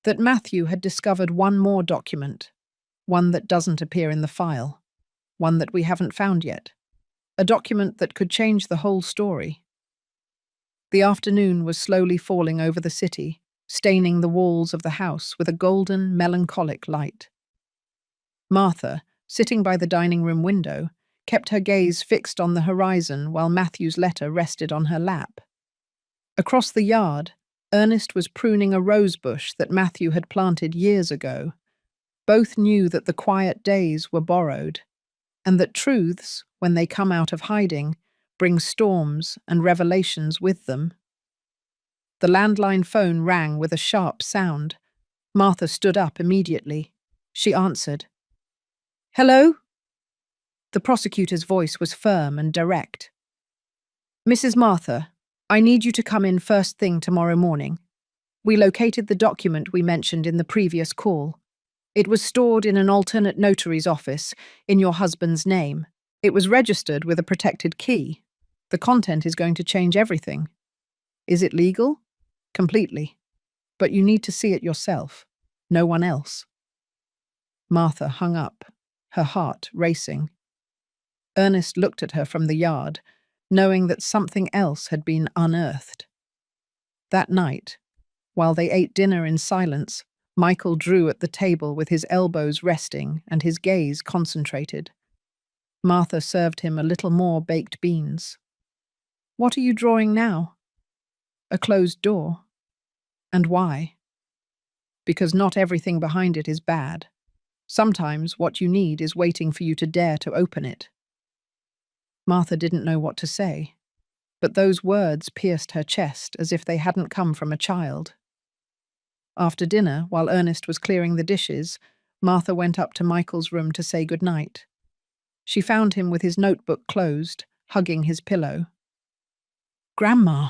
[SPEAKER 1] That Matthew had discovered one more document, one that doesn't appear in the file, one that we haven't found yet, a document that could change the whole story. The afternoon was slowly falling over the city, staining the walls of the house with a golden, melancholic light. Martha, sitting by the dining room window, kept her gaze fixed on the horizon while Matthew's letter rested on her lap. Across the yard, Ernest was pruning a rose bush that Matthew had planted years ago. Both knew that the quiet days were borrowed, and that truths, when they come out of hiding, bring storms and revelations with them. The landline phone rang with a sharp sound. Martha stood up immediately. She answered. Hello? The prosecutor's voice was firm and direct. Mrs. Martha, I need you to come in first thing tomorrow morning. We located the document we mentioned in the previous call. It was stored in an alternate notary's office in your husband's name. It was registered with a protected key. The content is going to change everything. Is it legal? Completely. But you need to see it yourself. No one else. Martha hung up, her heart racing. Ernest looked at her from the yard, knowing that something else had been unearthed. That night, while they ate dinner in silence, Michael drew at the table with his elbows resting and his gaze concentrated. Martha served him a little more baked beans. What are you drawing now? A closed door. And why? Because not everything behind it is bad. Sometimes what you need is waiting for you to dare to open it. Martha didn't know what to say, but those words pierced her chest as if they hadn't come from a child. After dinner, while Ernest was clearing the dishes, Martha went up to Michael's room to say goodnight. She found him with his notebook closed, hugging his pillow. "Grandma,"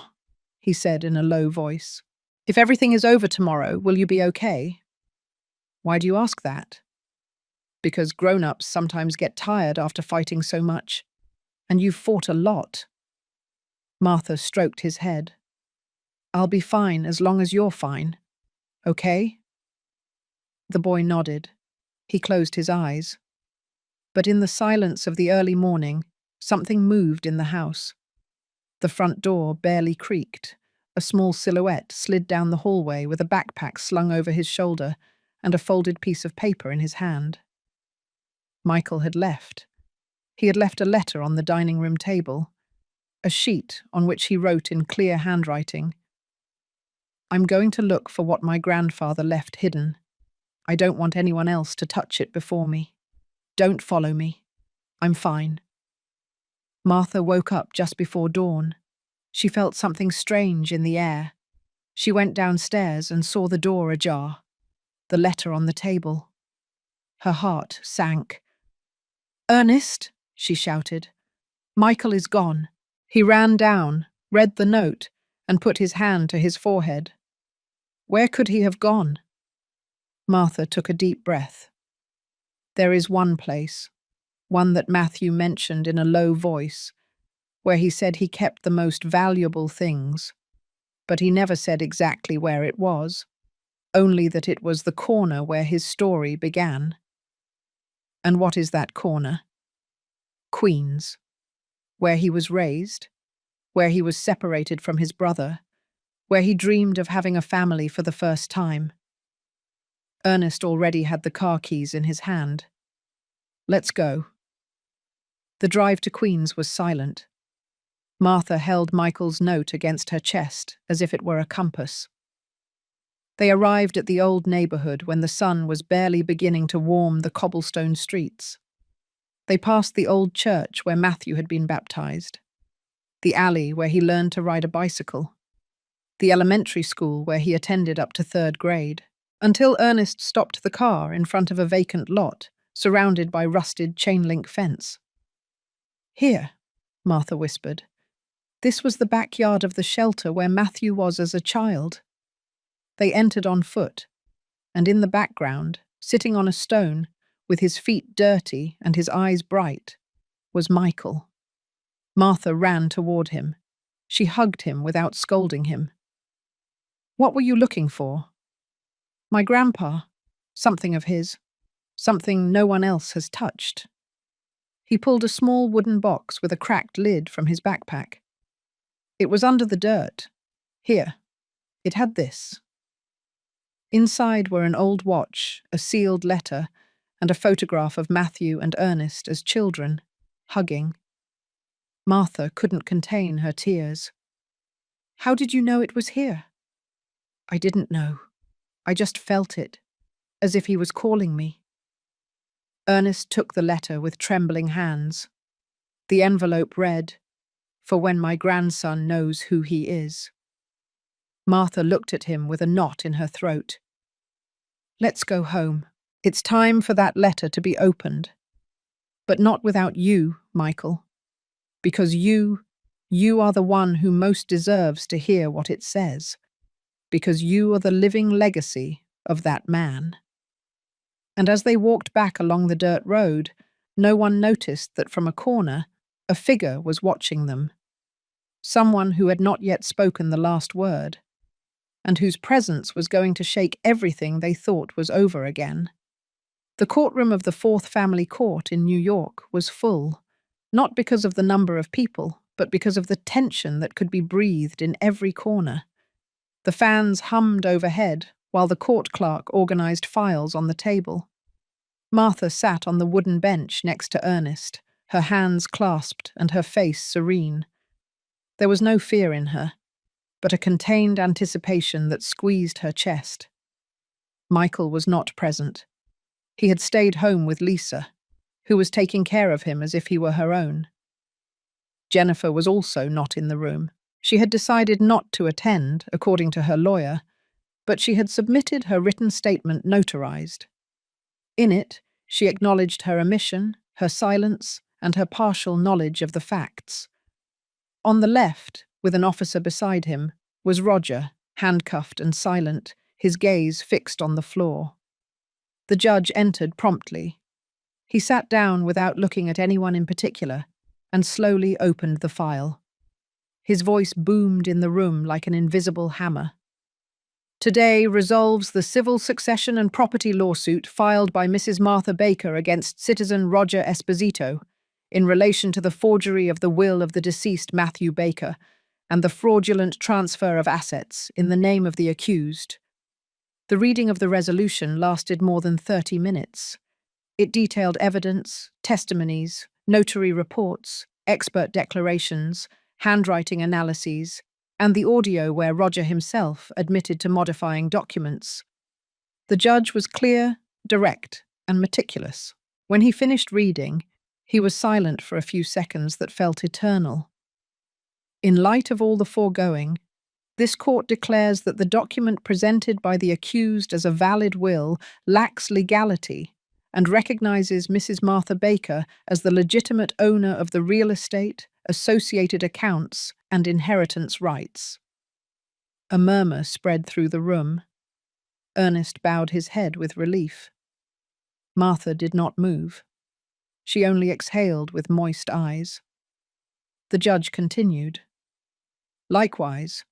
[SPEAKER 1] he said in a low voice, "if everything is over tomorrow, will you be okay?" "Why do you ask that?" "Because grown-ups sometimes get tired after fighting so much. And you've fought a lot." Martha stroked his head. "I'll be fine as long as you're fine. Okay?" The boy nodded. He closed his eyes. But in the silence of the early morning, something moved in the house. The front door barely creaked. A small silhouette slid down the hallway with a backpack slung over his shoulder and a folded piece of paper in his hand. Michael had left. He had left a letter on the dining room table, a sheet on which he wrote in clear handwriting, "I'm going to look for what my grandfather left hidden. I don't want anyone else to touch it before me. Don't follow me. I'm fine." Martha woke up just before dawn. She felt something strange in the air. She went downstairs and saw the door ajar, the letter on the table. Her heart sank. "Ernest," she shouted. "Michael is gone." He ran down, read the note, and put his hand to his forehead. Where could he have gone? Martha took a deep breath. There is one place, one that Matthew mentioned in a low voice, where he said he kept the most valuable things, but he never said exactly where it was, only that it was the corner where his story began. And what is that corner? Queens. Where he was raised, where he was separated from his brother, where he dreamed of having a family for the first time. Ernest already had the car keys in his hand. Let's go. The drive to Queens was silent. Martha held Michael's note against her chest as if it were a compass. They arrived at the old neighborhood when the sun was barely beginning to warm the cobblestone streets. They passed the old church where Matthew had been baptized, the alley where he learned to ride a bicycle, the elementary school where he attended up to 3rd grade, until Ernest stopped the car in front of a vacant lot, surrounded by rusted chain-link fence. Here, Martha whispered. This was the backyard of the shelter where Matthew was as a child. They entered on foot, and in the background, sitting on a stone, with his feet dirty and his eyes bright, was Michael. Martha ran toward him. She hugged him without scolding him. What were you looking for? My grandpa. Something of his. Something no one else has touched. He pulled a small wooden box with a cracked lid from his backpack. It was under the dirt. Here. It had this. Inside were an old watch, a sealed letter, and a photograph of Matthew and Ernest as children, hugging. Martha couldn't contain her tears. How did you know it was here? I didn't know. I just felt it, as if he was calling me. Ernest took the letter with trembling hands. The envelope read, "For when my grandson knows who he is." Martha looked at him with a knot in her throat. Let's go home. It's time for that letter to be opened. But not without you, Michael. Because you are the one who most deserves to hear what it says. Because you are the living legacy of that man. And as they walked back along the dirt road, no one noticed that from a corner, a figure was watching them, someone who had not yet spoken the last word, and whose presence was going to shake everything they thought was over again. The courtroom of the Fourth Family Court in New York was full, not because of the number of people, but because of the tension that could be breathed in every corner. The fans hummed overhead while the court clerk organized files on the table. Martha sat on the wooden bench next to Ernest, her hands clasped and her face serene. There was no fear in her, but a contained anticipation that squeezed her chest. Michael was not present. He had stayed home with Lisa, who was taking care of him as if he were her own. Jennifer was also not in the room. She had decided not to attend, according to her lawyer, but she had submitted her written statement notarized. In it, she acknowledged her omission, her silence, and her partial knowledge of the facts. On the left, with an officer beside him, was Roger, handcuffed and silent, his gaze fixed on the floor. The judge entered promptly. He sat down without looking at anyone in particular and slowly opened the file. His voice boomed in the room like an invisible hammer. Today resolves the civil succession and property lawsuit filed by Mrs. Martha Baker against citizen Roger Esposito in relation to the forgery of the will of the deceased Matthew Baker and the fraudulent transfer of assets in the name of the accused. The reading of the resolution lasted more than 30 minutes. It detailed evidence, testimonies, notary reports, expert declarations, handwriting analyses, and the audio where Roger himself admitted to modifying documents. The judge was clear, direct, and meticulous. When he finished reading, he was silent for a few seconds that felt eternal. In light of all the foregoing, this court declares that the document presented by the accused as a valid will lacks legality and recognizes Mrs. Martha Baker as the legitimate owner of the real estate, associated accounts, and inheritance rights. A murmur spread through the room. Ernest bowed his head with relief. Martha did not move. She only exhaled with moist eyes. The judge continued. Likewise,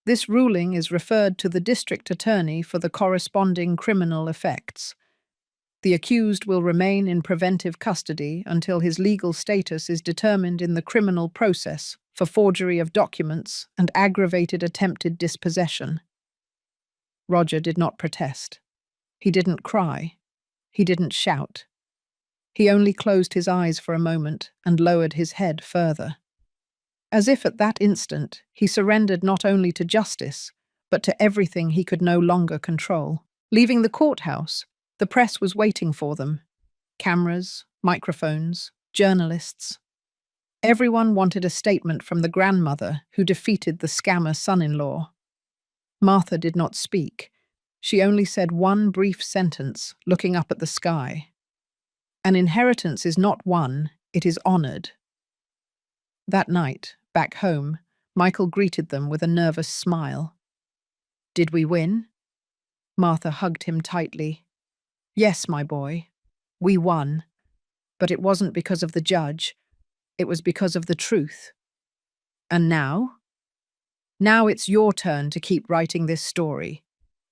[SPEAKER 1] this ruling is referred to the district attorney for the corresponding criminal effects. The accused will remain in preventive custody until his legal status is determined in the criminal process for forgery of documents and aggravated attempted dispossession. Roger did not protest. He didn't cry. He didn't shout. He only closed his eyes for a moment and lowered his head further. As if at that instant he surrendered not only to justice, but to everything he could no longer control. Leaving the courthouse, the press was waiting for them. Cameras, microphones, journalists. Everyone wanted a statement from the grandmother who defeated the scammer son-in-law. Martha did not speak. She only said one brief sentence, looking up at the sky. An inheritance is not won, it is honored. That night, back home, Michael greeted them with a nervous smile. Did we win? Martha hugged him tightly. Yes, my boy, we won. But it wasn't because of the judge. It was because of the truth. And now? Now it's your turn to keep writing this story.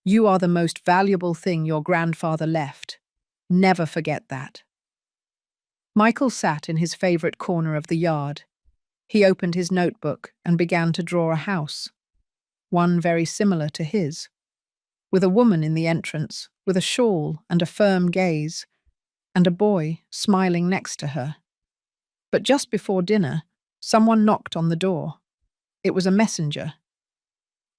[SPEAKER 1] You are the most valuable thing your grandfather left. Never forget that. Michael sat in his favorite corner of the yard. He opened his notebook and began to draw a house, one very similar to his, with a woman in the entrance, with a shawl and a firm gaze, and a boy smiling next to her. But just before dinner, someone knocked on the door. It was a messenger.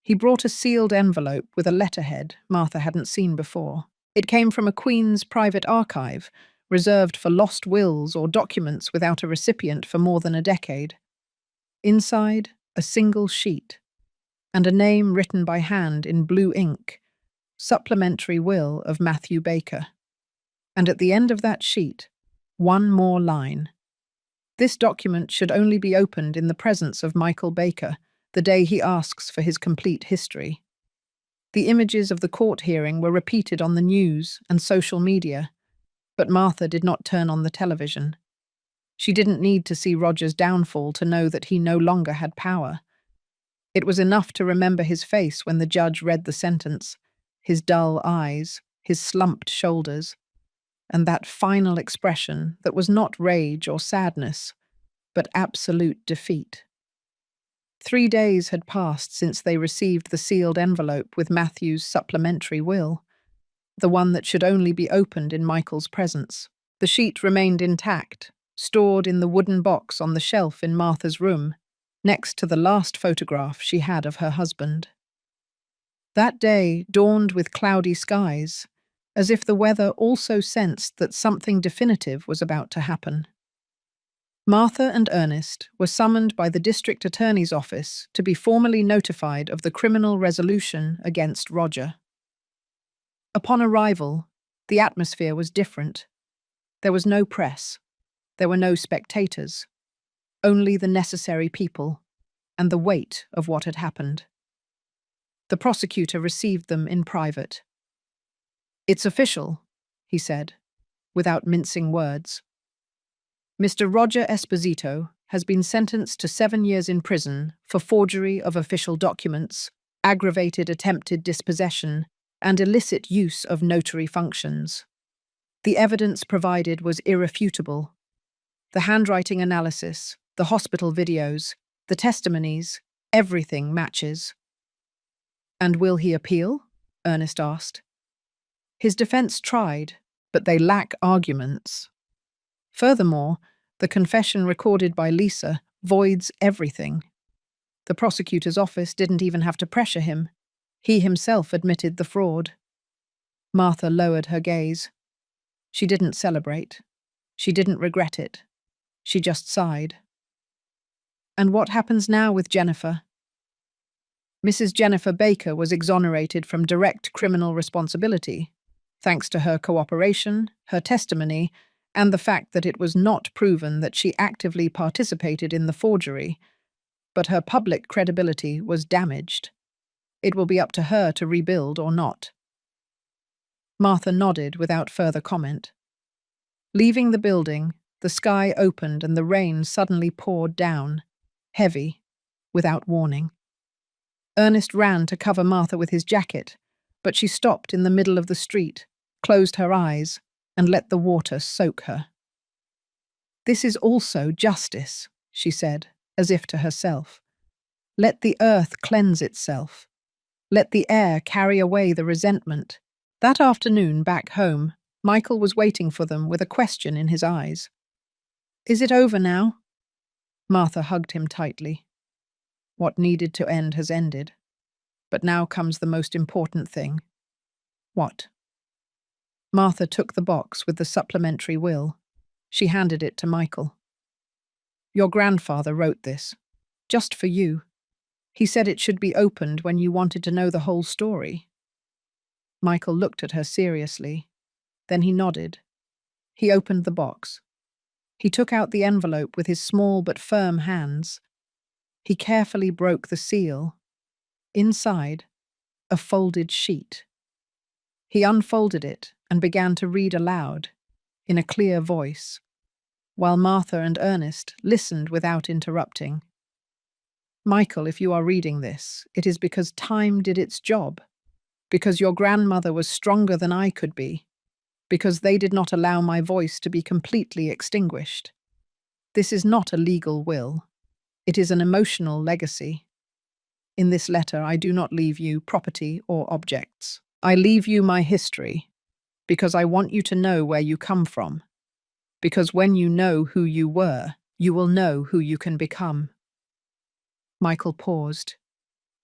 [SPEAKER 1] He brought a sealed envelope with a letterhead Martha hadn't seen before. It came from a Queen's private archive, reserved for lost wills or documents without a recipient for more than a decade. Inside, a single sheet, and a name written by hand in blue ink, Supplementary Will of Matthew Baker. And at the end of that sheet, one more line. This document should only be opened in the presence of Michael Baker, the day he asks for his complete history. The images of the court hearing were repeated on the news and social media, but Martha did not turn on the television. She didn't need to see Roger's downfall to know that he no longer had power. It was enough to remember his face when the judge read the sentence, his dull eyes, his slumped shoulders, and that final expression that was not rage or sadness, but absolute defeat. 3 days had passed since they received the sealed envelope with Matthew's supplementary will, the one that should only be opened in Michael's presence. The sheet remained intact, stored in the wooden box on the shelf in Martha's room, next to the last photograph she had of her husband. That day dawned with cloudy skies, as if the weather also sensed that something definitive was about to happen. Martha and Ernest were summoned by the district attorney's office to be formally notified of the criminal resolution against Roger. Upon arrival, the atmosphere was different. There was no press. There were no spectators. Only the necessary people and the weight of what had happened. The prosecutor received them in private. "It's official," he said, without mincing words. "Mr. Roger Esposito has been sentenced to 7 years in prison for forgery of official documents, aggravated attempted dispossession, and illicit use of notary functions. The evidence provided was irrefutable. The handwriting analysis, the hospital videos, the testimonies, everything matches." "And will he appeal?" Ernest asked. "His defense tried, but they lack arguments. Furthermore, the confession recorded by Lisa voids everything. The prosecutor's office didn't even have to pressure him. He himself admitted the fraud." Martha lowered her gaze. She didn't celebrate. She didn't regret it. She just sighed. "And what happens now with Jennifer?" "Mrs. Jennifer Baker was exonerated from direct criminal responsibility, thanks to her cooperation, her testimony, and the fact that it was not proven that she actively participated in the forgery, but her public credibility was damaged. It will be up to her to rebuild or not." Martha nodded without further comment. Leaving the building, the sky opened and the rain suddenly poured down, heavy, without warning. Ernest ran to cover Martha with his jacket, but she stopped in the middle of the street, closed her eyes, and let the water soak her. "This is also justice," she said, as if to herself. "Let the earth cleanse itself. Let the air carry away the resentment." That afternoon, back home, Michael was waiting for them with a question in his eyes. "Is it over now?" Martha hugged him tightly. "What needed to end has ended. But now comes the most important thing." "What?" Martha took the box with the supplementary will. She handed it to Michael. "Your grandfather wrote this, just for you. He said it should be opened when you wanted to know the whole story." Michael looked at her seriously. Then he nodded. He opened the box. He took out the envelope with his small but firm hands. He carefully broke the seal. Inside, a folded sheet. He unfolded it and began to read aloud, in a clear voice, while Martha and Ernest listened without interrupting. "Michael, if you are reading this, it is because time did its job, because your grandmother was stronger than I could be, because they did not allow my voice to be completely extinguished. This is not a legal will. It is an emotional legacy. In this letter, I do not leave you property or objects. I leave you my history, because I want you to know where you come from, because when you know who you were, you will know who you can become." Michael paused.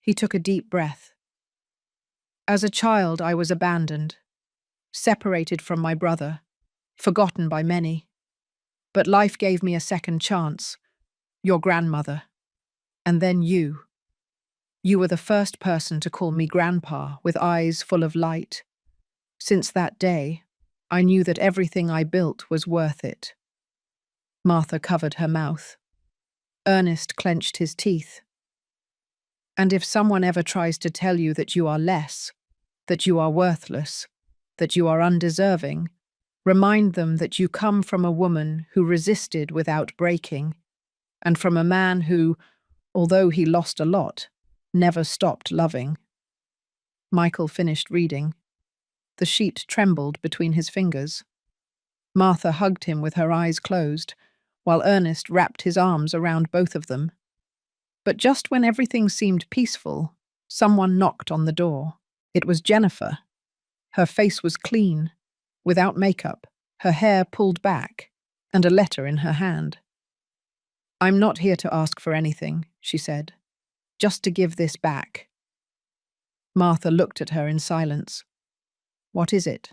[SPEAKER 1] He took a deep breath. "As a child, I was abandoned, separated from my brother, forgotten by many. But life gave me a second chance, your grandmother, and then you. You were the first person to call me Grandpa with eyes full of light. Since that day, I knew that everything I built was worth it." Martha covered her mouth. Ernest clenched his teeth. "And if someone ever tries to tell you that you are less, that you are worthless, that you are undeserving. Remind them that you come from a woman who resisted without breaking, and from a man who, although he lost a lot, never stopped loving. Michael finished reading. The sheet trembled between his fingers. Martha hugged him with her eyes closed, while Ernest wrapped his arms around both of them. But just when everything seemed peaceful, someone knocked on the door. It was Jennifer. Her face was clean, without makeup, her hair pulled back, and a letter in her hand. "I'm not here to ask for anything," she said. "Just to give this back." Martha looked at her in silence. "What is it?"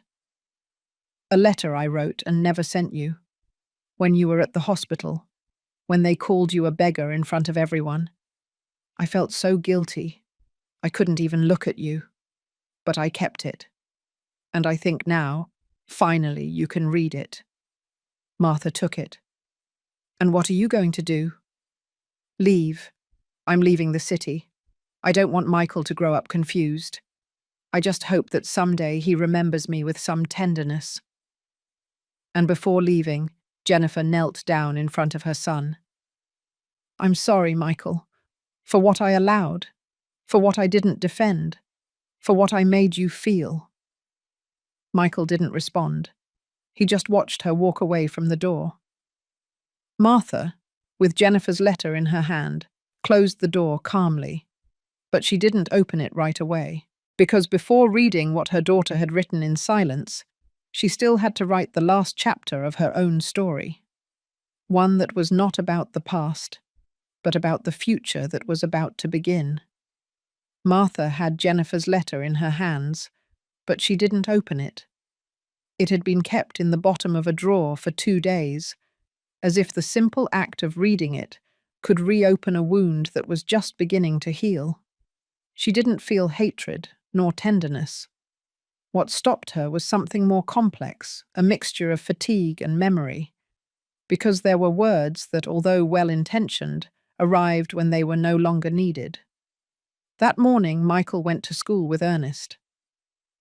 [SPEAKER 1] "A letter I wrote and never sent you. When you were at the hospital, when they called you a beggar in front of everyone. I felt so guilty. I couldn't even look at you. But I kept it. And I think now, finally, you can read it." Martha took it. "And what are you going to do?" "Leave. I'm leaving the city. I don't want Michael to grow up confused. I just hope that someday he remembers me with some tenderness." And before leaving, Jennifer knelt down in front of her son. "I'm sorry, Michael, for what I allowed, for what I didn't defend, for what I made you feel." Michael didn't respond. He just watched her walk away from the door. Martha, with Jennifer's letter in her hand, closed the door calmly. But she didn't open it right away, because before reading what her daughter had written in silence, she still had to write the last chapter of her own story. One that was not about the past, but about the future that was about to begin. Martha had Jennifer's letter in her hands, but she didn't open it. It had been kept in the bottom of a drawer for 2 days, as if the simple act of reading it could reopen a wound that was just beginning to heal. She didn't feel hatred nor tenderness. What stopped her was something more complex, a mixture of fatigue and memory, because there were words that, although well-intentioned, arrived when they were no longer needed. That morning, Michael went to school with Ernest.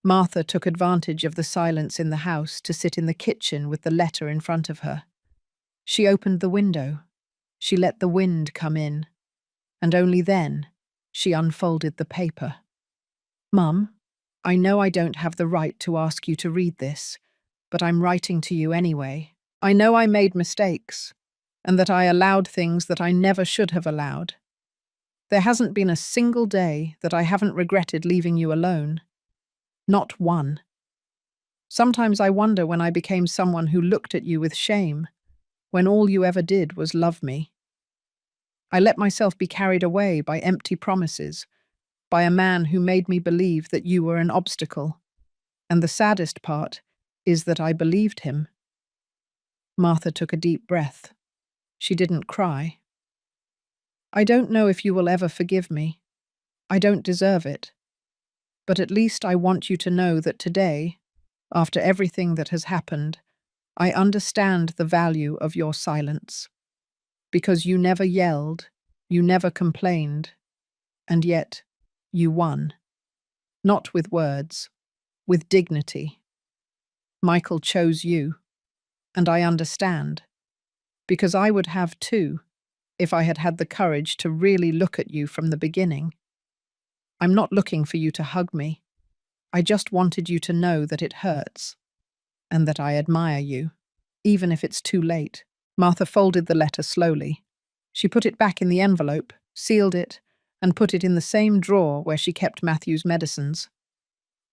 [SPEAKER 1] Martha took advantage of the silence in the house to sit in the kitchen with the letter in front of her. She opened the window. She let the wind come in. And only then, she unfolded the paper. "Mum, I know I don't have the right to ask you to read this, but I'm writing to you anyway. I know I made mistakes, and that I allowed things that I never should have allowed. There hasn't been a single day that I haven't regretted leaving you alone. Not one. Sometimes I wonder when I became someone who looked at you with shame, when all you ever did was love me. I let myself be carried away by empty promises, by a man who made me believe that you were an obstacle. And the saddest part is that I believed him." Martha took a deep breath. She didn't cry. "I don't know if you will ever forgive me. I don't deserve it. But at least I want you to know that today, after everything that has happened, I understand the value of your silence. Because you never yelled, you never complained, and yet you won. Not with words, with dignity. Michael chose you, and I understand, because I would have too, if I had had the courage to really look at you from the beginning. I'm not looking for you to hug me. I just wanted you to know that it hurts, and that I admire you, even if it's too late." Martha folded the letter slowly. She put it back in the envelope, sealed it, and put it in the same drawer where she kept Matthew's medicines.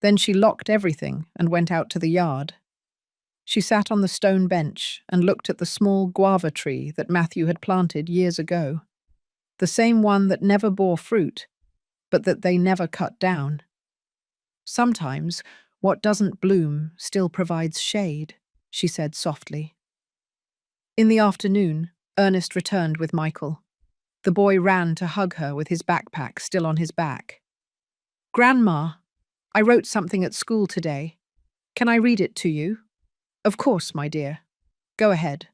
[SPEAKER 1] Then she locked everything and went out to the yard. She sat on the stone bench and looked at the small guava tree that Matthew had planted years ago, the same one that never bore fruit, but that they never cut down. "Sometimes what doesn't bloom still provides shade," she said softly. In the afternoon, Ernest returned with Michael. The boy ran to hug her with his backpack still on his back. "Grandma, I wrote something at school today. Can I read it to you?" "Of course, my dear. Go ahead."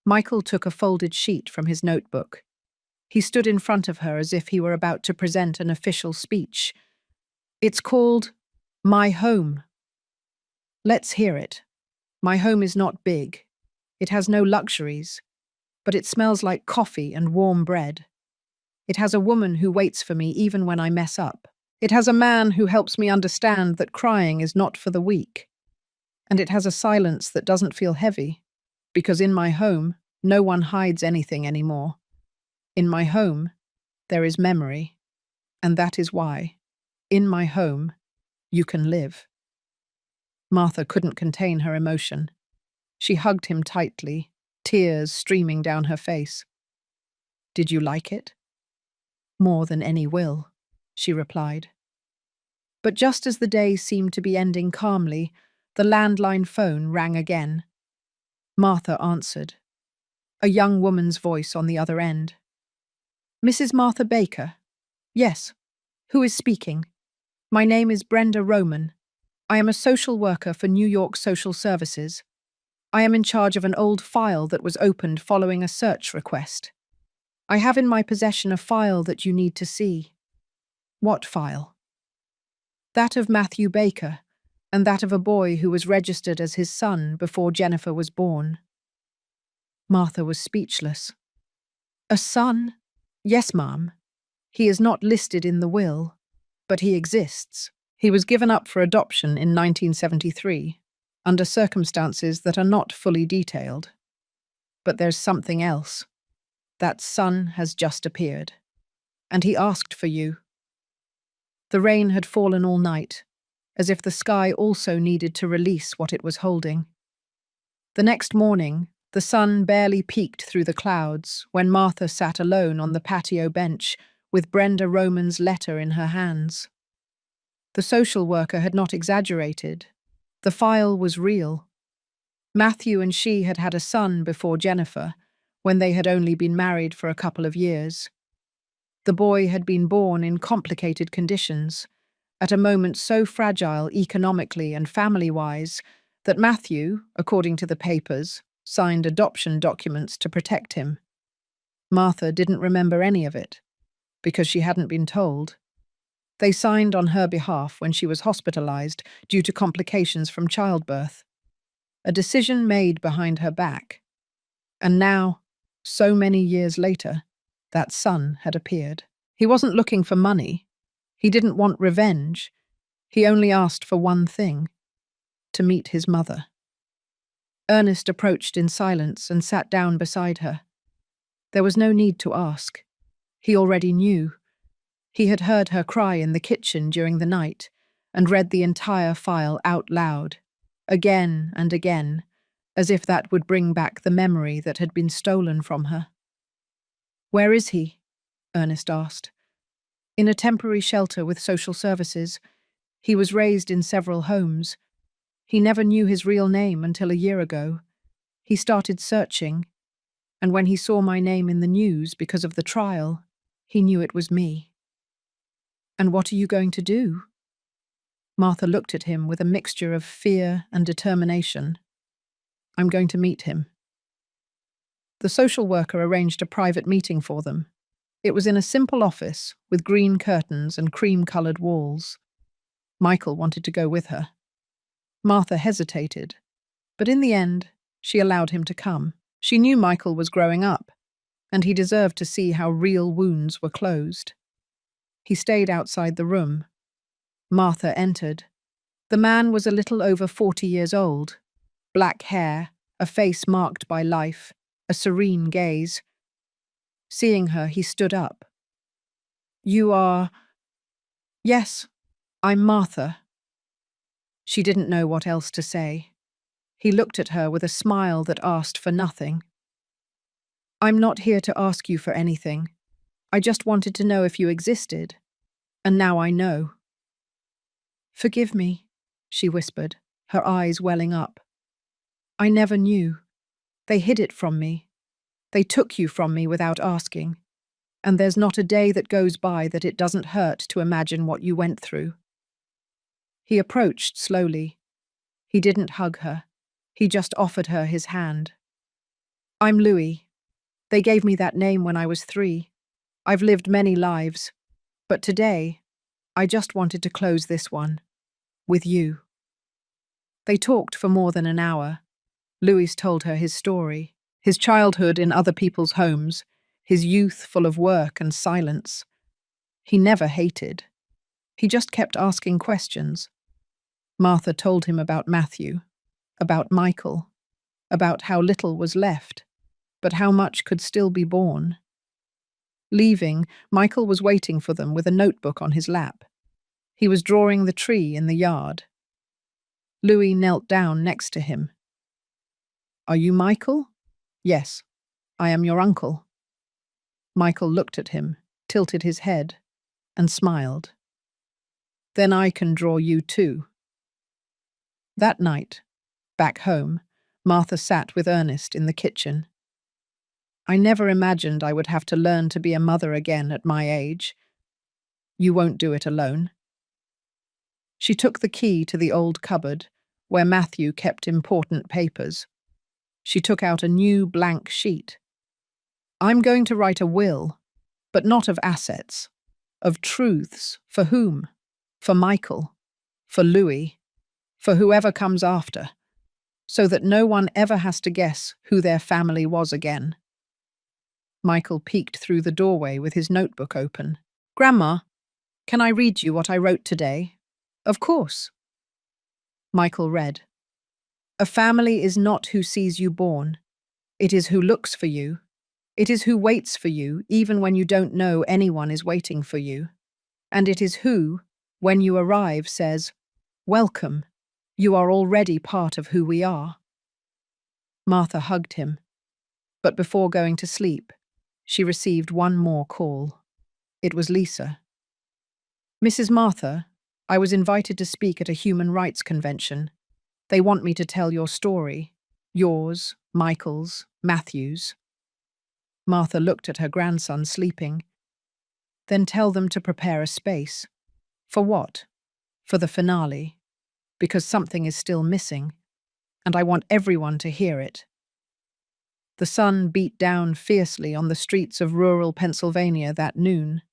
[SPEAKER 1] Michael took a folded sheet from his notebook. He stood in front of her as if he were about to present an official speech. "It's called My home. Let's hear it. My home is not big. It has no luxuries, but it smells like coffee and warm bread. It has a woman who waits for me even when I mess up. It has a man who helps me understand that crying is not for the weak. And it has a silence that doesn't feel heavy, because in my home, no one hides anything anymore. In my home, there is memory, and that is why, in my home, you can live. Martha couldn't contain her emotion. She hugged him tightly, tears streaming down her face. Did you like it? More than any will, she replied. But just as the day seemed to be ending calmly, the landline phone rang again. Martha answered. A young woman's voice on the other end. Mrs. Martha Baker? Yes. Who is speaking? My name is Brenda Roman. I am a social worker for New York Social Services. I am in charge of an old file that was opened following a search request. I have in my possession a file that you need to see. What file? That of Matthew Baker, and that of a boy who was registered as his son before Jennifer was born. Martha was speechless. A son? Yes, ma'am. He is not listed in the will, but he exists. He was given up for adoption in 1973, under circumstances that are not fully detailed. But there's something else. That son has just appeared. And he asked for you. The rain had fallen all night, as if the sky also needed to release what it was holding. The next morning, the sun barely peeked through the clouds when Martha sat alone on the patio bench with Brenda Roman's letter in her hands. The social worker had not exaggerated. The file was real. Matthew and she had had a son before Jennifer, when they had only been married for a couple of years. The boy had been born in complicated conditions, at a moment so fragile economically and family-wise that Matthew, according to the papers, signed adoption documents to protect him. Martha didn't remember any of it, because she hadn't been told. They signed on her behalf when she was hospitalized due to complications from childbirth. A decision made behind her back. And now, so many years later, that son had appeared. He wasn't looking for money. He didn't want revenge. He only asked for one thing: to meet his mother. Ernest approached in silence and sat down beside her. There was no need to ask. He already knew. He had heard her cry in the kitchen during the night and read the entire file out loud, again and again, as if that would bring back the memory that had been stolen from her. "Where is he?" Ernest asked. "In a temporary shelter with social services. He was raised in several homes. He never knew his real name until a year ago. He started searching, and when he saw my name in the news because of the trial, he knew it was me." "And what are you going to do?" Martha looked at him with a mixture of fear and determination. "I'm going to meet him." The social worker arranged a private meeting for them. It was in a simple office with green curtains and cream-colored walls. Michael wanted to go with her. Martha hesitated, but in the end, she allowed him to come. She knew Michael was growing up, and he deserved to see how real wounds were closed. He stayed outside the room. Martha entered. The man was a little over 40 years old. Black hair, a face marked by life, a serene gaze. Seeing her, he stood up. "You are—" "Yes, I'm Martha." She didn't know what else to say. He looked at her with a smile that asked for nothing. "I'm not here to ask you for anything. I just wanted to know if you existed. And now I know." "Forgive me," she whispered, her eyes welling up. "I never knew. They hid it from me. They took you from me without asking. And there's not a day that goes by that it doesn't hurt to imagine what you went through." He approached slowly. He didn't hug her. He just offered her his hand. "I'm Louis. They gave me that name when I was 3. I've lived many lives. But today, I just wanted to close this one. With you. They talked for more than an hour. Louis told her his story, his childhood in other people's homes, his youth full of work and silence. He never hated. He just kept asking questions. Martha told him about Matthew, about Michael, about how little was left, but how much could still be born. Leaving, Michael was waiting for them with a notebook on his lap. He was drawing the tree in the yard. Louis knelt down next to him. "Are you Michael?" "Yes, I am your uncle." Michael looked at him, tilted his head, and smiled. "Then I can draw you too." That night, back home, Martha sat with Ernest in the kitchen. "I never imagined I would have to learn to be a mother again at my age." "You won't do it alone." She took the key to the old cupboard, where Matthew kept important papers. She took out a new blank sheet. "I'm going to write a will, but not of assets, of truths. For whom? For Michael, for Louis, for whoever comes after, so that no one ever has to guess who their family was again." Michael peeked through the doorway with his notebook open. "Grandma, can I read you what I wrote today?" "Of course." Michael read. "A family is not who sees you born. It is who looks for you. It is who waits for you, even when you don't know anyone is waiting for you. And it is who, when you arrive, says, 'Welcome, you are already part of who we are.'" Martha hugged him. But before going to sleep, she received one more call. It was Lisa. "Mrs. Martha, I was invited to speak at a human rights convention. They want me to tell your story. Yours, Michael's, Matthew's." Martha looked at her grandson sleeping. "Then tell them to prepare a space." "For what?" "For the finale. Because something is still missing, and I want everyone to hear it." The sun beat down fiercely on the streets of rural Pennsylvania that noon,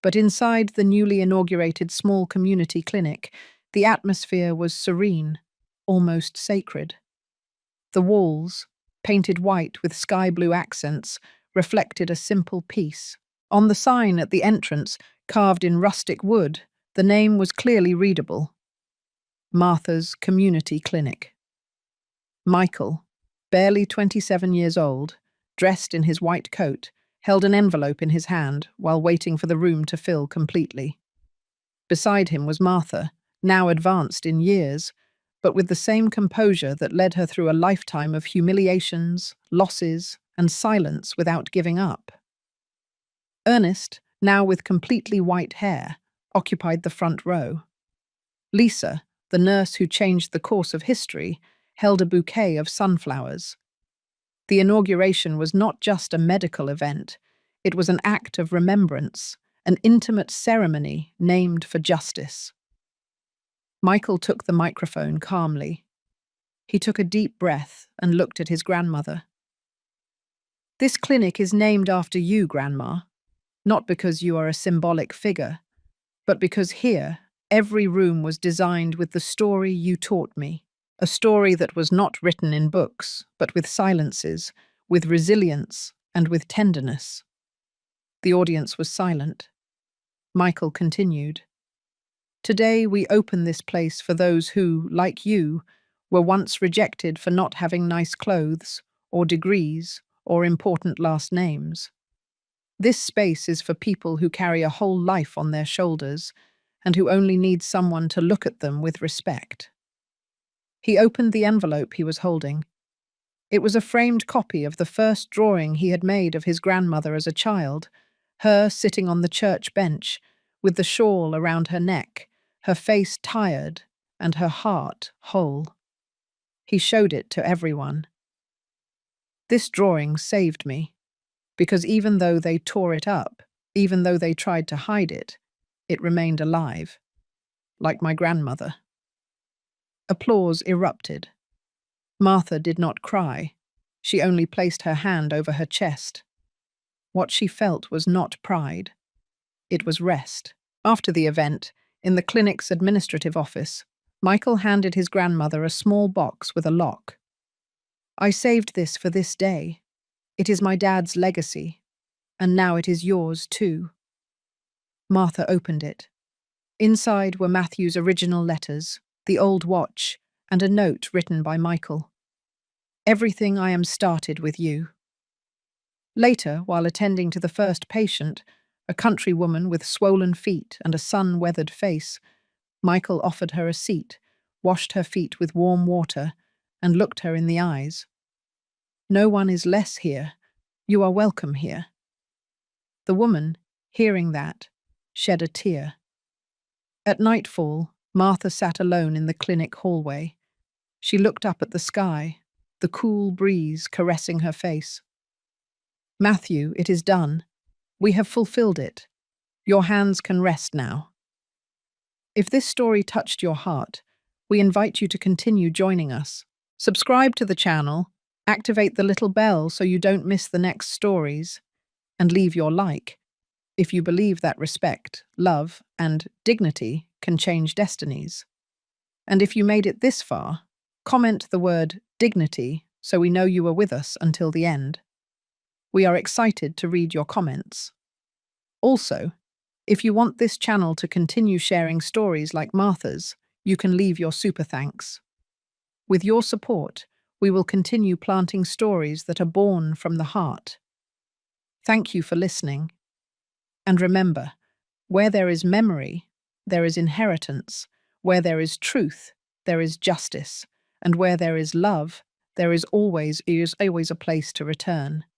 [SPEAKER 1] but inside the newly inaugurated small community clinic, the atmosphere was serene, almost sacred. The walls, painted white with sky-blue accents, reflected a simple peace. On the sign at the entrance, carved in rustic wood, the name was clearly readable: Martha's Community Clinic. Michael, barely 27 years old, dressed in his white coat, held an envelope in his hand while waiting for the room to fill completely. Beside him was Martha, now advanced in years, but with the same composure that led her through a lifetime of humiliations, losses, and silence without giving up. Ernest, now with completely white hair, occupied the front row. Lisa, the nurse who changed the course of history, held a bouquet of sunflowers. The inauguration was not just a medical event, it was an act of remembrance, an intimate ceremony named for justice. Michael took the microphone calmly. He took a deep breath and looked at his grandmother. "This clinic is named after you, Grandma, not because you are a symbolic figure, but because here, every room was designed with the story you taught me. A story that was not written in books, but with silences, with resilience, and with tenderness." The audience was silent. Michael continued. "Today we open this place for those who, like you, were once rejected for not having nice clothes, or degrees, or important last names. This space is for people who carry a whole life on their shoulders, and who only need someone to look at them with respect." He opened the envelope he was holding. It was a framed copy of the first drawing he had made of his grandmother as a child, her sitting on the church bench, with the shawl around her neck, her face tired and her heart whole. He showed it to everyone. "This drawing saved me, because even though they tore it up, even though they tried to hide it, it remained alive, like my grandmother." Applause erupted. Martha did not cry. She only placed her hand over her chest. What she felt was not pride. It was rest. After the event, in the clinic's administrative office, Michael handed his grandmother a small box with a lock. I saved this for this day. It is my dad's legacy, and now it is yours too. Martha opened it. Inside were Matthew's original letters, the old watch, and a note written by Michael. Everything I am started with you. Later, while attending to the first patient, a country woman with swollen feet and a sun-weathered face, Michael offered her a seat, washed her feet with warm water, and looked her in the eyes. No one is less here. You are welcome here. The woman, hearing that, shed a tear. At nightfall, Martha sat alone in the clinic hallway. She looked up at the sky, the cool breeze caressing her face. Matthew, it is done. We have fulfilled it. Your hands can rest now. If this story touched your heart, we invite you to continue joining us. Subscribe to the channel, activate the little bell so you don't miss the next stories, and leave your like if you believe that respect, love, and dignity can change destinies. And if you made it this far, comment the word dignity so we know you were with us until the end. We are excited to read your comments. Also, if you want this channel to continue sharing stories like Martha's, you can leave your super thanks. With your support, we will continue planting stories that are born from the heart. Thank you for listening. And remember, where there is memory, there is inheritance. Where there is truth, there is justice. And where there is love, there is always a place to return.